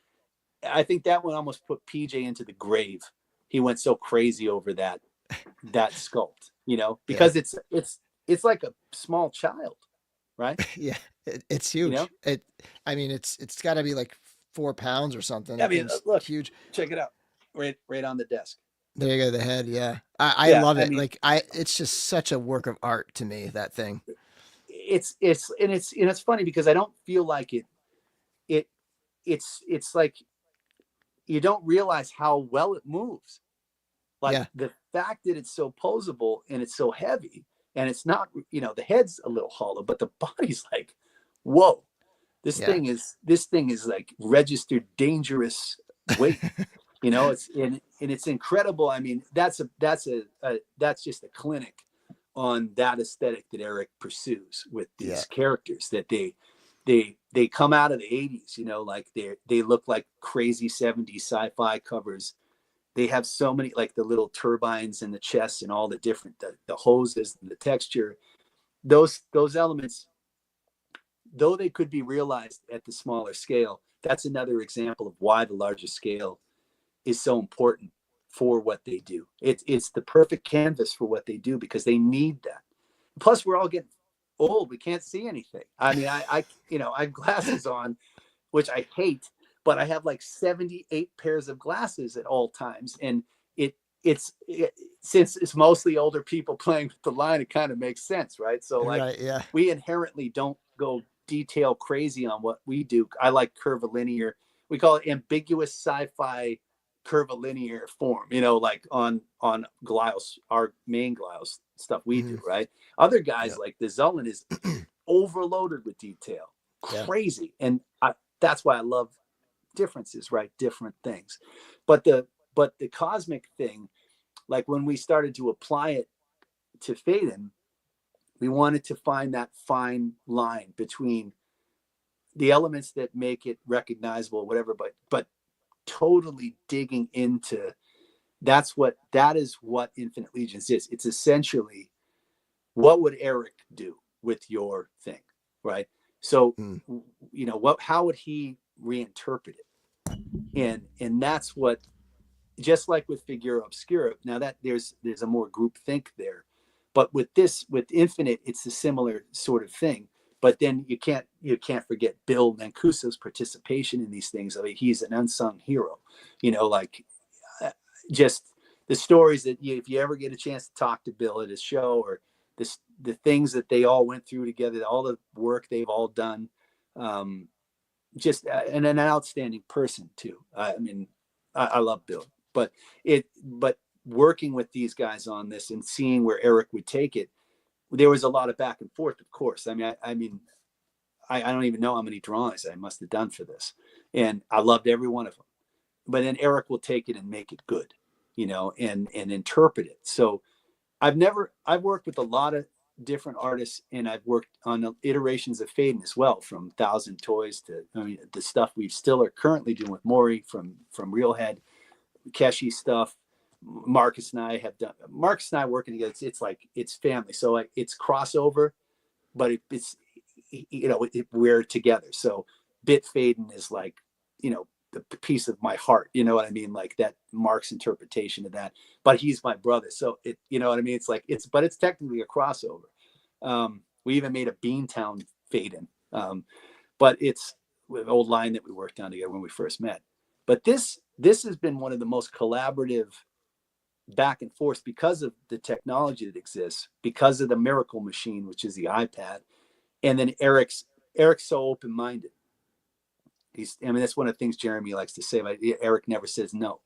I think that one almost put PJ into the grave. He went so crazy over that sculpt, because it's like a small child, right? Yeah, it's huge. You I mean, it's got to be like 4 pounds or something. I mean, It's look, huge. check it out, right on the desk. There you go, the head. Yeah, I Yeah, love I it. mean, Like it's just such a work of art to me. That thing. it's funny because I don't feel like it's like you don't realize how well it moves. Like Yeah, the fact that it's so posable and it's so heavy, and it's not, the head's a little hollow, but the body's like, whoa, this yeah, thing is like registered dangerous weight. It's and it's incredible. I mean, that's just a clinic on that aesthetic that Eric pursues with yeah. these characters, that they come out of the 80s, like they look like crazy 70s sci-fi covers. They have so many, like the little turbines in the chest and all the different the hoses and the texture. Those elements, though they could be realized at the smaller scale, that's another example of why the larger scale is so important for what they do. It's the perfect canvas for what they do, because they need that. Plus, we're all getting old. We can't see anything. I mean, I have glasses on, which I hate, but I have like 78 pairs of glasses at all times. And since it's mostly older people playing with the line, it kind of makes sense, right? So like Right. Yeah. we inherently don't go detail crazy on what we do. I like curvilinear. We call it ambiguous sci-fi curvilinear form, like on Glyos, our main Glyos stuff we do, Mhm. right? Other guys Yeah. like the Zullen is overloaded with detail, Yeah. crazy. And that's why I love differences, right? Different things. But the cosmic thing, like when we started to apply it to Pheyden, we wanted to find that fine line between the elements that make it recognizable, whatever, but totally digging into that is what Infinite Legions is. It's essentially, what would Eric do with your thing, right? So, Mm. how would he reinterpret it? And that's what, just like with Figura Obscura, now that there's a more group think there, but with Infinite, it's a similar sort of thing. But then you can't forget Bill Mancuso's participation in these things. I mean, he's an unsung hero, like just the stories that if you ever get a chance to talk to Bill at his show, or the things that they all went through together, all the work they've all done, just and an outstanding person too. I mean, I love Bill, but working with these guys on this and seeing where Eric would take it, there was a lot of back and forth, of course. I mean, I don't even know how many drawings I must have done for this. And I loved every one of them. But then Eric will take it and make it good, you know, and interpret it. So I've worked with a lot of different artists, and I've worked on iterations of Pheyden as well, from 1,000 Toys to, I mean, the stuff we still are currently doing with Maury from Reelhead, Keshi stuff. Marcus and I working together. It's like, it's family. So like, it's crossover, but it's, you know, we're together. So Bit Pheyden is like, you know, the piece of my heart, you know what I mean? Like that Mark's interpretation of that, but he's my brother. So it, you know what I mean? It's like, but it's technically a crossover. We even made a Beantown Pheyden. But it's an old line that we worked on together when we first met. But this has been one of the most collaborative back and forth because of the technology that exists, because of the miracle machine, which is the iPad. And then Eric's so open-minded. I mean, that's one of the things Jeremy likes to say, but Eric never says no.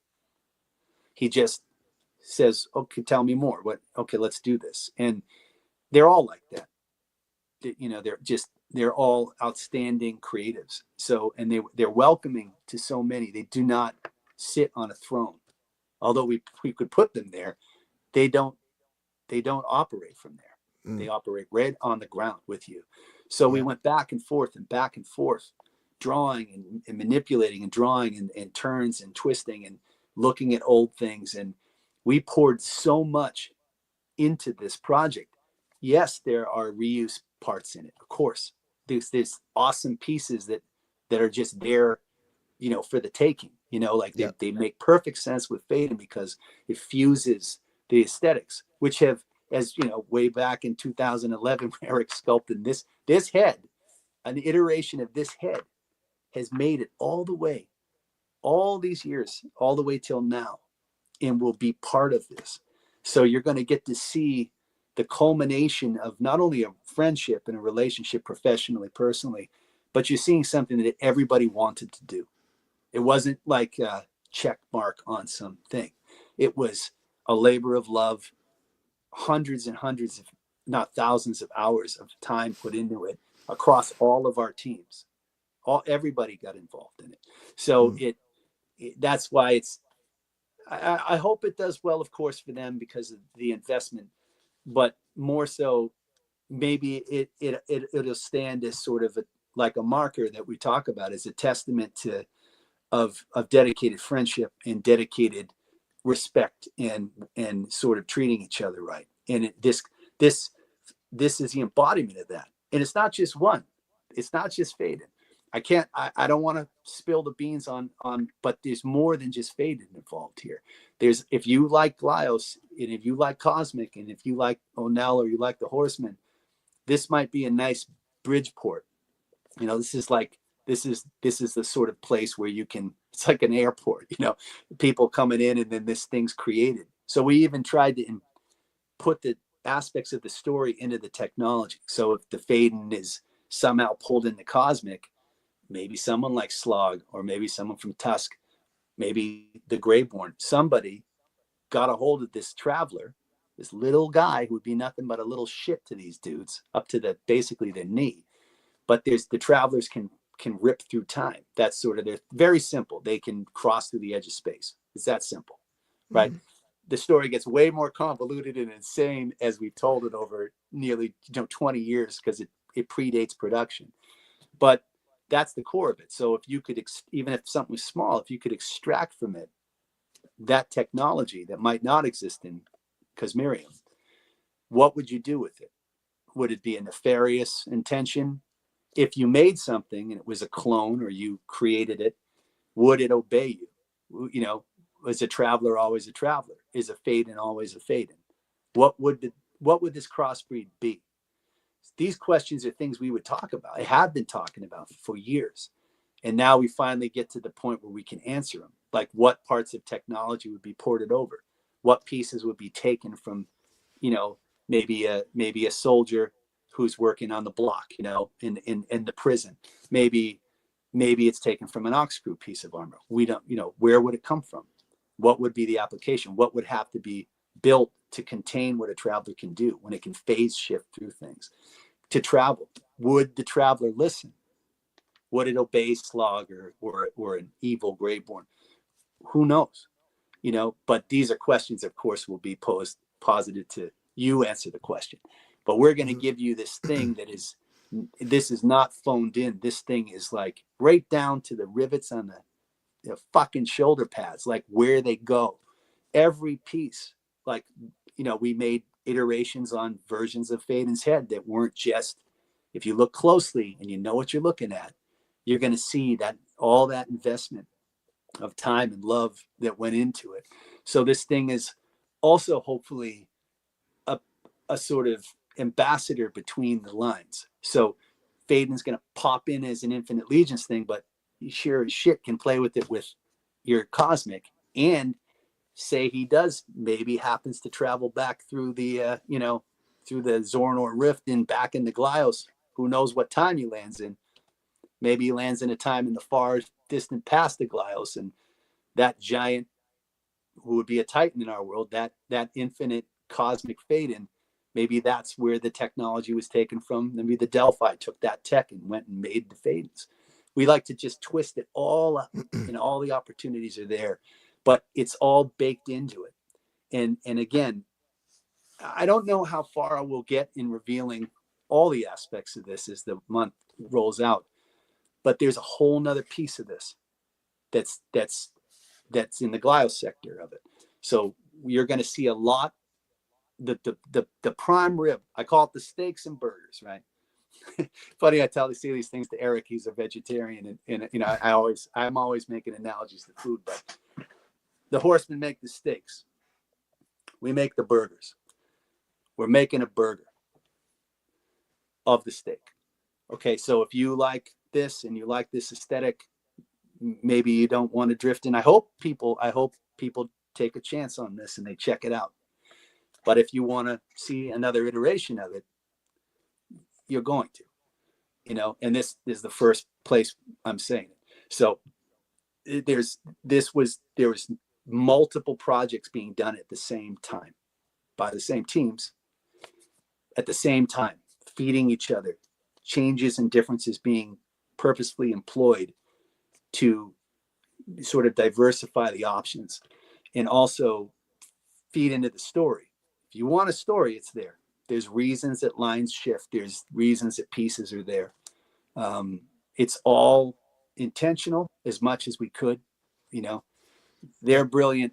He just says, okay, tell me more. Okay, let's do this. And they're all like that. You know, they're all outstanding creatives. So, and they're welcoming to so many. They do not sit on a throne. Although we could put them there, they don't operate from there. They operate right on the ground with you. So we went back and forth, drawing and manipulating and drawing and turns and twisting and looking at old things. And we poured so much into this project. Yes, there are reuse parts in it, of course. There's awesome pieces that are just there, you know, for the taking, you know, like they make perfect sense with Pheyden because it fuses the aesthetics, which have, as you know, way back in 2011, Eric sculpted this head, an iteration of this head has made it all the way, all these years, all the way till now, and will be part of this. So you're going to get to see the culmination of not only a friendship and a relationship professionally, personally, but you're seeing something that everybody wanted to do. It wasn't like a check mark on something. It was a labor of love, hundreds and hundreds, if not thousands of hours of time put into it across all of our teams. Everybody got involved in it. So that's why I hope it does well, of course, for them because of the investment, but more so maybe it'll stand as sort of like a marker that we talk about as a testament to of dedicated friendship and dedicated respect and sort of treating each other right. And this is the embodiment of that. And it's not just one. It's not just Pheyden. I don't want to spill the beans on, but there's more than just Pheyden involved here. If you like Glyos and if you like Cosmic and if you like O'Neill or you like the Horsemen, this might be a nice Bridgeport. You know, this is the sort of place where it's like an airport, you know, people coming in and then this thing's created. So we even tried to put the aspects of the story into the technology. So if the Pheyden is somehow pulled into Cosmic, maybe someone like Slog or maybe someone from Tusk, maybe the Greyborn, somebody got a hold of this Traveler, this little guy who would be nothing but a little shit to these dudes up to basically their knee. But the Travelers can rip through time. That's sort of, they're very simple. They can cross through the edge of space. It's that simple, right? The story gets way more convoluted and insane as we've told it over nearly 20 years because it predates production. But that's the core of it. So if you could, even if something was small, if you could extract from it that technology that might not exist in Cosmerium, what would you do with it? Would it be a nefarious intention? If you made something and it was a clone or you created it, would it obey you? You know, is a Traveler always a Traveler? Is a Pheyden always a Pheyden? What would this crossbreed be? These questions are things we would talk about. I have been talking about for years. And now we finally get to the point where we can answer them. Like what parts of technology would be ported over? What pieces would be taken from, you know, maybe a soldier who's working on the block, you know, in the prison. Maybe it's taken from an ox crew piece of armor. We don't, you know, where would it come from? What would be the application? What would have to be built to contain what a Traveler can do when it can phase shift through things? To travel, would the Traveler listen? Would it obey Slog or an evil Greyborn? Who knows? You know, but these are questions, of course, will be posited to you answer the question. But we're going to give you this thing this is not phoned in. This thing is like right down to the rivets on the fucking shoulder pads, like where they go. Every piece, like, you know, we made iterations on versions of Pheyden's head that weren't just, if you look closely and you know what you're looking at, you're going to see that all that investment of time and love that went into it. So this thing is also hopefully a sort of ambassador between the lines. So Pheyden's going to pop in as an Infinite Legions thing, but you sure as shit can play with it with your Cosmic, and say he does maybe happens to travel back through the through the Zornor Rift and back into Glyos. Who knows what time he lands in? Maybe he lands in a time in the far distant past of Glyos, and that giant who would be a Titan in our world, that infinite cosmic Pheyden, maybe that's where the technology was taken from. Maybe the Delphi took that tech and went and made the Pheydens. We like to just twist it all up, and all the opportunities are there, but it's all baked into it. And again, I don't know how far I will get in revealing all the aspects of this as the month rolls out, but there's a whole nother piece of this that's in the Glyos sector of it. So you're going to see a lot. The prime rib, I call it the steaks and burgers, right? Funny, I say these things to Eric. He's a vegetarian, and you know, I'm always making analogies to food. But the Horsemen make the steaks. We make the burgers. We're making a burger of the steak. Okay, so if you like this and you like this aesthetic, maybe you don't want to drift in. I hope people take a chance on this and they check it out. But if you want to see another iteration of it, you're going to, you know, and this is the first place I'm saying it. So there was multiple projects being done at the same time by the same teams at the same time, feeding each other, changes and differences being purposefully employed to sort of diversify the options and also feed into the story. If you want a story, it's there. There's reasons that lines shift. There's reasons that pieces are there. It's all intentional as much as we could, you know. They're brilliant.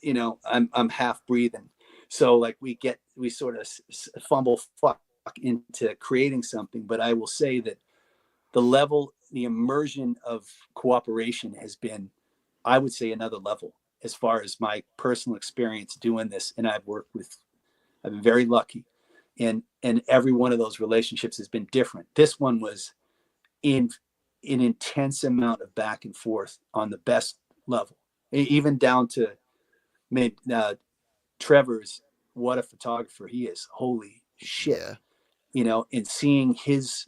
You know, I'm half breathing. So like we sort of fumble fuck into creating something, but I will say that the immersion of cooperation has been, I would say, another level as far as my personal experience doing this. And I've been very lucky. And every one of those relationships has been different. This one was in an intense amount of back and forth on the best level, even down to Trevor's, what a photographer he is. Holy shit. Yeah. You know, and seeing his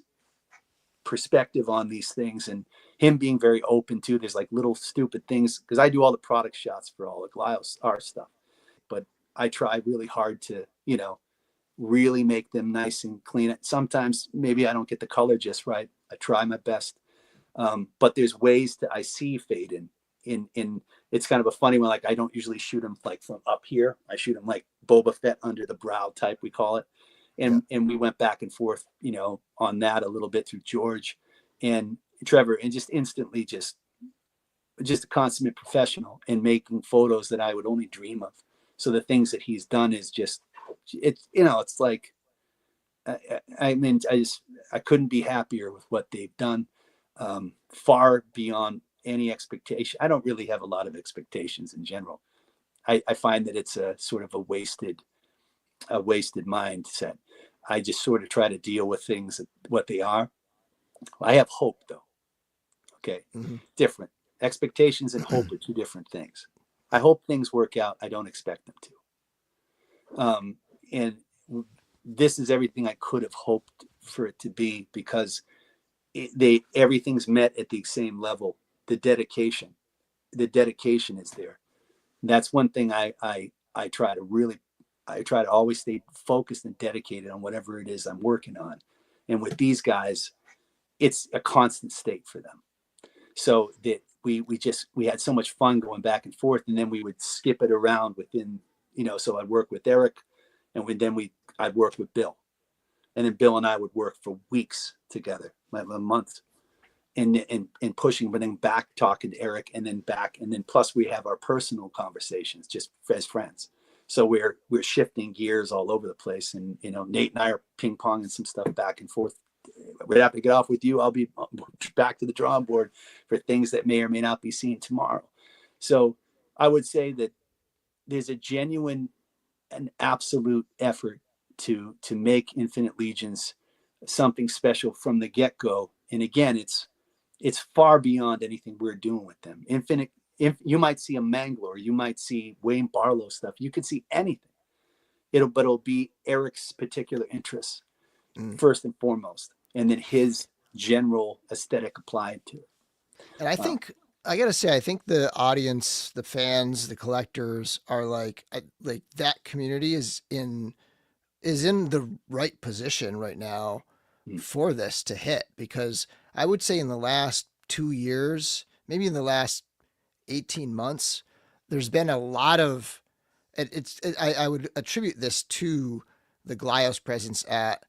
perspective on these things and him being very open to, there's like little stupid things, because I do all the product shots for all the Glyos art stuff, but I try really hard to, you know, really make them nice and clean. Sometimes maybe I don't get the color just right. I try my best. But there's ways that I see Pheyden in it's kind of a funny one. Like I don't usually shoot him like from up here. I shoot him like Boba Fett under the brow type, we call it. And we went back and forth, you know, on that a little bit through George and Trevor, and just instantly just a consummate professional in making photos that I would only dream of. So the things that he's done is just, it's, you know, it's like, I mean, I couldn't be happier with what they've done, far beyond any expectation. I don't really have a lot of expectations in general. I find that it's a sort of a wasted mindset. I just sort of try to deal with things what they are. I have hope though. Okay. Mm-hmm. Different expectations and hope are two different things. I hope things work out. I don't expect them to. And this is everything I could have hoped for it to be, because everything's met at the same level. The dedication is there. And that's one thing I try to always stay focused and dedicated on whatever it is I'm working on. And with these guys, it's a constant state for them. So that we had so much fun going back and forth, and then we would skip it around within, so I'd work with Eric, and I'd work with Bill, and then Bill and I would work for weeks together, like a month, and pushing, but then back talking to Eric, and then back, and then plus we have our personal conversations just as friends. So we're shifting gears all over the place, and Nate and I are ping ponging some stuff back and forth. Right after I get off with you, I'll be back to the drawing board for things that may or may not be seen tomorrow. So I would say that there's a genuine and absolute effort to make Infinite Legions something special from the get-go. And again, it's far beyond anything we're doing with them. You might see a Mangler, you might see Wayne Barlow stuff. You could see anything. It'll be Eric's particular interests first and foremost, and then his general aesthetic applied to it. And I think I gotta say, I think the audience, the fans, the collectors are like that community is in the right position right now for this to hit, because I would say in the last 2 years, maybe in the last 18 months, there's been a lot of I would attribute this to the Glyos presence at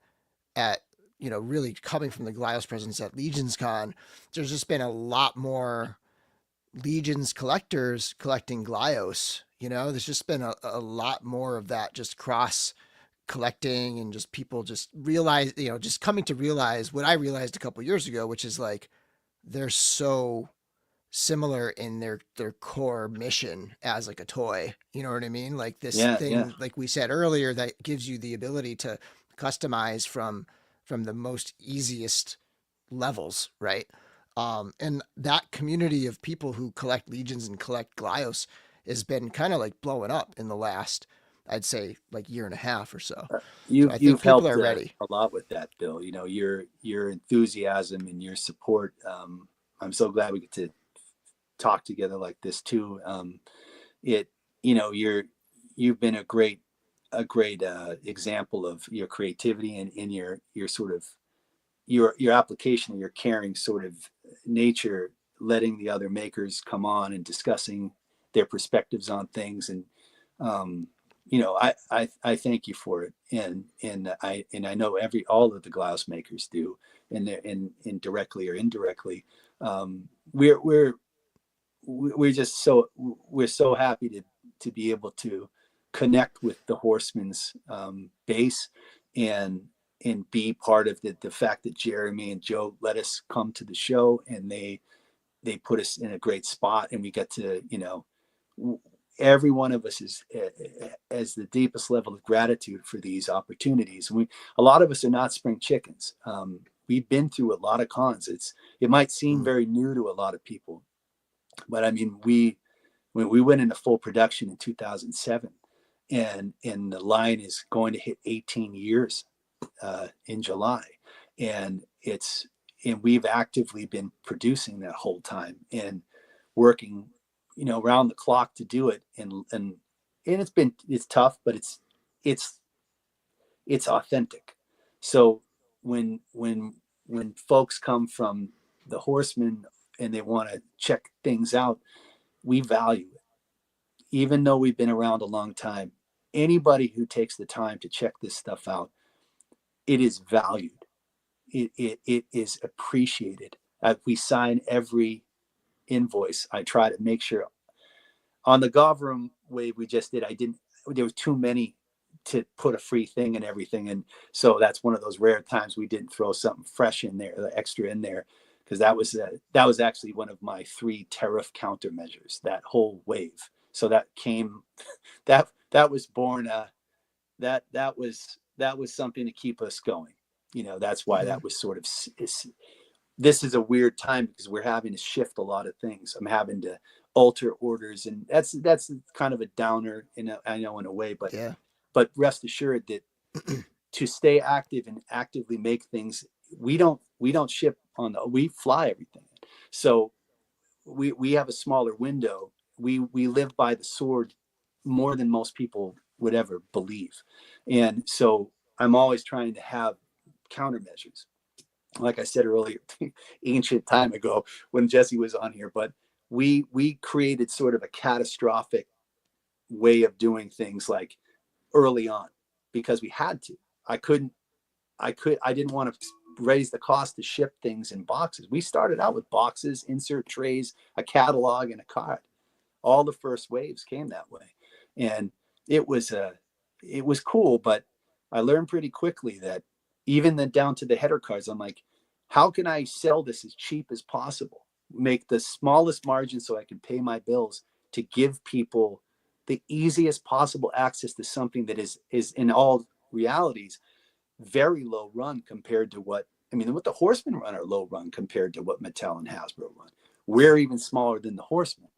really coming from the Glyos presence at Legions Con. There's just been a lot more Legions collectors collecting Glyos. There's just been a lot more of that, just cross collecting, and just people just realize, just coming to realize what I realized a couple years ago, which is like they're so similar in their core mission as like a toy. You know what I mean? Like this thing, like we said earlier, that gives you the ability to customize from the most easiest levels, right? And that community of people who collect Legions and collect Glyos has been kind of like blowing up in the last, I'd say, like year and a half or so. You've helped a lot with that, Bill. Your enthusiasm and your support. I'm so glad we get to talk together like this too. You've been a great example of your creativity and in your sort of your application and your caring sort of nature, letting the other makers come on and discussing their perspectives on things. And I thank you for it, and I know all of the Glyos makers do, and directly or indirectly. We're so happy to be able to connect with the Horsemen's base, and be part of the fact that Jeremy and Joe let us come to the show, and they put us in a great spot, and we get to, every one of us has the deepest level of gratitude for these opportunities. A lot of us are not spring chickens. We've been through a lot of cons. It might seem very new to a lot of people, but I mean, when we went into full production in 2007, and the line is going to hit 18 years in July, and we've actively been producing that whole time and working, around the clock to do it, and it's tough, but it's authentic. So when folks come from the Horsemen and they want to check things out, we value it. Even though we've been around a long time, anybody who takes the time to check this stuff out, it is valued. It is appreciated. We sign every invoice. I try to make sure. On the Govrum wave we just did, there was too many to put a free thing and everything, and so that's one of those rare times we didn't throw something fresh in there, the extra in there, because that was actually one of my 3 tariff countermeasures, that whole wave. So that was born. That was something to keep us going. That's why that was sort of. This is a weird time because we're having to shift a lot of things. I'm having to alter orders, and that's kind of a downer I know in a way, but but rest assured that to stay active and actively make things, we don't ship we fly everything. So we have a smaller window. We live by the sword more than most people would ever believe. And so I'm always trying to have countermeasures. like I said earlier, ancient time ago when Jesse was on here, but we created sort of a catastrophic way of doing things like early on because we had to. I didn't want to raise the cost to ship things in boxes. We started out with boxes, insert trays, a catalog, and a card. All the first waves came that way, and it was cool. But I learned pretty quickly that even down to the header cards, I'm like, how can I sell this as cheap as possible? Make the smallest margin so I can pay my bills to give people the easiest possible access to something that is in all realities very low run compared to what the Horsemen run are low run compared to what Mattel and Hasbro run. We're even smaller than the Horsemen,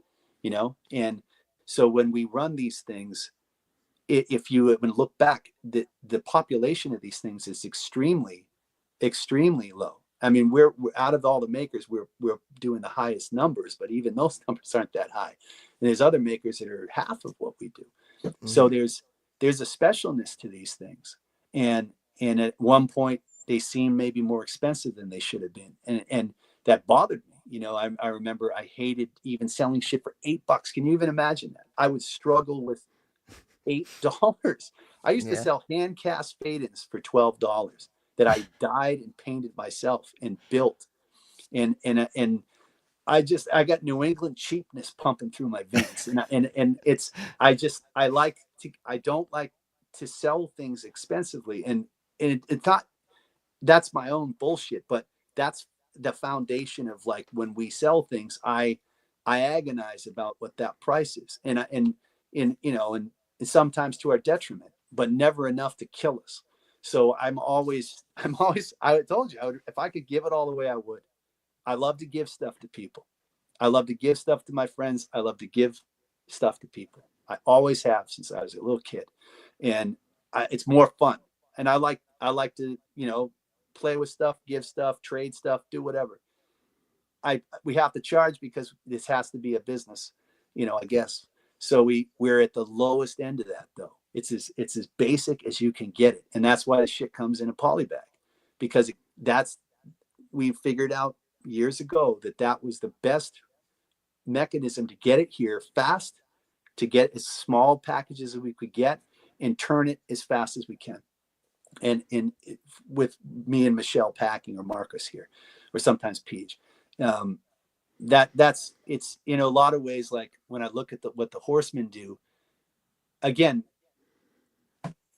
and so when we run these things, if you even look back, the population of these things is extremely low. I mean, we're out of all the makers, we're doing the highest numbers, but even those numbers aren't that high. And there's other makers that are half of what we do. Mm-hmm. So there's a specialness to these things, and at one point they seem maybe more expensive than they should have been, and that bothered me. I remember I hated even selling shit for $8. Can you even imagine that? I would struggle with $8. I used to sell hand cast Pheydens for $12 that I dyed and painted myself and built, and I got New England cheapness pumping through my veins, and it's I don't like to sell things expensively, and it's not, that's my own bullshit, but that's the foundation of, like, when we sell things, I agonize about what that price is, and sometimes to our detriment, but never enough to kill us. So I told you, if I could give it all away, I would. I love to give stuff to people. I love to give stuff to my friends. I love to give stuff to people. I always have since I was a little kid, and it's more fun. And I like to, play with stuff, give stuff, trade stuff, do whatever. We have to charge because this has to be a business, I guess. So we're at the lowest end of that, though. It's as basic as you can get it, and that's why the shit comes in a poly bag, because we figured out years ago that was the best mechanism to get it here fast, to get as small packages as we could get, and turn it as fast as we can. And with me and Michelle packing, or Marcus here, or sometimes Peach, it's in a lot of ways, like when I look at what the Horsemen do, again,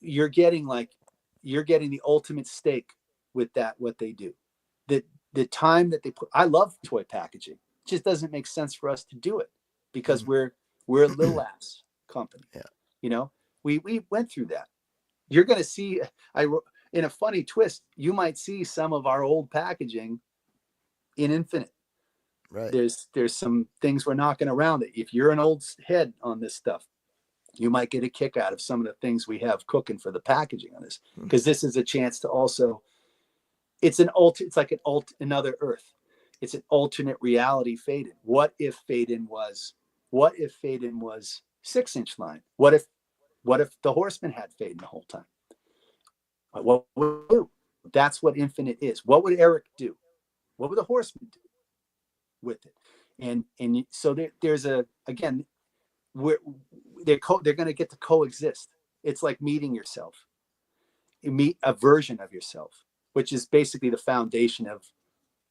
you're getting the ultimate stake with that, what they do. The time that they put, I love toy packaging. It just doesn't make sense for us to do it because we're a little ass company. Yeah. We went through that. You're going to see, in a funny twist, you might see some of our old packaging in Infinite. Right. There's some things we're knocking around it. If you're an old head on this stuff, you might get a kick out of some of the things we have cooking for the packaging on this, because this is a chance to also, it's like another Earth. It's an alternate reality Pheyden. What if Pheyden was 6-inch line? What if the Horsemen had Pheyden the whole time? What would we do? That's what Infinite is. What would Eric do? What would the Horsemen do with it? And so there's again, they're going to get to coexist. It's like meeting yourself. You meet a version of yourself, which is basically the foundation of,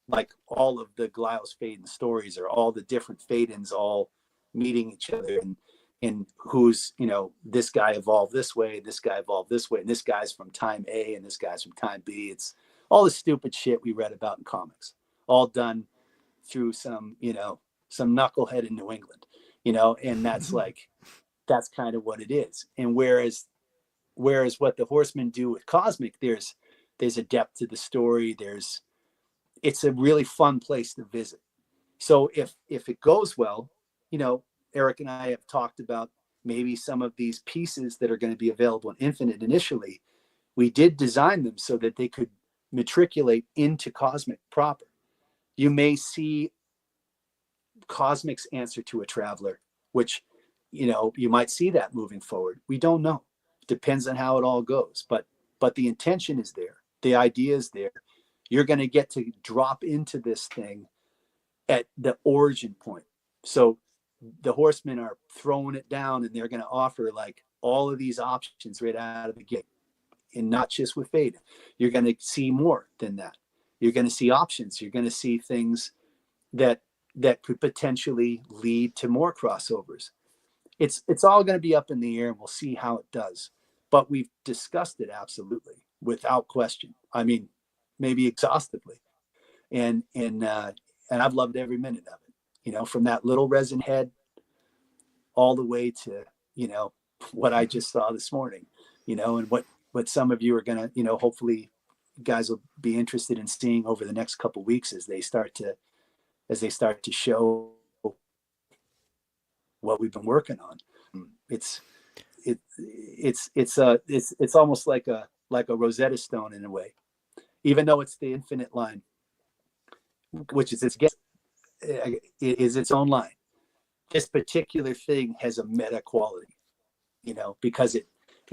like, all of the Glyos Pheyden stories, or all the different Pheydens all meeting each other, and who's, this guy evolved this way, this guy evolved this way, and this guy's from time A and this guy's from time B. It's all the stupid shit we read about in comics, all done through some knucklehead in New England, and that's that's kind of what it is. And whereas what the Horsemen do with Cosmic, there's a depth to the story. It's a really fun place to visit. So if it goes well, Eric and I have talked about maybe some of these pieces that are going to be available in Infinite initially. We did design them so that they could matriculate into Cosmic proper. You may see Cosmic's answer to a Traveler, which, you might see that moving forward. We don't know. It depends on how it all goes. But the intention is there. The idea is there. You're going to get to drop into this thing at the origin point. So the Horsemen are throwing it down, and they're going to offer like all of these options right out of the gate. And not just with Pheyden. You're going to see more than that. You're going to see options. You're going to see things that could potentially lead to more crossovers. It's all going to be up in the air, and we'll see how it does. But we've discussed it absolutely, without question. I mean, maybe exhaustively, and I've loved every minute of it. You know, from that little resin head all the way to, you know, what I just saw this morning. You know, and what some of you are going to, you know, hopefully you guys will be interested in seeing over the next couple of weeks as they start to show what we've been working on. It's almost like a Rosetta Stone in a way, even though it's the infinite line, which is it is its own line. This particular thing has a meta quality, you know, because it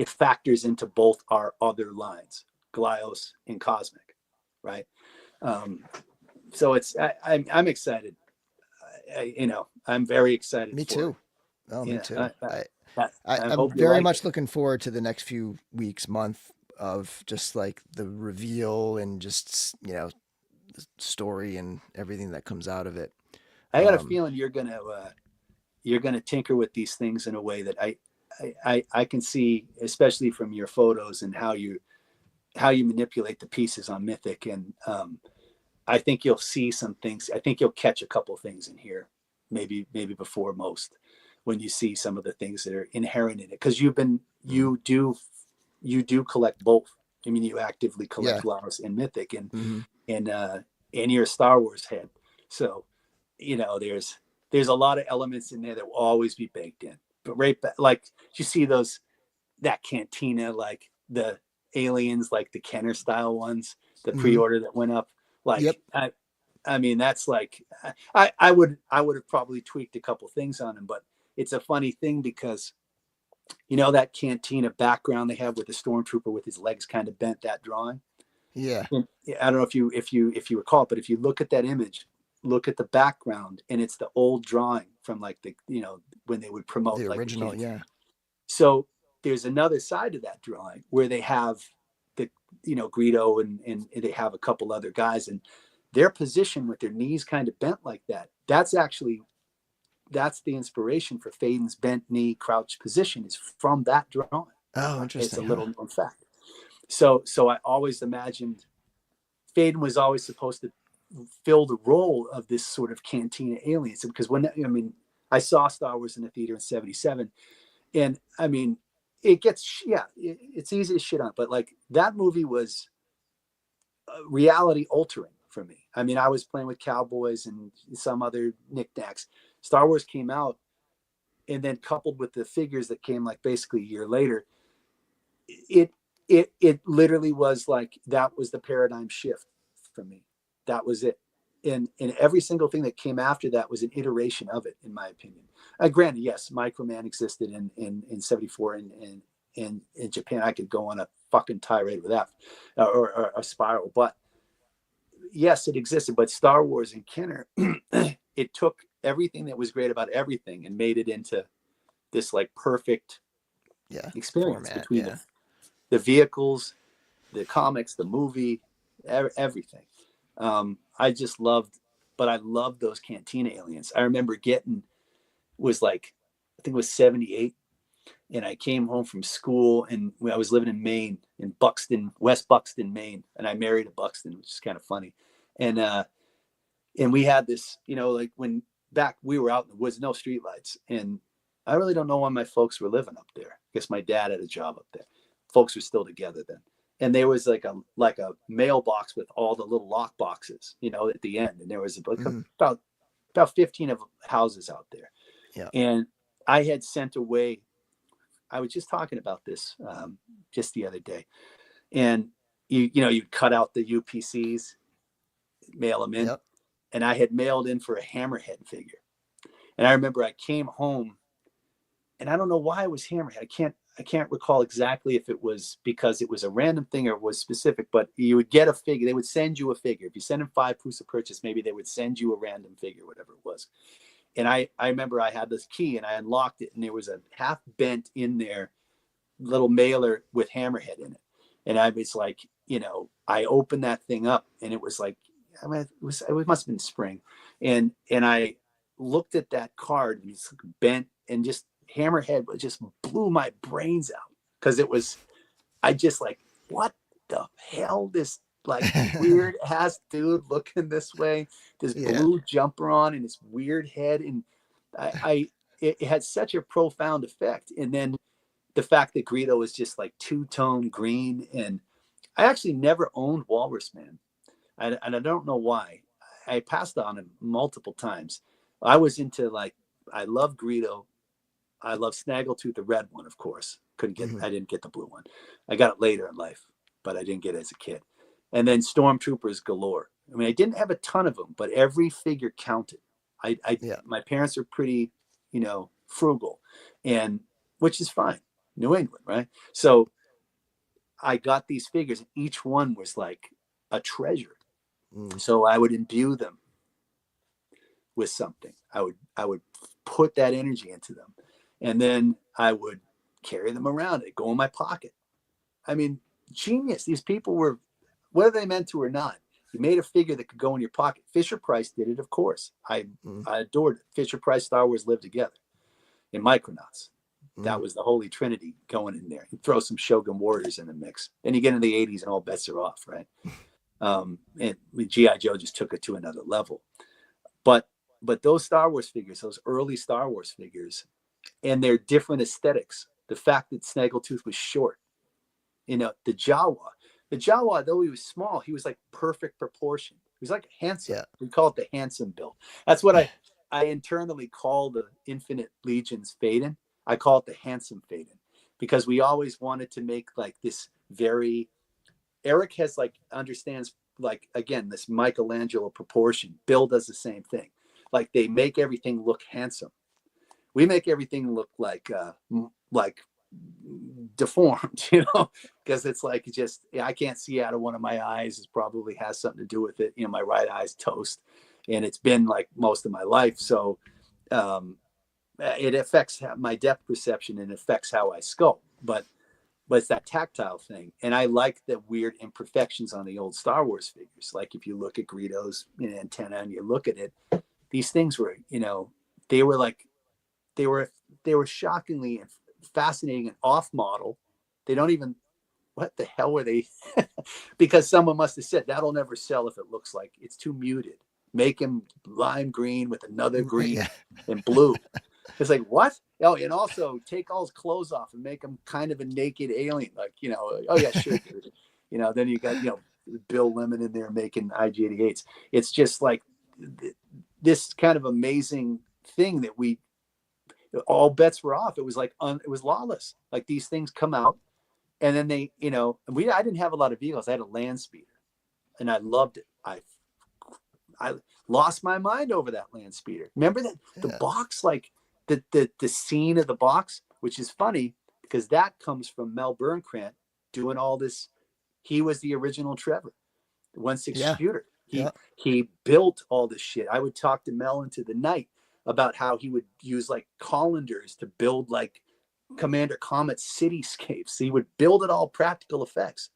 factors into both our other lines, Glyos and Cosmic, right? So I'm excited. You know, I'm very excited. Me too. Oh, me too. I'm very much looking forward to the next few weeks, month of just like the reveal and just, you know, the story and everything that comes out of it. I got a feeling you're gonna tinker with these things in a way that I can see, especially from your photos and how you manipulate the pieces on Mythic. And I think you'll see some things. I think you'll catch a couple things in here, maybe before most, when you see some of the things that are inherent in it. Because you do collect both. I mean, you actively collect Glyos and Mythic, and you're a Star Wars head. So, you know, there's a lot of elements in there that will always be baked in. But right back, like you see that cantina, like the aliens, like the Kenner style ones, the pre-order that went up. Like, I mean, that's like, I would have probably tweaked a couple things on them, but it's a funny thing because, you know, that cantina background they have with the stormtrooper with his legs kind of bent, that drawing. Yeah. And I don't know if you recall, but if you look at that image, look at the background, and it's the old drawing from like the, you know, when they would promote the like original. So there's another side to that drawing where they have the, you know, Greedo and they have a couple other guys, and their position with their knees kind of bent like that. That's the inspiration for Pheyden's bent knee crouch position is from that drawing. Oh, interesting. It's a little known fact. So I always imagined Pheyden was always supposed to fill the role of this sort of cantina aliens, because I saw Star Wars in the theater in '77, and I mean, it's easy to shit on, but like that movie was reality altering for me. I mean, I was playing with cowboys and some other knickknacks. Star Wars came out, and then coupled with the figures that came like basically a year later, it literally was like, that was the paradigm shift for me. That was it. And every single thing that came after that was an iteration of it, in my opinion. Granted, yes, Microman existed in '74 and in Japan. I could go on a fucking tirade with that, or a spiral. But yes, it existed. But Star Wars and Kenner, it took everything that was great about everything and made it into this like perfect experience format, between the vehicles, the comics, the movie, everything. I just loved those cantina aliens. I remember was like, I think it was '78, and I came home from school, and I was living in Maine, in West Buxton, Maine, and I married a Buxton, which is kind of funny. And we had this, you know, like when back we were out in the woods, no streetlights, and I really don't know why my folks were living up there. I guess my dad had a job up there. Folks were still together then. And there was like a mailbox with all the little lock boxes, you know, at the end. And there was like about 15 of houses out there. Yeah. And I had sent away, I was just talking about this just the other day. And you'd cut out the UPCs, mail them in. Yep. And I had mailed in for a Hammerhead figure. And I remember I came home, and I don't know why it was Hammerhead. I can't recall exactly if it was because it was a random thing or it was specific, but you would get a figure. They would send you a figure. If you send them 5 proofs of purchase, maybe they would send you a random figure, whatever it was. And I remember I had this key and I unlocked it and there was a half bent in there little mailer with Hammerhead in it. And I was like, I opened that thing up and it was like, I mean, it must have been spring. And I looked at that card and it's bent and just Hammerhead just blew my brains out. Cause I just like, what the hell? This like weird ass dude looking this way, this blue jumper on and this weird head. And it had such a profound effect. And then the fact that Greedo was just like two-tone green. And I actually never owned Walrus Man. And I don't know why. I passed on him multiple times. I was into I love Greedo. I love Snaggletooth, the red one, of course. I didn't get the blue one. I got it later in life, but I didn't get it as a kid. And then Stormtroopers galore. I mean, I didn't have a ton of them, but every figure counted. My parents are pretty, frugal, and which is fine. New England, right? So I got these figures, and each one was like a treasure. So I would imbue them with something. I would put that energy into them, and then I would carry them around. It'd go in my pocket. I mean, genius. These people were, whether they meant to or not, you made a figure that could go in your pocket. Fisher-Price did it, of course. I adored it. Fisher-Price, Star Wars lived together in Micronauts. That was the holy trinity going in there. You throw some Shogun Warriors in the mix, and you get into the 80s and all bets are off, right? And G.I. Joe just took it to another level. But those Star Wars figures, those early Star Wars figures, and their different aesthetics, the fact that Snaggletooth was short, the Jawa, though he was small, he was like perfect proportion. He was like handsome. Yeah. We call it the handsome build. That's what I internally call the Infinite Legions Pheyden. I call it the handsome Pheyden because we always wanted to make like this very, Eric has understands again, this Michelangelo proportion. Bill does the same thing. Like they make everything look handsome. We make everything look like deformed, because it's like just I can't see out of one of my eyes. It probably has something to do with it. My right eye's toast, and it's been like most of my life. So it affects my depth perception and affects how I sculpt. But it's that tactile thing, and I like the weird imperfections on the old Star Wars figures. Like if you look at Greedo's antenna and you look at it, these things were, they were shockingly and fascinating and off model. They don't even, what the hell were they? Because someone must have said that'll never sell if it looks like it's too muted. Make him lime green with another green and blue. It's like, what? Oh, and also take all his clothes off and make him kind of a naked alien. Like, oh yeah, sure. Then you got, Bill Lemon in there making IG-88s. It's just like this kind of amazing thing that all bets were off. It was like, it was lawless. Like these things come out and then they, I didn't have a lot of vehicles. I had a land speeder and I loved it. I lost my mind over that land speeder. Remember that the box, like the scene of the box, which is funny because that comes from Mel Burnkrant doing all this. He was the original Trevor, the 1/6 shooter. He built all this shit. I would talk to Mel into the night about how he would use like colanders to build like Commander Comet's cityscapes. He would build it all practical effects,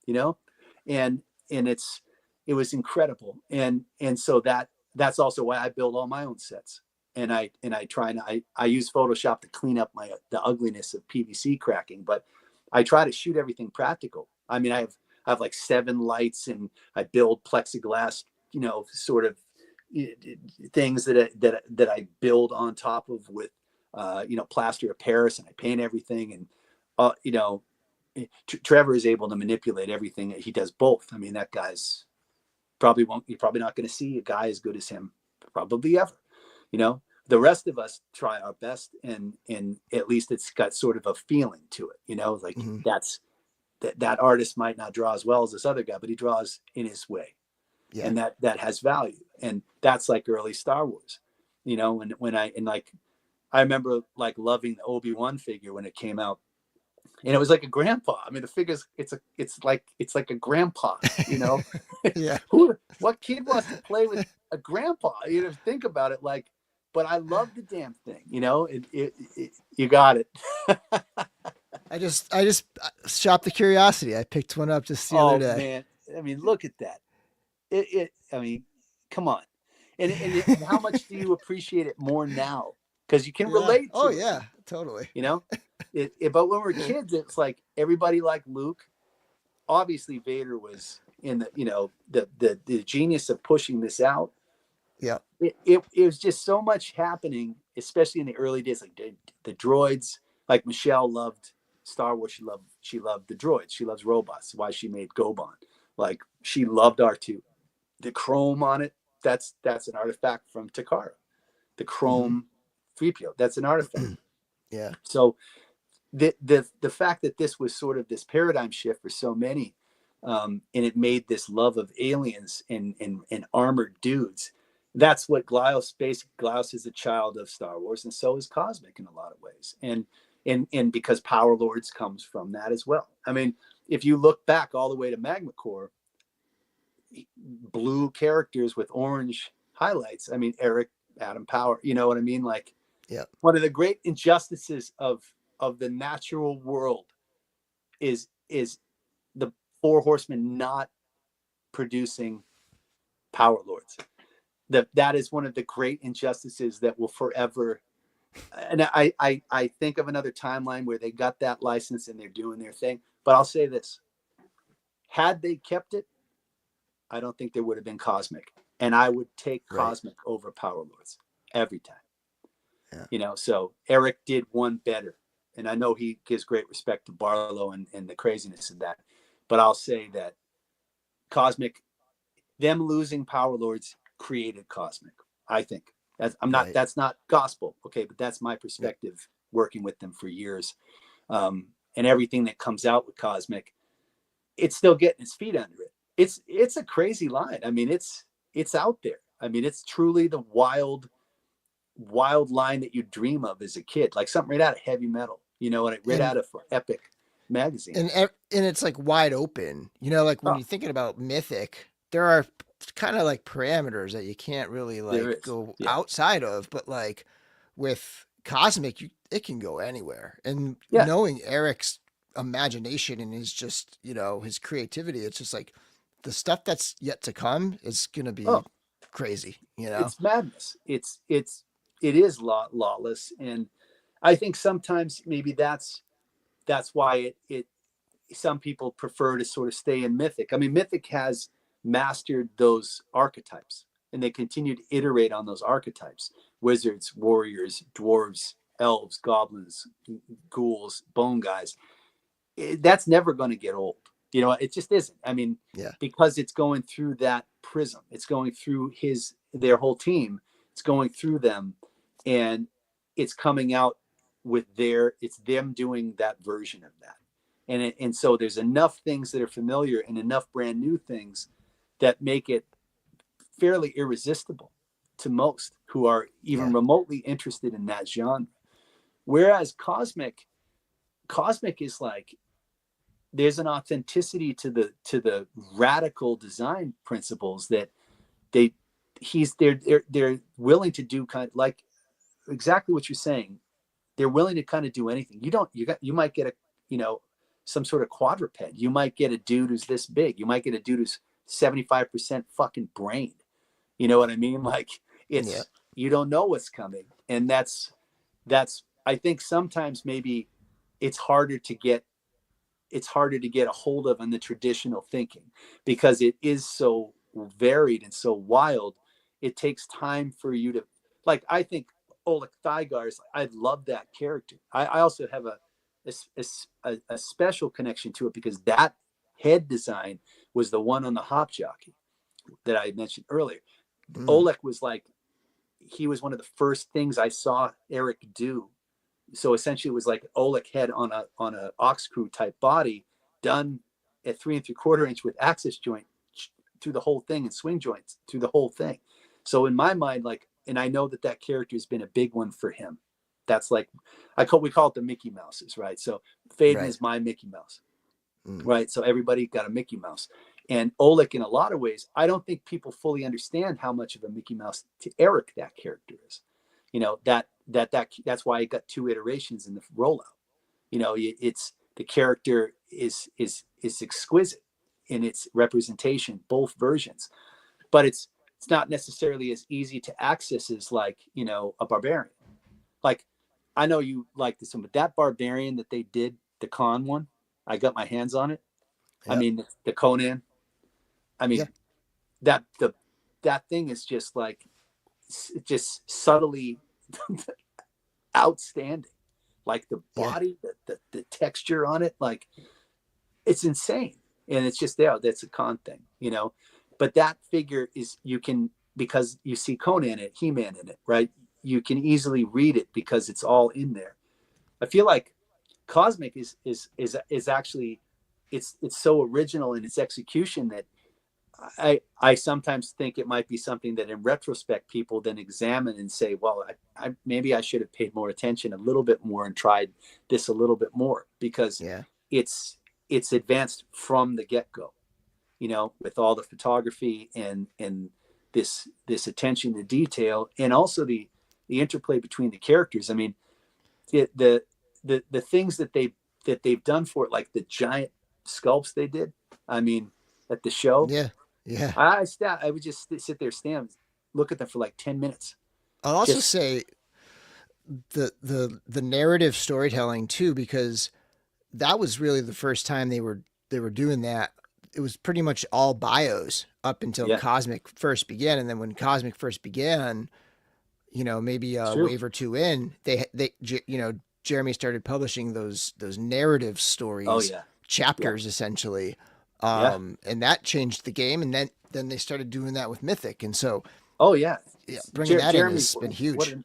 and it was incredible. And so that's also why I build all my own sets. And I use Photoshop to clean up the ugliness of PVC cracking, but I try to shoot everything practical. I mean, I have like 7 lights and I build plexiglass, sort of things that I build on top of with, plaster of Paris, and I paint everything. And, Trevor is able to manipulate everything. He does both. I mean, that guy's you're probably not going to see a guy as good as him probably ever. The rest of us try our best, and at least it's got sort of a feeling to it, like that artist might not draw as well as this other guy, but he draws in his way. Yeah. And that has value. And that's like early Star Wars, I remember like loving the Obi-Wan figure when it came out. And it was like a grandpa. I mean, the figure's it's like a grandpa, you know. Yeah. What kid wants to play with a grandpa? You know, think about it. Like, but I love the damn thing, you know. You got it. I just shopped the curiosity. I picked one up just the other Oh day. man, I mean, look at that. I mean, come on. And how much do you appreciate it more now? Because you can Yeah. relate to Oh it. yeah, totally. You know, but when we're kids, it's like everybody liked Luke. Obviously, Vader was in the, you know, the genius of pushing this out. Yeah. It was just so much happening, especially in the early days. Like the droids, like Michelle loved Star Wars. She loved the droids. She loves robots. Why she made Goban. Like she loved R2. The chrome on it, that's an artifact from Takara. The chrome 3PO, that's an artifact. Yeah. So the fact that this was sort of this paradigm shift for so many, and it made this love of aliens and armored dudes. That's what Glyos, basically Glyos is a child of Star Wars, and so is Cosmic in a lot of ways. And because Power Lords comes from that as well. I mean, if you look back all the way to Magma Core, blue characters with orange highlights. I mean, Eric, Adam Power, you know what I mean? Like, yeah, one of the great injustices of the natural world is the Four Horsemen not producing Power Lords. That is one of the great injustices that will forever. And I think of another timeline where they got that license and they're doing their thing. But I'll say this: had they kept it, I don't think there would have been Cosmic, and I would take Cosmic over Power Lords every time. Yeah. You know, so Eric did one better, and I know he gives great respect to Barlow and the craziness of that, but I'll say that Cosmic, them losing Power Lords created Cosmic. I think that's not gospel, okay, but that's my perspective working with them for years, and everything that comes out with Cosmic, it's still getting its feet under it. It's a crazy line. I mean, it's out there. I mean, it's truly the wild line that you dream of as a kid, like something right out of Heavy Metal, you know, and it read out of Epic magazine. And it's like wide open, you know, like when you're thinking about Mythic, there are kind of like parameters that you can't really like go outside of, but like with Cosmic, it can go anywhere. And knowing Eric's imagination and his just, you know, his creativity, it's just like the stuff that's yet to come is gonna be crazy, you know. It's madness. It is lawless, and I think sometimes maybe that's why it some people prefer to sort of stay in Mythic. I mean, Mythic has mastered those archetypes, and they continue to iterate on those archetypes: wizards, warriors, dwarves, elves, goblins, ghouls, bone guys. That's never going to get old. You know, it just isn't. I mean, because it's going through that prism. It's going through their whole team. It's going through them, and it's coming out with it's them doing that version of that. And so there's enough things that are familiar and enough brand new things that make it fairly irresistible to most who are even remotely interested in that genre. Whereas Cosmic is like, there's an authenticity to the radical design principles that they're willing to do, kind of like exactly what you're saying. They're willing to kind of do anything. You might get some sort of quadruped. You might get a dude who's this big. You might get a dude who's 75% fucking brain. You know what I mean? Like, you don't know what's coming. And that's, I think sometimes maybe it's harder to get a hold of in the traditional thinking, because it is so varied and so wild. It takes time for you to, like, I think Oleg Thygar is, I love that character. I also have a special connection to it because that head design was the one on the Hop Jockey that I mentioned earlier. Oleg was like, he was one of the first things I saw Eric do. So essentially it was like Oleg head on a ox crew type body, done at 3 3/4 inch with axis joint through the whole thing and swing joints through the whole thing. So in my mind, like, and I know that character has been a big one for him. That's like, we call it the Mickey Mouses, right? So Pheyden Right. is my Mickey Mouse, Mm. right? So everybody got a Mickey Mouse. And Oleg, in a lot of ways, I don't think people fully understand how much of a Mickey Mouse to Eric that character is. You know, that's why it got 2 iterations in the rollout. You know, it's the character is exquisite in its representation, both versions, but it's not necessarily as easy to access as, like, you know, a barbarian. Like, I know you like this one, but that barbarian that they did, the con one, I got my hands on it. I Yep. mean, the Conan. I mean, Yeah. that thing is just like, just subtly outstanding. Like the Yeah. body, the texture on it, like, it's insane. And it's just there. That's a con thing, you know. But that figure is, you can, because you see Conan in it, He-Man in it, right? You can easily read it because it's all in there. I feel like Cosmic is actually, it's so original in its execution that I sometimes think it might be something that in retrospect people then examine and say, well, I maybe I should have paid more attention a little bit more and tried this a little bit more, because Yeah. it's advanced from the get-go, you know, with all the photography and this attention to detail, and also the interplay between the characters. I mean, the things that they've done for it, like the giant sculpts they did, I mean, at the show, Yeah. Yeah. I would just sit there, stand, look at them for like 10 minutes. I'll also Just, say the narrative storytelling too, because that was really the first time they were doing that. It was pretty much all bios up until yeah, Cosmic first began, and then when Cosmic first began, you know, maybe it's a true. wave or two in, they you know, Jeremy started publishing those narrative stories, Oh yeah, chapters essentially, yeah. and that changed the game. And then they started doing that with Mythic, and so Oh yeah. yeah, bringing that in Jeremy, has been what huge.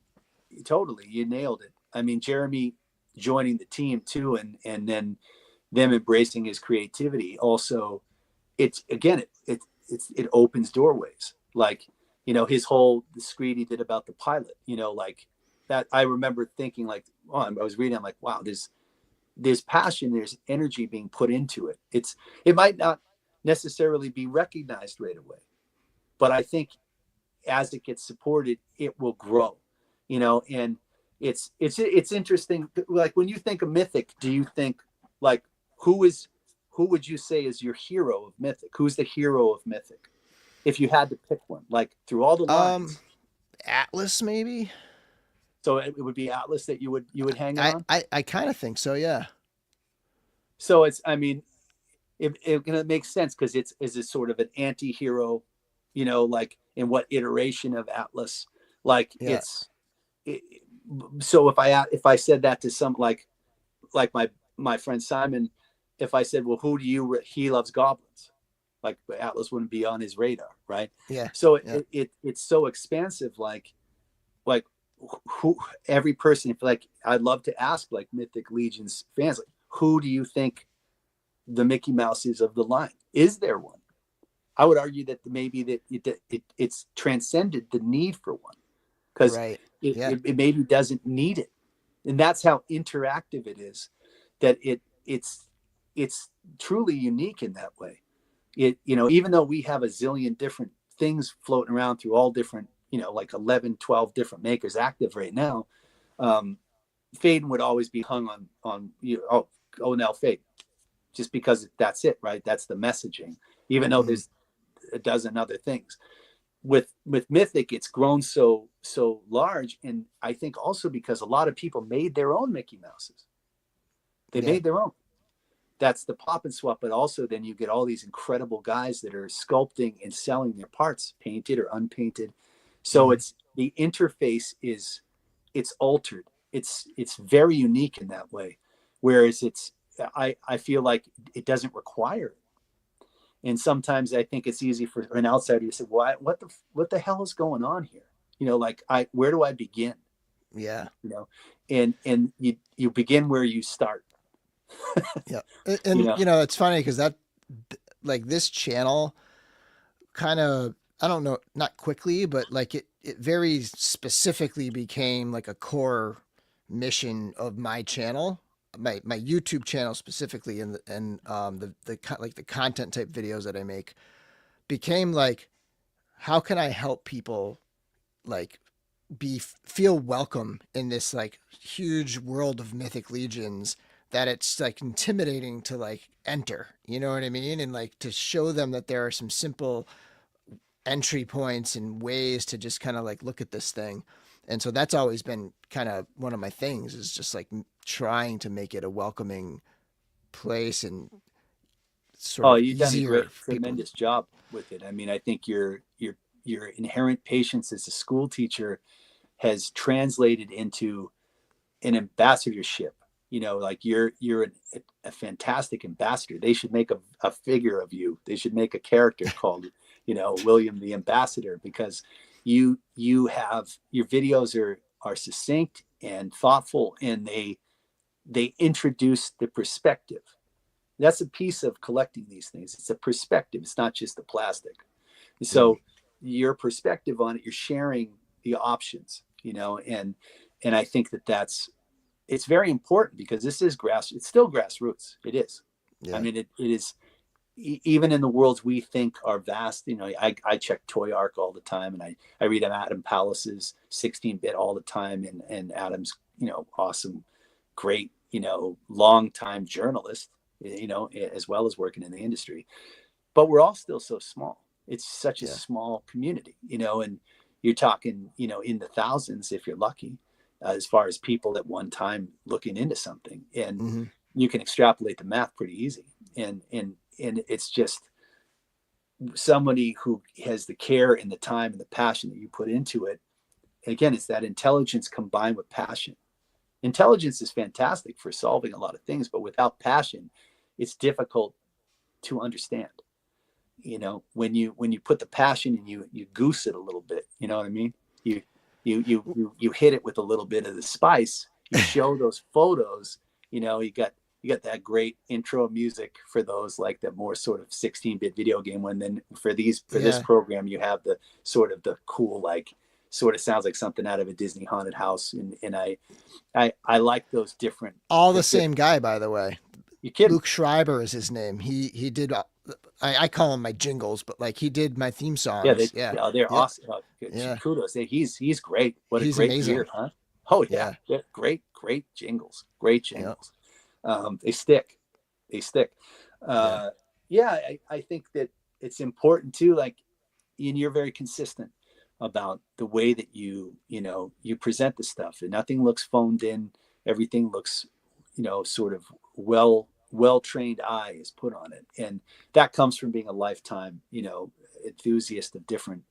totally, you nailed it. I mean, Jeremy joining the team too, and then them embracing his creativity. Also, it's, again, it opens doorways. Like, you know, his whole, the screed he did about the pilot, you know, like that. I remember thinking, like, oh, I was reading, I'm like, wow, there's passion, there's energy being put into it. It might not necessarily be recognized right away, but I think as it gets supported, it will grow, you know. And it's interesting. Like, when you think of Mythic, do you think, like, who would you say is your hero of Mythic? Who's the hero of Mythic, if you had to pick one, like, through all the lines? Atlas maybe. So it would be Atlas that you would hang it on. I kind of think so. Yeah. So it's, I mean, it makes sense, because it's is a sort of an anti-hero, you know, like, in what iteration of Atlas, like, Yeah. it, so if I said that to some, like my friend Simon, if I said, well, who do you he loves goblins, like, Atlas wouldn't be on his radar, right? Yeah. So Yeah. it's so expansive, like who, every person, like, I'd love to ask, like, Mythic Legion's fans, like, who do you think the Mickey Mouse is of the line? Is there one? I would argue that maybe that it's transcended the need for one, because Right. Yeah. it maybe doesn't need it. And that's how interactive it is, that it's truly unique in that way. You know, even though we have a zillion different things floating around through all different, you know, like 11, 12 different makers active right now, Pheyden would always be hung on now Pheyden, just because that's it, right? That's the messaging, even though there's a dozen other things. With Mythic, it's grown so large, and I think also because a lot of people made their own Mickey Mouses. They made their own. That's the pop and swap, but also then you get all these incredible guys that are sculpting and selling their parts, painted or unpainted. So it's, the interface it's altered. It's very unique in that way. Whereas I feel like it doesn't require it. And sometimes I think it's easy for an outsider to say, "Well, what the hell is going on here?" You know, like, where do I begin? Yeah. You know, and you begin where you start. Yeah. And You know, you know, it's funny because that, like, this channel kind of, I don't know, not quickly, but like it very specifically became like a core mission of my channel. my YouTube channel specifically, and the content type videos that I make became like, how can I help people like feel welcome in this like huge world of mythic legions, that it's like intimidating to like enter, you know what I mean? And like to show them that there are some simple entry points and ways to just kind of like look at this thing. And so that's always been kind of one of my things, is just like trying to make it a welcoming place and sort Oh, of you've done a easier great, for people. tremendous job with it. I mean, I think your inherent patience as a school teacher has translated into an ambassadorship. You know, like you're a fantastic ambassador. They should make a figure of you. They should make a character called, you know, William the Ambassador, because you have, your videos are succinct and thoughtful, and they introduce the perspective. That's a piece of collecting these things. It's a perspective. It's not just the plastic. So your perspective on it, you're sharing the options, you know, and I think it's very important, because this is it's still grassroots. It is. Yeah. I mean, it is, even in the worlds we think are vast. You know, I check Toy Arc all the time, and I read Adam Palace's 16-bit all the time, and Adam's, you know, awesome, great, you know, long time journalist, you know, as well as working in the industry. But we're all still so small. It's such a small community, you know, and you're talking, you know, in the thousands if you're lucky, as far as people at one time looking into something. And you can extrapolate the math pretty easy. And it's just somebody who has the care and the time and the passion that you put into it. And again, it's that intelligence combined with passion. Intelligence is fantastic for solving a lot of things, but without passion, it's difficult to understand. You know, when you put the passion and you goose it a little bit, you know what I mean? You hit it with a little bit of the spice. You show those photos. You know, you got that great intro music for those, like the more sort of 16-bit video game one. Then for this program, you have the sort of the cool, like, sort of sounds like something out of a Disney haunted house. And I like those different. All the same guy, by the way. You kidding? Luke Schreiber is his name. He did. I call him my jingles, but like he did my theme songs. They're awesome. Kudos. He's great. What a great amazing. Year, huh? Oh yeah. Great jingles. Great jingles. They stick. I think that it's important too. Like, and you're very consistent about the way that you present the stuff, and nothing looks phoned in. Everything looks, you know, sort of well-trained eye is put on it. And that comes from being a lifetime, you know, enthusiast of different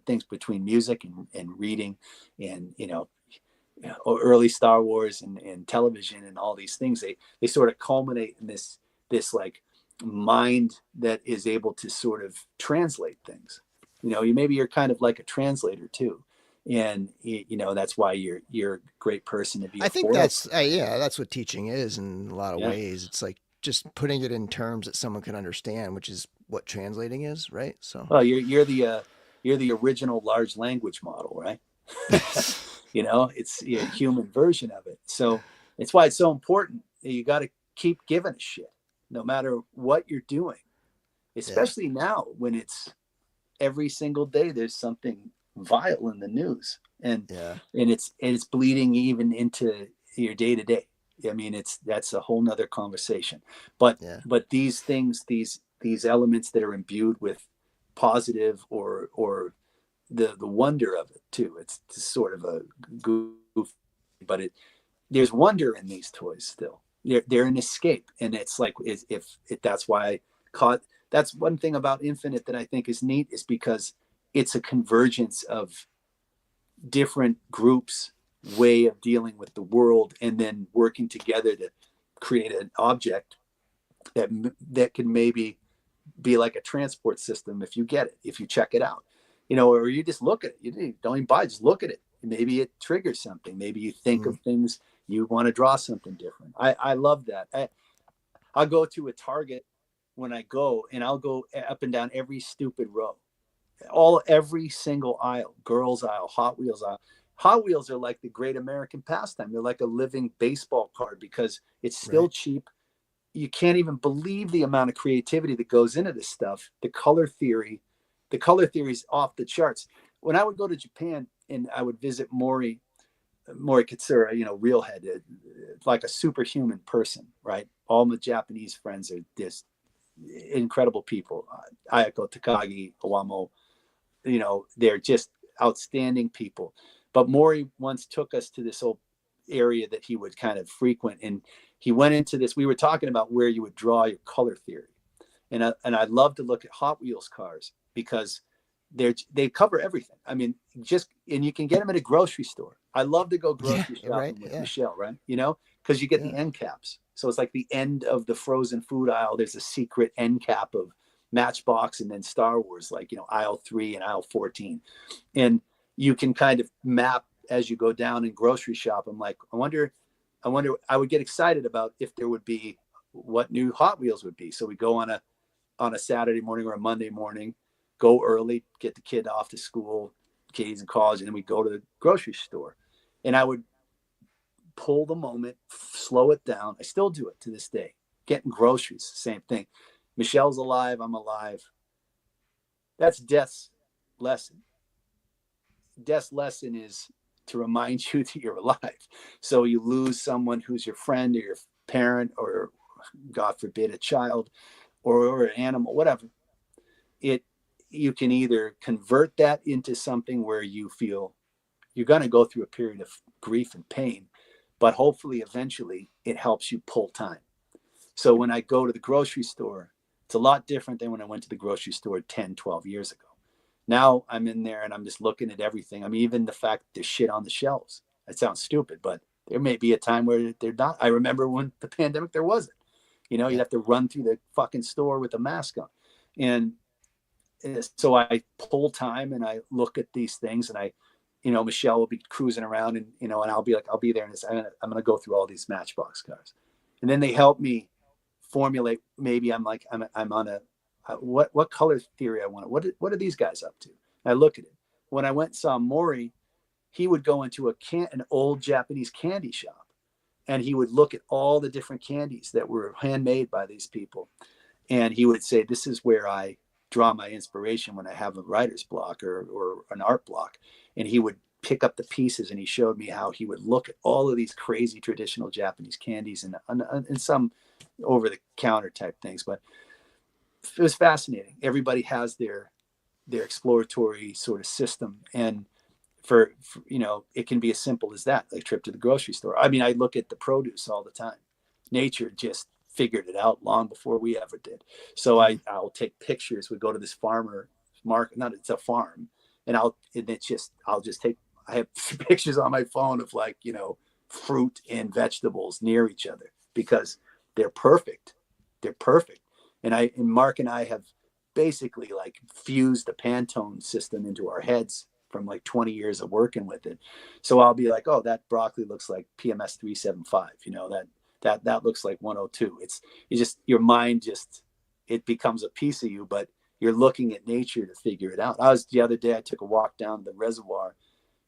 things, between music and reading and, you know, early Star Wars and television and all these things. They sort of culminate in this like mind that is able to sort of translate things. You know, you're kind of like a translator too. And, you know, that's why you're a great person to be. I think that's what teaching is in a lot of ways. It's like just putting it in terms that someone can understand, which is what translating is, right? So, well, you're the original large language model, right? You know, it's a human version of it. So it's why it's so important. You got to keep giving a shit, no matter what you're doing, especially now when it's every single day there's something vile in the news, and it's bleeding even into your day to day. I mean, that's a whole nother conversation. But these things, these elements that are imbued with positive or the wonder of it too. It's sort of a goof, but there's wonder in these toys still. They're an escape, and it's like if that's why that's one thing about Infinite that I think is neat, is because it's a convergence of different groups' way of dealing with the world, and then working together to create an object that can maybe be like a transport system if you check it out, you know, or you just look at it. You don't even buy, just look at it. Maybe it triggers something. Maybe you think of things, you want to draw something different. I love that. I'll go to a Target when I go, and I'll go up and down every stupid row, every single aisle, girls aisle, Hot Wheels aisle. Hot Wheels are like the great American pastime. They're like a living baseball card because it's still cheap. You can't even believe the amount of creativity that goes into this stuff. The color theory is off the charts. When I would go to Japan and I would visit Mori Katsura, real head, like a superhuman person, right? All my Japanese friends are just incredible people. Ayako, Takagi, Owamo, they're just outstanding people. But Mori once took us to this old area that he would kind of frequent, and he went into this. We were talking about where you would draw your color theory, and I love to look at Hot Wheels cars because they cover everything. I mean, and you can get them at a grocery store. I love to go grocery shopping with Michelle, right? Because you get the end caps. So it's like the end of the frozen food aisle. There's a secret end cap of Matchbox and then Star Wars, like, aisle 3 and aisle 14. And you can kind of map as you go down and grocery shop. I'm like, I wonder, I would get excited about if there would be what new Hot Wheels would be. So we go on a Saturday morning or a Monday morning, go early, get the kid off to school, kids in college, and then we go to the grocery store. And I would pull the moment, slow it down. I still do it to this day. Getting groceries, same thing. Michelle's alive, I'm alive. That's Death's lesson. Death's lesson is to remind you that you're alive. So you lose someone who's your friend or your parent or, God forbid, a child or an animal, whatever. You can either convert that into something where you feel you're going to go through a period of grief and pain, but hopefully eventually it helps you pull time. So when I go to the grocery store, it's a lot different than when I went to the grocery store 10, 12 years ago. Now I'm in there and I'm just looking at everything. I mean, even the fact there's shit on the shelves. That sounds stupid, but there may be a time where they're not. I remember when the pandemic, there wasn't. You'd have to run through the fucking store with a mask on. And so I pull time and I look at these things, and Michelle will be cruising around and I'll be like, I'll be there and I'm going to go through all these Matchbox cars. And then they help me formulate. Maybe I'm on what color theory I want. What are these guys up to? And I look at it. When I went and saw Mori, he would go into an old Japanese candy shop, and he would look at all the different candies that were handmade by these people. And he would say, this is where I draw my inspiration when I have a writer's block or an art block. And he would pick up the pieces, and he showed me how he would look at all of these crazy traditional Japanese candies and some over the counter type things. But it was fascinating. Everybody has their exploratory sort of system. And for it can be as simple as that, like a trip to the grocery store. I mean, I look at the produce all the time. Nature just figured it out long before we ever did. So I'll take pictures. We go to this farmer market, it's a farm, and I have pictures on my phone of fruit and vegetables near each other because they're perfect. They're perfect. And Mark and I have basically fused the Pantone system into our heads from 20 years of working with it. So I'll be like, oh, that broccoli looks like PMS 375, that looks like 102. Your mind it becomes a piece of you, but you're looking at nature to figure it out. The other day I took a walk down the reservoir,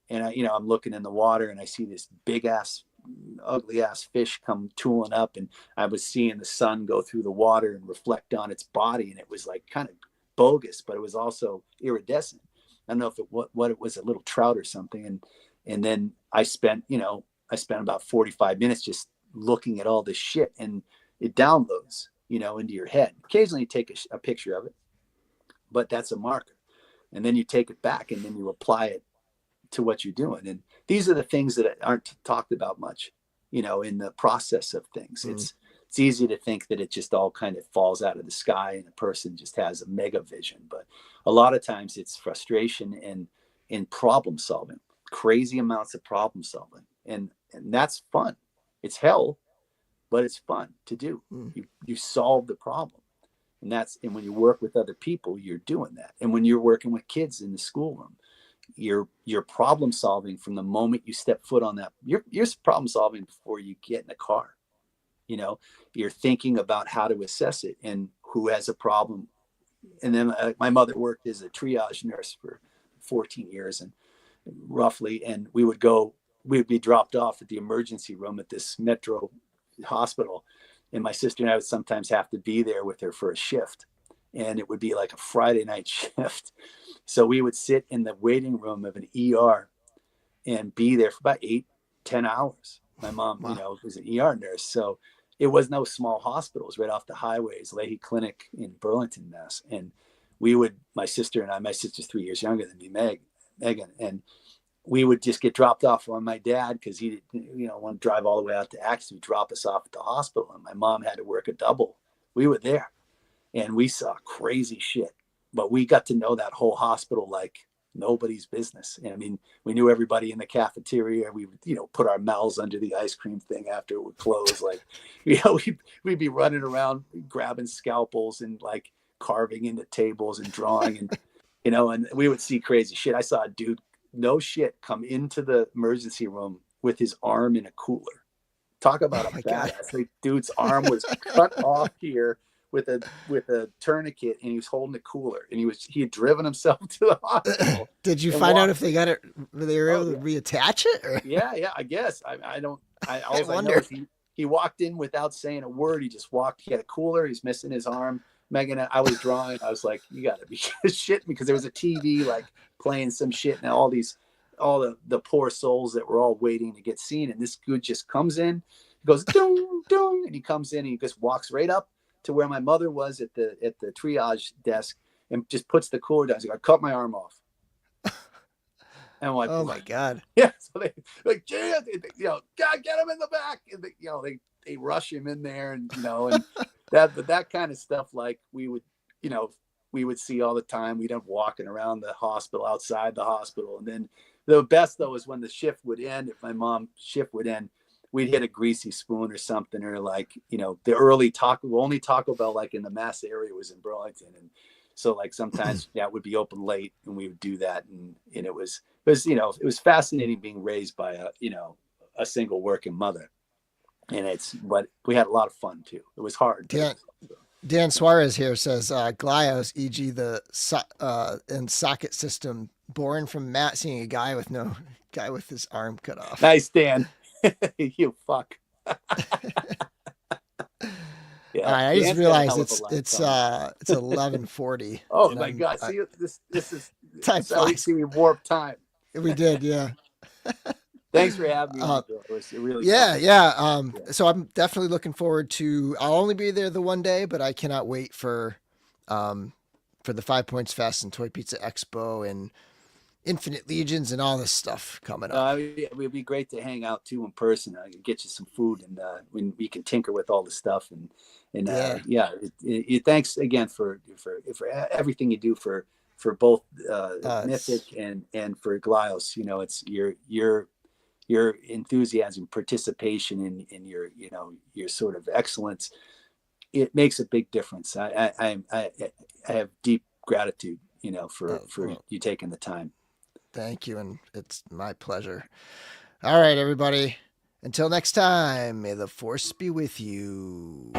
and I'm looking in the water, and I see this big ass, ugly ass fish come tooling up, and I was seeing the sun go through the water and reflect on its body, and it was kind of bogus, but it was also iridescent. I don't know if what it was, a little trout or something. And then I spent about 45 minutes just looking at all this shit, and it downloads, into your head. Occasionally you take a picture of it, but that's a marker. And then you take it back, and then you apply it to what you're doing. And these are the things that aren't talked about much, in the process of things. It's easy to think that it just all kind of falls out of the sky and a person just has a mega vision. But a lot of times it's frustration and problem solving, crazy amounts of problem solving. And that's fun. It's hell, but it's fun to do. You solve the problem. And when you work with other people, you're doing that. And when you're working with kids in the schoolroom, you're problem solving from the moment you step foot on that. You're problem solving before you get in a car. You're thinking about how to assess it and who has a problem. And then my mother worked as a triage nurse for 14 years. And roughly, and we'd be dropped off at the emergency room at this Metro hospital, and my sister and I would sometimes have to be there with her for a shift, and it would be like a Friday night shift. So we would sit in the waiting room of an ER and be there for about 8-10 hours. My mom, Wow. was an ER nurse, so it was no small hospitals right off the highways, Leahy Clinic in Burlington, Mass. And my sister and I, my sister's 3 years younger than me, Megan, and we would just get dropped off on my dad because he didn't, want to drive all the way out to Axton to drop us off at the hospital. And my mom had to work a double. We were there and we saw crazy shit, but we got to know that whole hospital like nobody's business. And I mean, we knew everybody in the cafeteria. We would, put our mouths under the ice cream thing after it would close. Like, we'd be running around grabbing scalpels and like carving into tables and drawing and, and we would see crazy shit. I saw a dude, no shit, come into the emergency room with his arm in a cooler. Talk about a badass. Like, dude's arm was cut off here with a tourniquet, and he was holding a cooler, and he had driven himself to the hospital. Did you find out if they got it? They were able to reattach it? Or? Yeah. I guess I don't. I wonder. Know is he walked in without saying a word. He just walked. He had a cooler. He's missing his arm. Megan, I was drawing. I was like, you got to be shitting me, because there was a TV like playing some shit, and all the poor souls that were all waiting to get seen. And this dude just comes in, he goes dong dong, and he comes in and he just walks right up to where my mother was at the triage desk and just puts the cooler down. He's like, I cut my arm off. And I'm like, oh my God. Yeah. So they like, God, get him in the back. And they rush him in there, and and that kind of stuff, like we would see all the time. We'd have walking around the hospital, outside the hospital. And then the best though is when the shift would end. If my mom's shift would end, we'd hit a greasy spoon or something, or like, the early only Taco Bell like in the Mass area was in Burlington. And so like sometimes it would be open late, and we would do that. And it was fascinating being raised by a single working mother. And but we had a lot of fun too. It was hard. Dan Suarez here says, Glyos, e.g. the and socket system, born from Matt seeing a guy with his arm cut off. Nice, Dan. You fuck. Yeah, all right, I just realized it's 11:40. Oh my God! See, this is time flies. We warped time. We did, yeah. Thanks for having me. It was really fun. Yeah. So I'm definitely looking forward to. I'll only be there the one day, but I cannot wait for the 5 Points Fest and Toy Pizza Expo and Infinite Legions and all this stuff coming up. It would be great to hang out too in person. I can get you some food, and when we can tinker with all the stuff. And thanks again for everything you do for both Mythic and for Glyos. It's your enthusiasm, participation in your sort of excellence. It makes a big difference. I have deep gratitude, for you taking the time. Thank you, and it's my pleasure. All right, everybody. Until next time, may the force be with you.